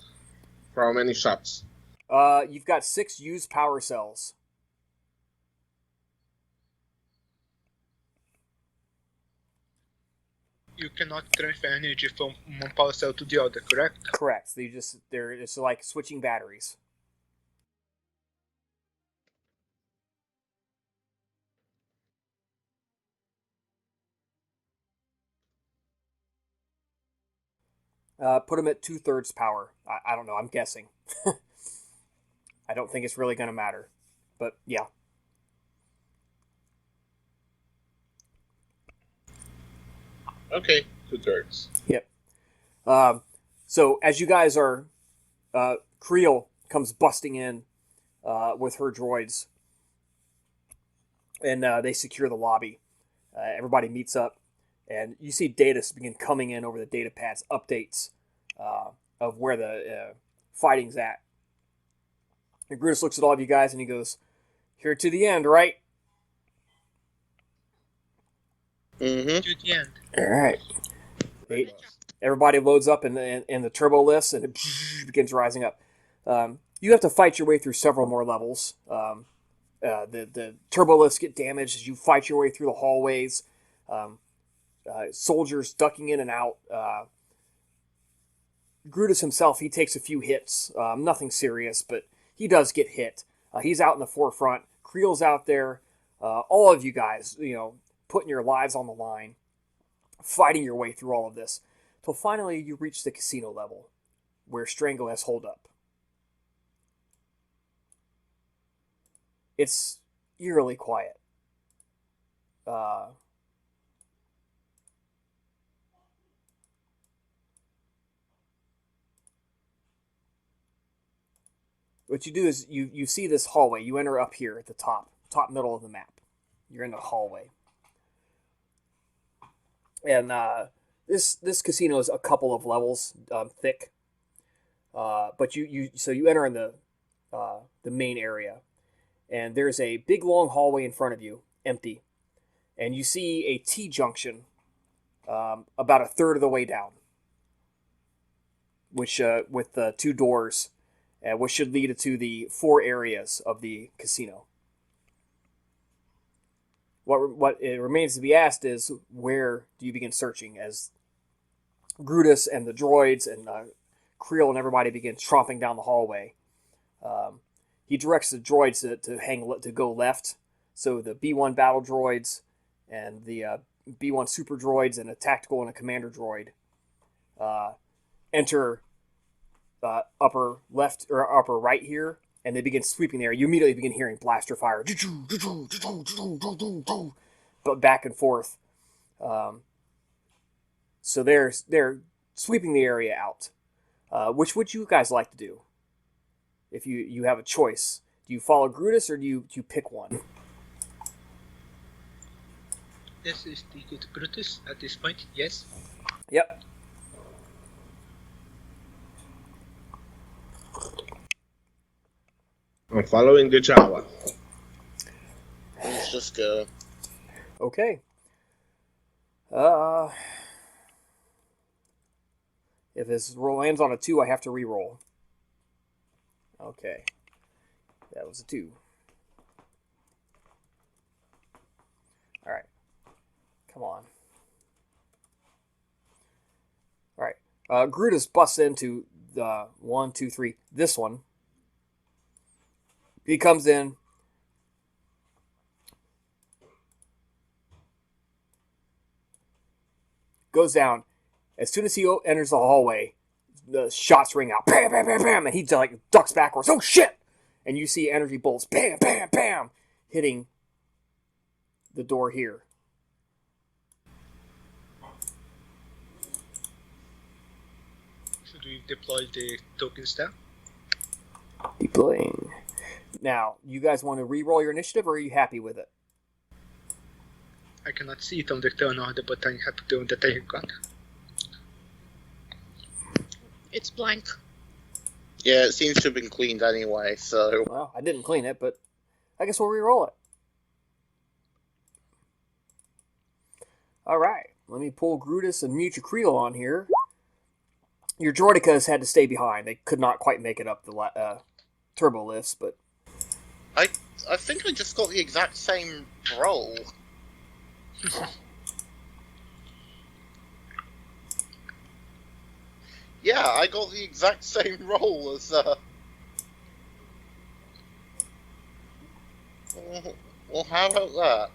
For how many shots? You've got 6 used power cells. You cannot transfer energy from one power cell to the other, correct? Correct. It's like switching batteries. Put them at 2/3 power. I don't know. I'm guessing. I don't think it's really going to matter. But yeah. Okay, 2/3. Yep. So as you guys are, Creel comes busting in with her droids, and they secure the lobby. Everybody meets up, and you see data begin coming in over the data pads, updates of where the fighting's at. And Grutus looks at all of you guys, and he goes, "Here to the end, right?" Mm-hmm. To the end. All right. Everybody loads up in the turbo lifts, and it begins rising up. You have to fight your way through several more levels. The turbo lifts get damaged as you fight your way through the hallways. Soldiers ducking in and out. Grutus himself, he takes a few hits. Nothing serious, but he does get hit. He's out in the forefront. Creel's out there. All of you guys, putting your lives on the line, fighting your way through all of this, till finally you reach the casino level, where Strango has holed up. It's eerily quiet. What you do is you see this hallway. You enter up here at the top middle of the map. You're in the hallway. And this casino is a couple of levels thick. But you enter in the main area. And there's a big long hallway in front of you, empty. And you see a T-junction about a third of the way down, which with the 2 doors, which should lead to the 4 areas of the casino. What it remains to be asked is, where do you begin searching, as Brutus and the droids and Creel and everybody begin tromping down the hallway. He directs the droids to go left, so the B1 battle droids and the B1 super droids and a tactical and a commander droid enter upper left or upper right here, and they begin sweeping there. You immediately begin hearing blaster fire, but back and forth. So they're sweeping the area out. Which would you guys like to do? If you have a choice, do you follow Brutus or do you pick one? Yes, is the good Brutus at this point? Yes. Yep. I'm following the Jawa. Let's just go. Okay. If this roll lands on a 2, I have to re-roll. Okay. That was a 2. Alright. Come on. Alright. Grutus busts into the 1, 2, 3. This one. He comes in. Goes down. As soon as he enters the hallway, the shots ring out. Bam, bam, bam, bam. And he ducks backwards. Oh, shit! And you see energy bolts. Bam, bam, bam. Hitting the door here. Should we deploy the tokens there? Deploying. Now, you guys want to re-roll your initiative, or are you happy with it? I cannot see it on the turn order, but I'm happy to that I got. It's blank. Yeah, it seems to have been cleaned anyway, so... Well, I didn't clean it, but I guess we'll re-roll it. Alright, let me pull Grutus and mute your Creel on here. Your Droidicas had to stay behind. They could not quite make it up the turbo lifts, but... I think I just got the exact same roll. Yeah, I got the exact same roll as, Well, how about that?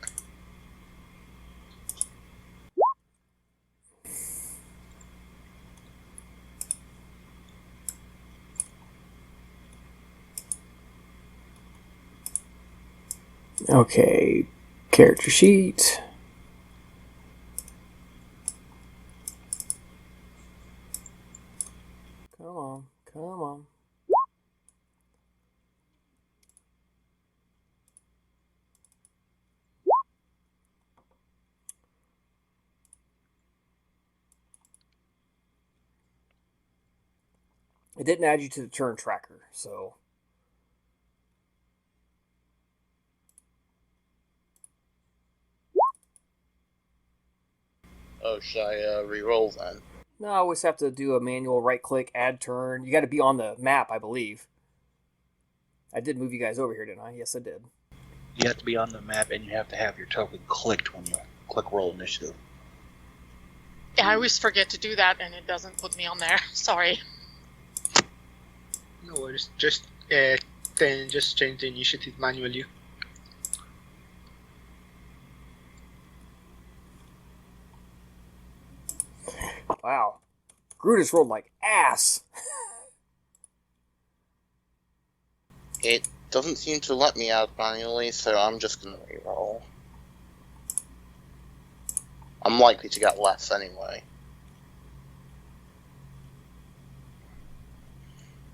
Okay, character sheet. Come on, come on. It didn't add you to the turn tracker, so... Oh, should I re-roll then? No, I always have to do a manual right-click, add turn. You got to be on the map, I believe. I did move you guys over here, didn't I? Yes, I did. You have to be on the map, and you have to have your token clicked when you click roll initiative. Yeah, I always forget to do that, and it doesn't put me on there. Sorry. No worries. Just change the initiative manually. Grutus rolled like ass. It doesn't seem to let me add manually, so I'm just gonna reroll. I'm likely to get less anyway.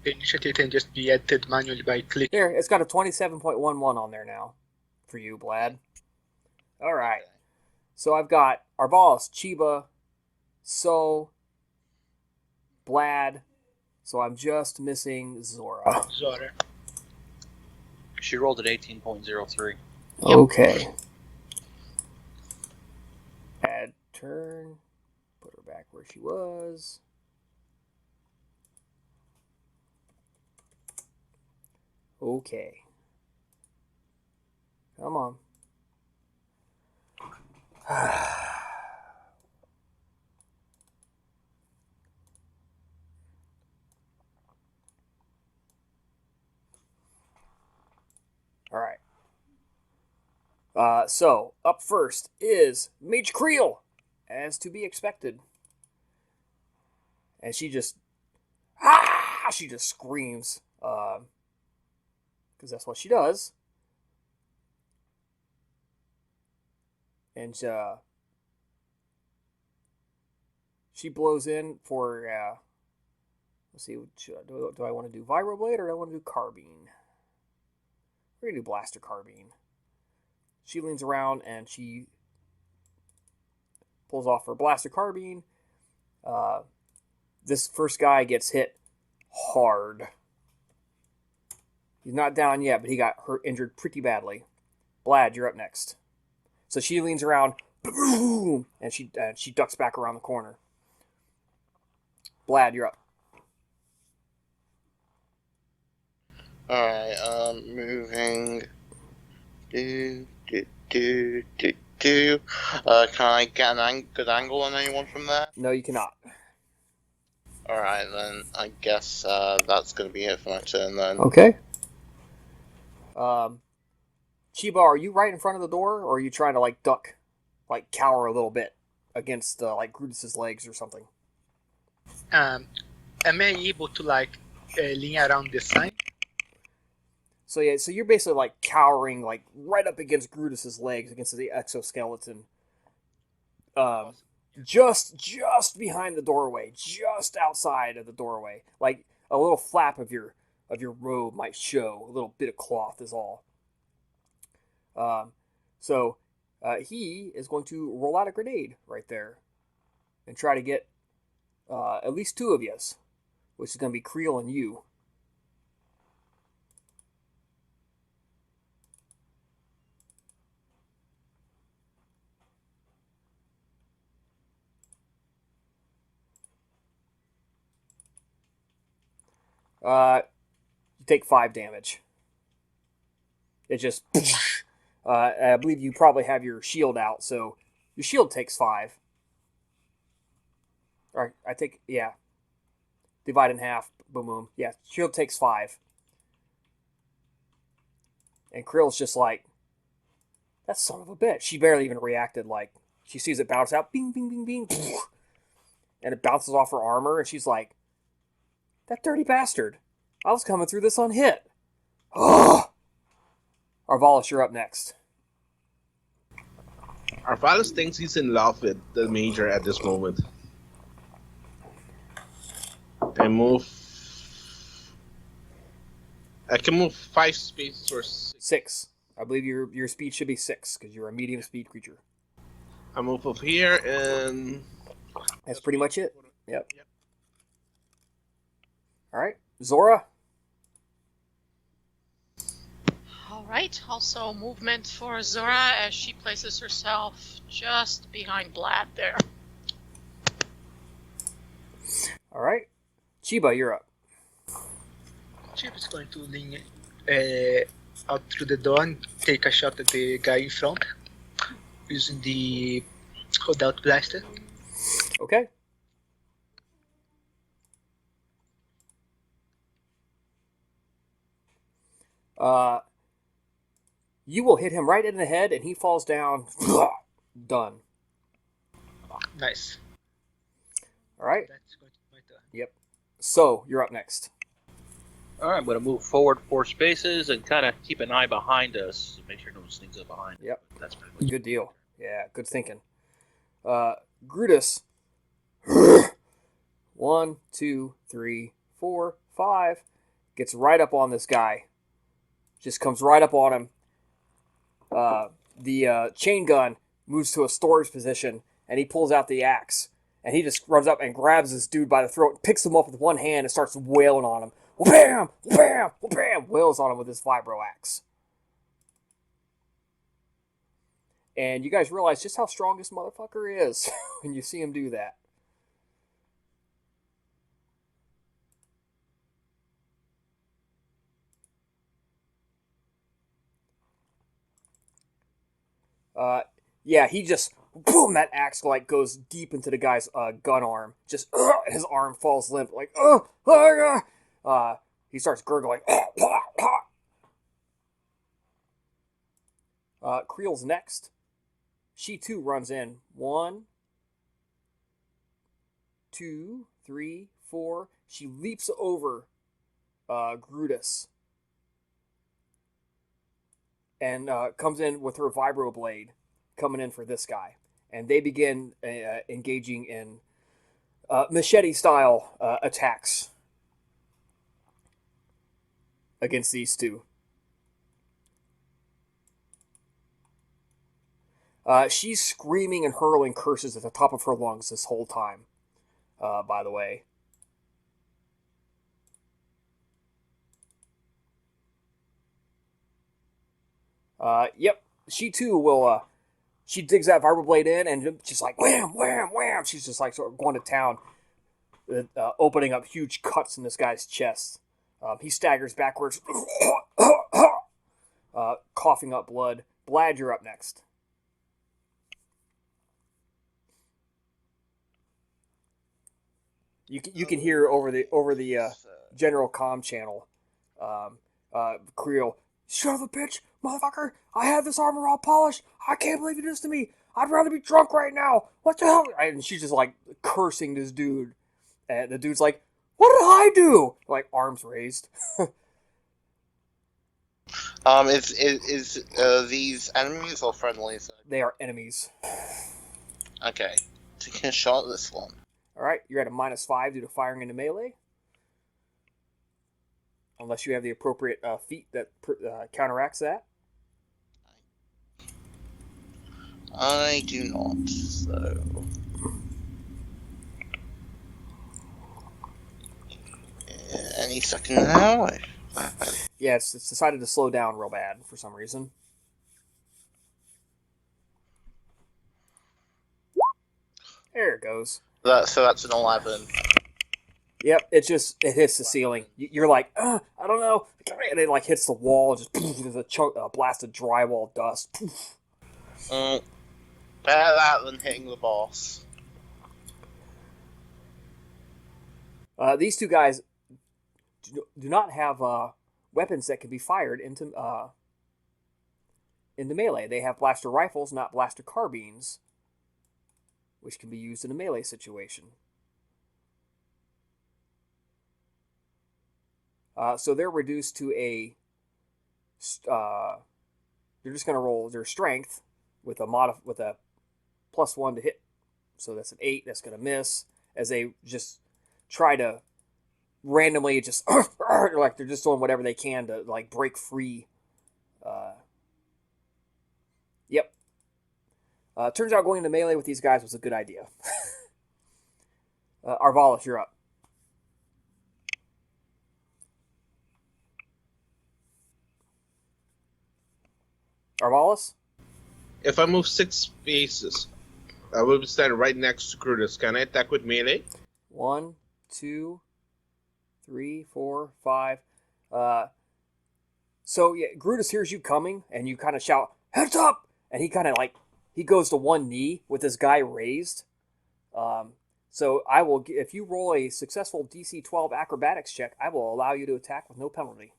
The initiative can just be added manually by clicking. There, it's got a 27.11 on there now for you, Blad. All right. So I've got Arbalis, Chiba, So, Blad. So I'm just missing Zora. Zora. She rolled at 18.03. Okay. Add turn. Put her back where she was. Okay. Come on. All right. So, up first is Mage Creel, as to be expected. And she just screams, because that's what she does. And she blows in for, let's see, do I want to do Vibroblade or do I want to do Carbine? We're going to do Blaster Carbine. She leans around and she pulls off her Blaster Carbine. This first guy gets hit hard. He's not down yet, but he got injured pretty badly. Blad, you're up next. So she leans around, boom, and she ducks back around the corner. Blad, you're up. Alright, moving. Can I get a good angle on anyone from there? No, you cannot. Alright, then I guess that's going to be it for my turn then. Okay. Chiba, are you right in front of the door, or are you trying to, like, duck, like, cower a little bit against, like, Grutus's legs or something? Am I able to, like, lean around the sign? So, yeah, so you're basically, like, cowering, like, right up against Grutus's legs, against the exoskeleton. Just behind the doorway, just outside of the doorway. Like, a little flap of your robe might show. A little bit of cloth is all. So he is going to roll out a grenade right there and try to get at least two of yous, which is going to be Creel and you. You take 5 damage. It just... I believe you probably have your shield out, so your shield takes 5. Alright, I take... Yeah. Divide in half. Boom, boom. Yeah, shield takes 5. And Krill's just like, that son of a bitch. She barely even reacted. Like, she sees it bounce out. Bing, bing, bing, bing. And it bounces off her armor, and she's like, that dirty bastard. I was coming through this unhit. Ugh! Arvalis, you're up next. Arvalis thinks he's in love with the Major at this moment. I can move 5 spaces or 6. 6. I believe your speed should be 6, because you're a medium speed creature. I move up here and... That's pretty much it. Yep. Alright. Zora? Alright, also movement for Zora as she places herself just behind Blad there. Alright. Chiba, you're up. Chip is going to lean out through the door and take a shot at the guy in front using the holdout blaster. Okay. You will hit him right in the head, and he falls down. Done. Nice. All right. That's going to be my So, you're up next. All right, I'm going to move forward 4 spaces and kind of keep an eye behind us. Make sure no one sneaks up behind. Yep. That's pretty much Good deal. Yeah, good thinking. Grutus. 1, 2, 3, 4, 5. Gets right up on this guy. Just comes right up on him. The chain gun moves to a storage position, and he pulls out the axe. And he just runs up and grabs this dude by the throat, picks him up with one hand, and starts wailing on him. Wham! Wham! Wham! Wails on him with his vibro axe. And you guys realize just how strong this motherfucker is when you see him do that. Yeah, he just, boom, that axe like goes deep into the guy's gun arm. Just, his arm falls limp, like, he starts gurgling. Creel's next. She too runs in. 1, 2, 3, 4. She leaps over Grutus and comes in with her vibro blade, coming in for this guy. And they begin engaging in machete-style attacks against these two. She's screaming and hurling curses at the top of her lungs this whole time, by the way. Yep, she too will, she digs that vibroblade in and just like wham, wham, wham. She's just like sort of going to town, opening up huge cuts in this guy's chest. He staggers backwards, coughing up blood. Blad, you're up next. You can hear over the general comm channel, Creel, son of a bitch, motherfucker! I have this armor all polished. I can't believe you did this to me. I'd rather be drunk right now. What the hell? And she's just like cursing this dude, and the dude's like, "What did I do?" Like arms raised. Is these enemies or friendlies? They are enemies. Okay, taking a shot at this one. All right, you're at a -5 due to firing into melee. Unless you have the appropriate feat that counteracts that. I do not, so... Any second now? Yeah, it's decided to slow down real bad for some reason. There it goes. So that's an 11. Yep, it hits the ceiling. You're like, I don't know, and it like hits the wall. Just poof, there's a blast of drywall dust. Better that than hitting the boss. These two guys do not have weapons that can be fired into melee. They have blaster rifles, not blaster carbines, which can be used in a melee situation. So they're reduced to a... they're just going to roll their strength with a +1 to hit. So that's an 8. That's going to miss. As they just try to randomly just... like they're just doing whatever they can to like break free. Yep. Turns out going into melee with these guys was a good idea. Arvalis, you're up. Arvalis? If I move 6 spaces, I will be standing right next to Curtis. Can I attack with melee? 1, 2, 3, 4, 5. So yeah, Grutus hears you coming, and you kind of shout, "Heads up!" And he kind of like he goes to one knee with his guy raised. So I will, if you roll a successful DC 12 acrobatics check, I will allow you to attack with no penalty.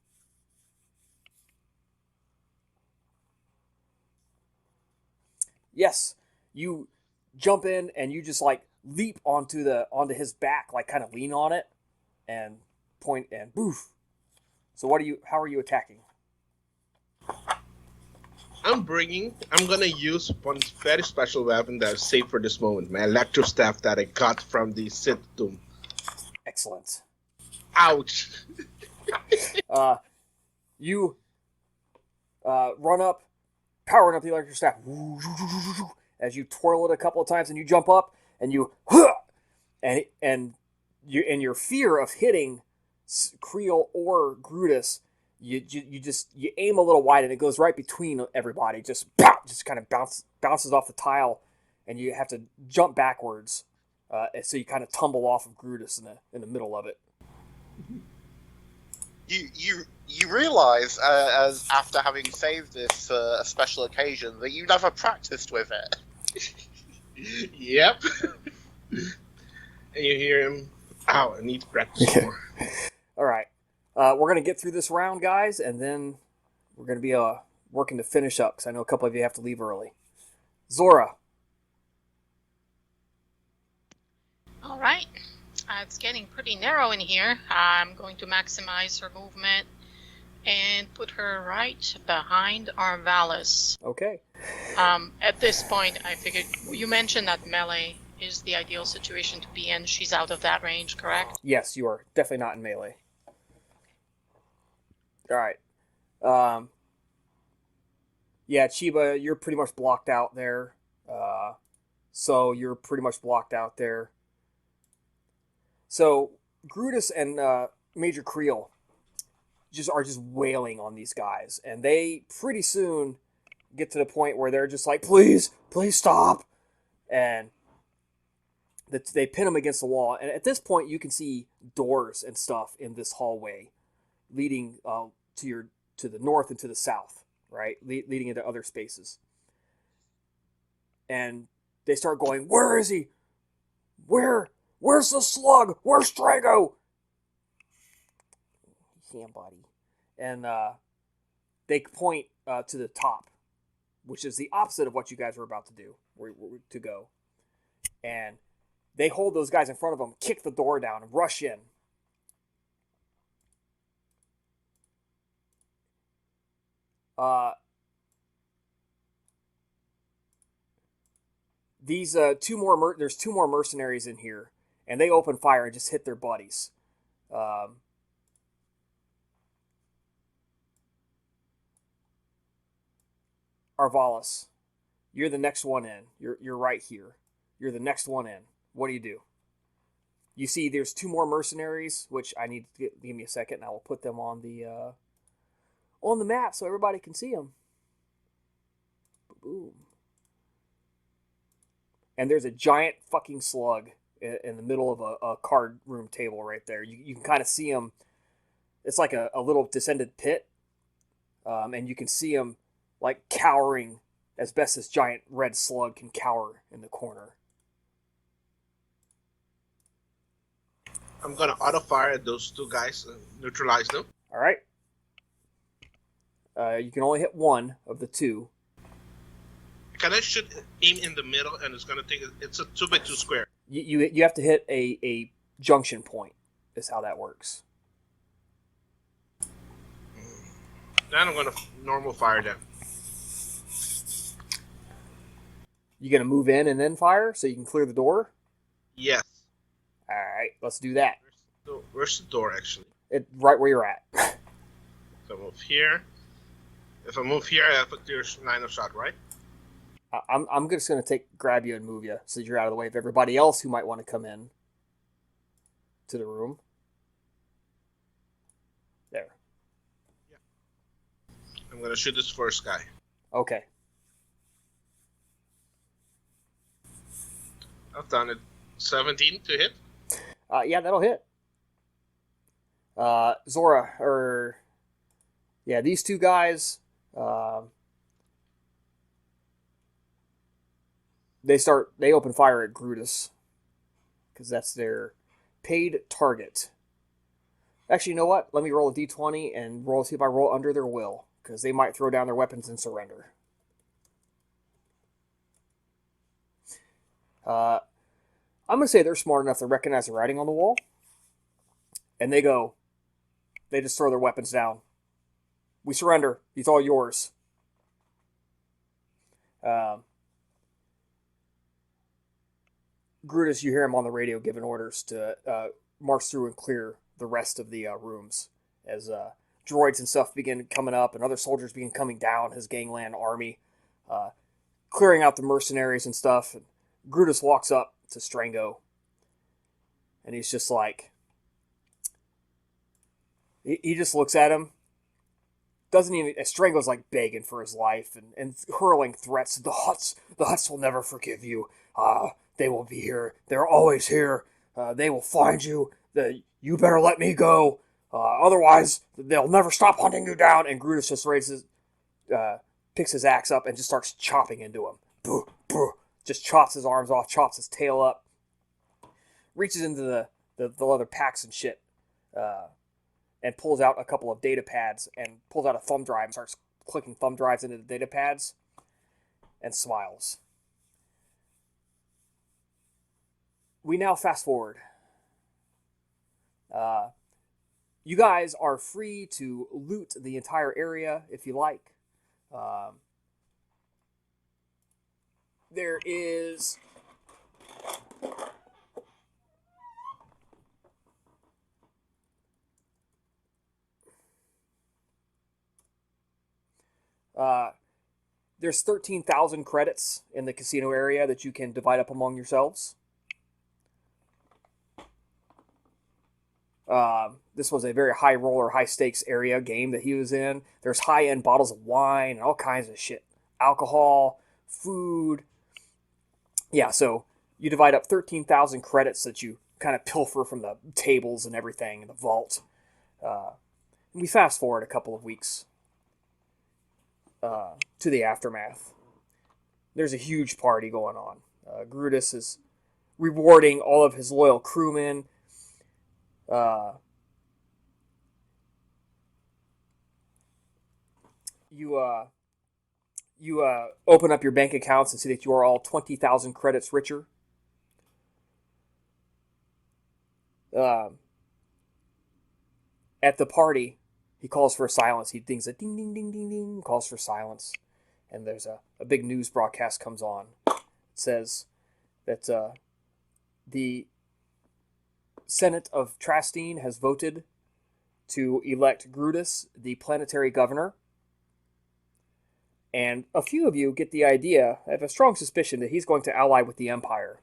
Yes, you jump in and you just like leap onto his back, like kind of lean on it, and point and boof. So how are you attacking? I'm gonna use one very special weapon that I've saved for this moment. My electro staff that I got from the Sith Tomb. Excellent. Ouch! You run up, powering up the electric staff as you twirl it a couple of times, and you jump up and you and you in your fear of hitting Creel or Grutus, you aim a little wide and it goes right between everybody. Just kind of bounces off the tile, and you have to jump backwards. So you kind of tumble off of Grutus in the middle of it. You realise, as after having saved this for a special occasion, that you never practiced with it. Yep. And you hear him. Ow, I need to practice more. All right. We're going to get through this round, guys, and then we're going to be working to finish up, because I know a couple of you have to leave early. Zora. All right. It's getting pretty narrow in here. I'm going to maximize her movement and put her right behind Arvalis. Okay. At this point, I figured you mentioned that melee is the ideal situation to be in. She's out of that range, correct? Yes, you are definitely not in melee. All right. Yeah, Chiba, you're pretty much blocked out there. So you're pretty much blocked out there. So Grutus and Major Creel are just wailing on these guys, and they pretty soon get to the point where they're just like, please stop, and they pin them against the wall. And at this point, you can see doors and stuff in this hallway, leading to the north and to the south, right, leading into other spaces. And they start going, where is he? Where's the slug? Where's Strango? Yeah, buddy. And they point to the top, which is the opposite of what you guys were about to do, to go. And they hold those guys in front of them, kick the door down, and rush in. These there's two more mercenaries in here, and they open fire and just hit their buddies. Arvalis, you're the next one in. You're right here. You're the next one in. What do you do? You see, there's two more mercenaries, which I need to give me a second, and I will put them on the map so everybody can see them. Boom. And there's a giant fucking slug in the middle of a card room table right there. You can kind of see him. It's like a little descended pit. And you can see him like cowering as best this giant red slug can cower in the corner. I'm going to auto-fire at those two guys and neutralize them. All right. You can only hit one of the two. Can I aim in the middle, and it's going to take it's a 2x2 square. You have to hit a junction point, is how that works. Then I'm going to normal fire them. You going to move in and then fire so you can clear the door? Yes. All right, let's do that. Where's the door, actually? Right where you're at. So move here. If I move here, I have a clear line of shot, right? I'm just going to grab you and move you so that you're out of the way of everybody else who might want to come in to the room. There. Yeah. I'm going to shoot this first guy. Okay. I've done it. 17 to hit? Yeah, that'll hit. Zora, these two guys, they open fire at Grutus, because that's their paid target. Actually, you know what? Let me roll a d20 and see if I roll under their will, because they might throw down their weapons and surrender. I'm going to say they're smart enough to recognize the writing on the wall. And they just throw their weapons down. We surrender. He's all yours. Grutus, you hear him on the radio giving orders to march through and clear the rest of the rooms as droids and stuff begin coming up and other soldiers begin coming down, his gangland army, clearing out the mercenaries and stuff. And Grutus walks up to Strango, and he's just like, he just looks at him, doesn't even, Strango's like begging for his life and hurling threats. The Hutts will never forgive you. They will be here. They're always here. They will find you. You better let me go. Otherwise, they'll never stop hunting you down. And Grutus just picks his axe up and just starts chopping into him. Boo, boo. Just chops his arms off, chops his tail up, reaches into the leather packs and shit, and pulls out a couple of data pads and pulls out a thumb drive and starts clicking thumb drives into the data pads and smiles. We now fast forward. You guys are free to loot the entire area if you like. There is there's 13,000 credits in the casino area that you can divide up among yourselves. This was a very high roller, high stakes area game that he was in. There's high end bottles of wine and all kinds of shit. Alcohol, food. Yeah, so you divide up 13,000 credits that you kind of pilfer from the tables and everything in the vault. We fast forward a couple of weeks to the aftermath. There's a huge party going on. Grutus is rewarding all of his loyal crewmen. You open up your bank accounts and see that you are all 20,000 credits richer. At the party, he calls for silence. He dings a ding, ding, ding, ding, ding, calls for silence. And there's a big news broadcast comes on. It says that the Senate of Trastine has voted to elect Grutus the planetary governor. And a few of you get the idea, I have a strong suspicion that he's going to ally with the Empire.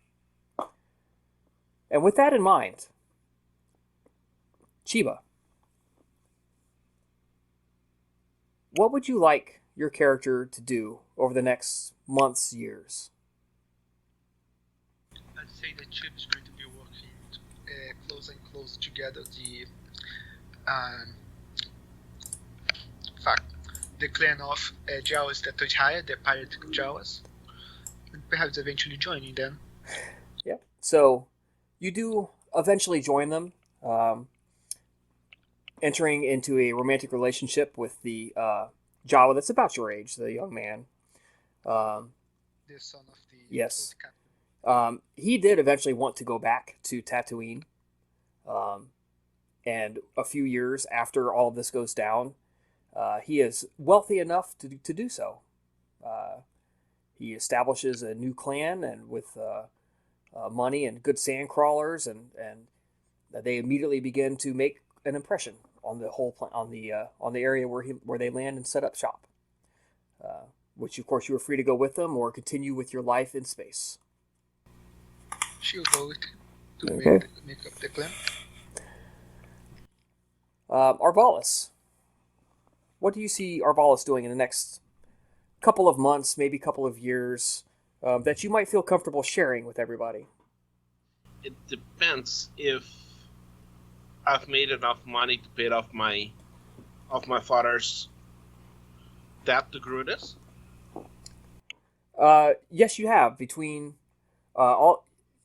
And with that in mind, Chiba, what would you like your character to do over the next months, years? I'd say that Chip is going to be working close and close together the clan of Jawas that we hired, the pirate Jawas, and perhaps eventually joining them. Yeah. So you do eventually join them, entering into a romantic relationship with the Jawa that's about your age, the young man. The son of the yes. captain. He did eventually want to go back to Tatooine. And a few years after all of this goes down, he is wealthy enough to do so. He establishes a new clan and with money and good sand crawlers, and they immediately begin to make an impression on the whole on the area where they land and set up shop. Which of course you are free to go with them or continue with your life in space. She'll go with to Okay. make up the clan. Arvalis. What do you see Arvalis doing in the next couple of months, maybe couple of years, that you might feel comfortable sharing with everybody? It depends if I've made enough money to pay off my father's debt to Grutus. Yes, you have. Between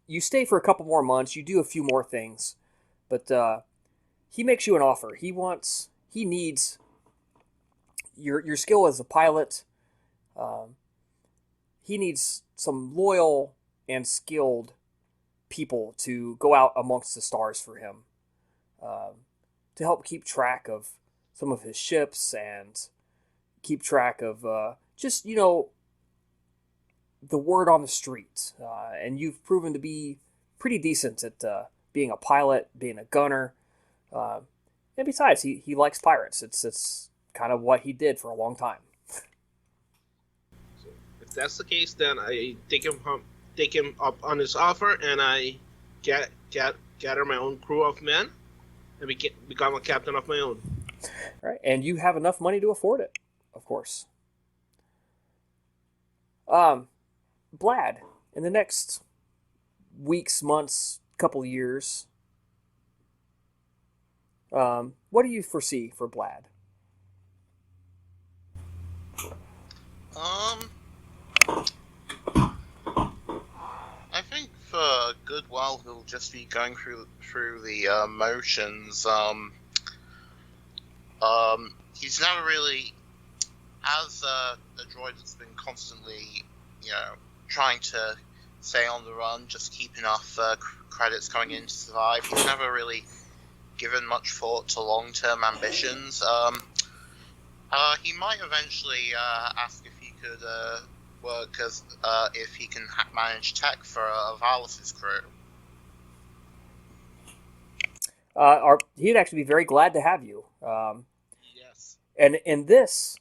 you stay for a couple more months. You do a few more things, but he makes you an offer. He needs your skill as a pilot. He needs some loyal and skilled people to go out amongst the stars for him. to help keep track of some of his ships and keep track of just, the word on the street. And you've proven to be pretty decent at being a pilot, being a gunner. And besides, he likes pirates. It's kind of what he did for a long time. If that's the case, then I take him up on his offer, and I gather my own crew of men, and become a captain of my own. Right, and you have enough money to afford it, of course. Blad, in the next weeks, months, couple years, what do you foresee for Blad? I think for a good while he'll just be going through the motions. He's never really, as a droid that's been constantly, trying to stay on the run, just keep enough credits coming in to survive. He's never really given much thought to long-term ambitions. He might eventually ask if he could work as if he can manage tech for Valis' crew. He'd actually be very glad to have you. Yes. And in this,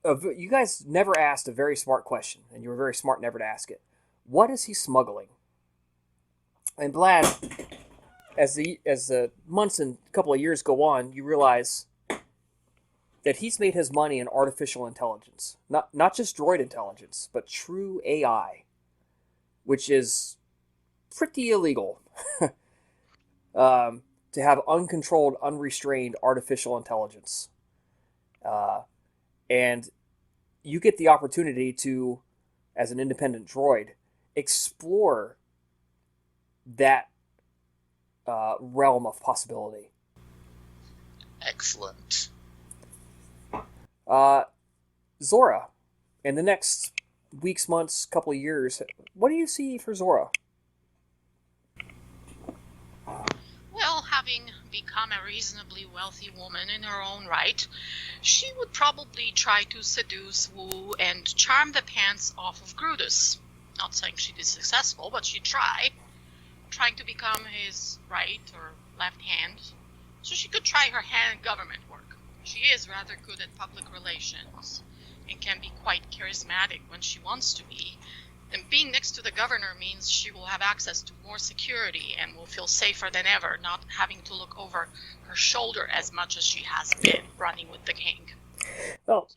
you guys never asked a very smart question, and you were very smart never to ask it. What is he smuggling? And Blad, as the months and couple of years go on, you realize that he's made his money in artificial intelligence. Not just droid intelligence, but true AI, which is pretty illegal. To have uncontrolled, unrestrained artificial intelligence. And you get the opportunity to, as an independent droid, explore that realm of possibility. Excellent. Zora, in the next weeks, months, couple of years, what do you see for Zora? Well, having become a reasonably wealthy woman in her own right, she would probably try to seduce, woo, and charm the pants off of Grudis. Not saying she'd be successful, but she'd try. Trying to become his right or left hand, so she could try her hand at government work. She is rather good at public relations and can be quite charismatic when she wants to be. And being next to the governor means she will have access to more security and will feel safer than ever, not having to look over her shoulder as much as she has been running with the king. Well, So,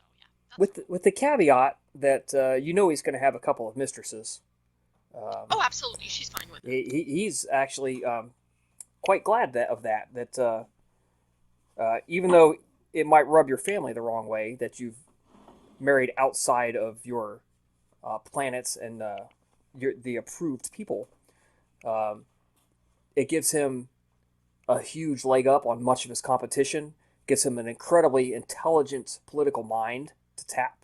yeah, with the caveat that he's going to have a couple of mistresses. oh, absolutely, she's fine with it. He's actually quite glad that even though it might rub your family the wrong way that you've married outside of your planets and the approved people, it gives him a huge leg up on much of his competition, gives him an incredibly intelligent political mind to tap.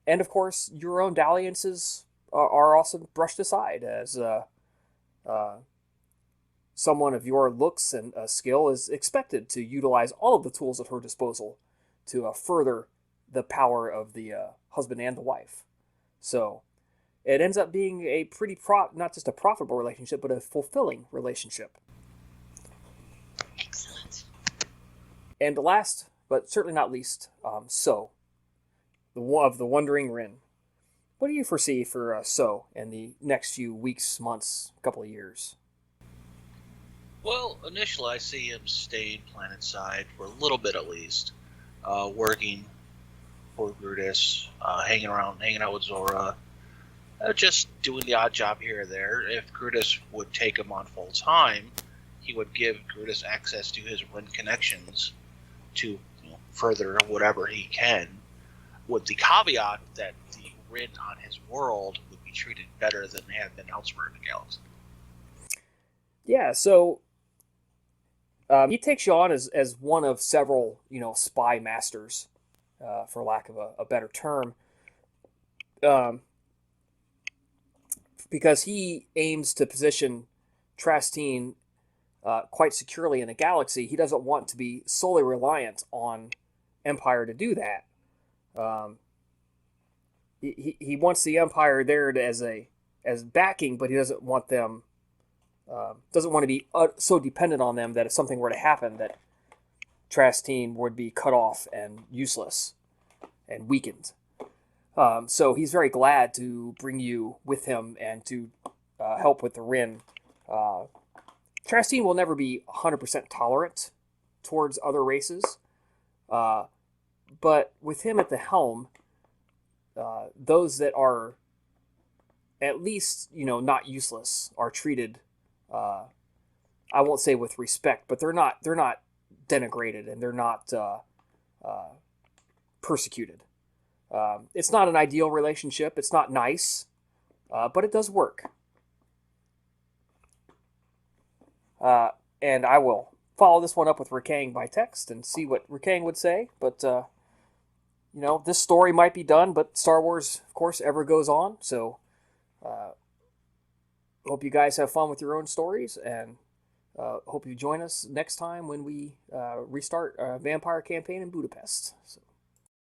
And of course, your own dalliances are also brushed aside as someone of your looks and skill is expected to utilize all of the tools at her disposal to further the power of the husband and the wife. So it ends up being a pretty not just a profitable relationship, but a fulfilling relationship. Excellent. And last, but certainly not least, So, the Wandering Rin. What do you foresee for So in the next few weeks, months, couple of years? Well, initially I see him staying planetside for a little bit at least, working for Grudis, hanging out with Zora, just doing the odd job here or there. If Grudis would take him on full time, he would give Grudis access to his Rin connections to further whatever he can, with the caveat that the Rin on his world would be treated better than they have been elsewhere in the galaxy. Yeah, so he takes you on as one of several, spy masters, for lack of a better term, because he aims to position Trastine quite securely in the galaxy, he doesn't want to be solely reliant on Empire to do that. He wants the Empire there as backing, but he doesn't want them doesn't want to be so dependent on them that if something were to happen, that Trastine would be cut off and useless and weakened. So he's very glad to bring you with him and to help with the Rin. Trastine will never be 100% tolerant towards other races, but with him at the helm, those that are at least, not useless are treated, I won't say with respect, but they're not denigrated, and they're not persecuted. It's not an ideal relationship. It's not nice, but it does work. And I will follow this one up with Rakang by text and see what Rakang would say. But, this story might be done, but Star Wars, of course, ever goes on. So, hope you guys have fun with your own stories, and hope you join us next time when we restart a vampire campaign in Budapest. So.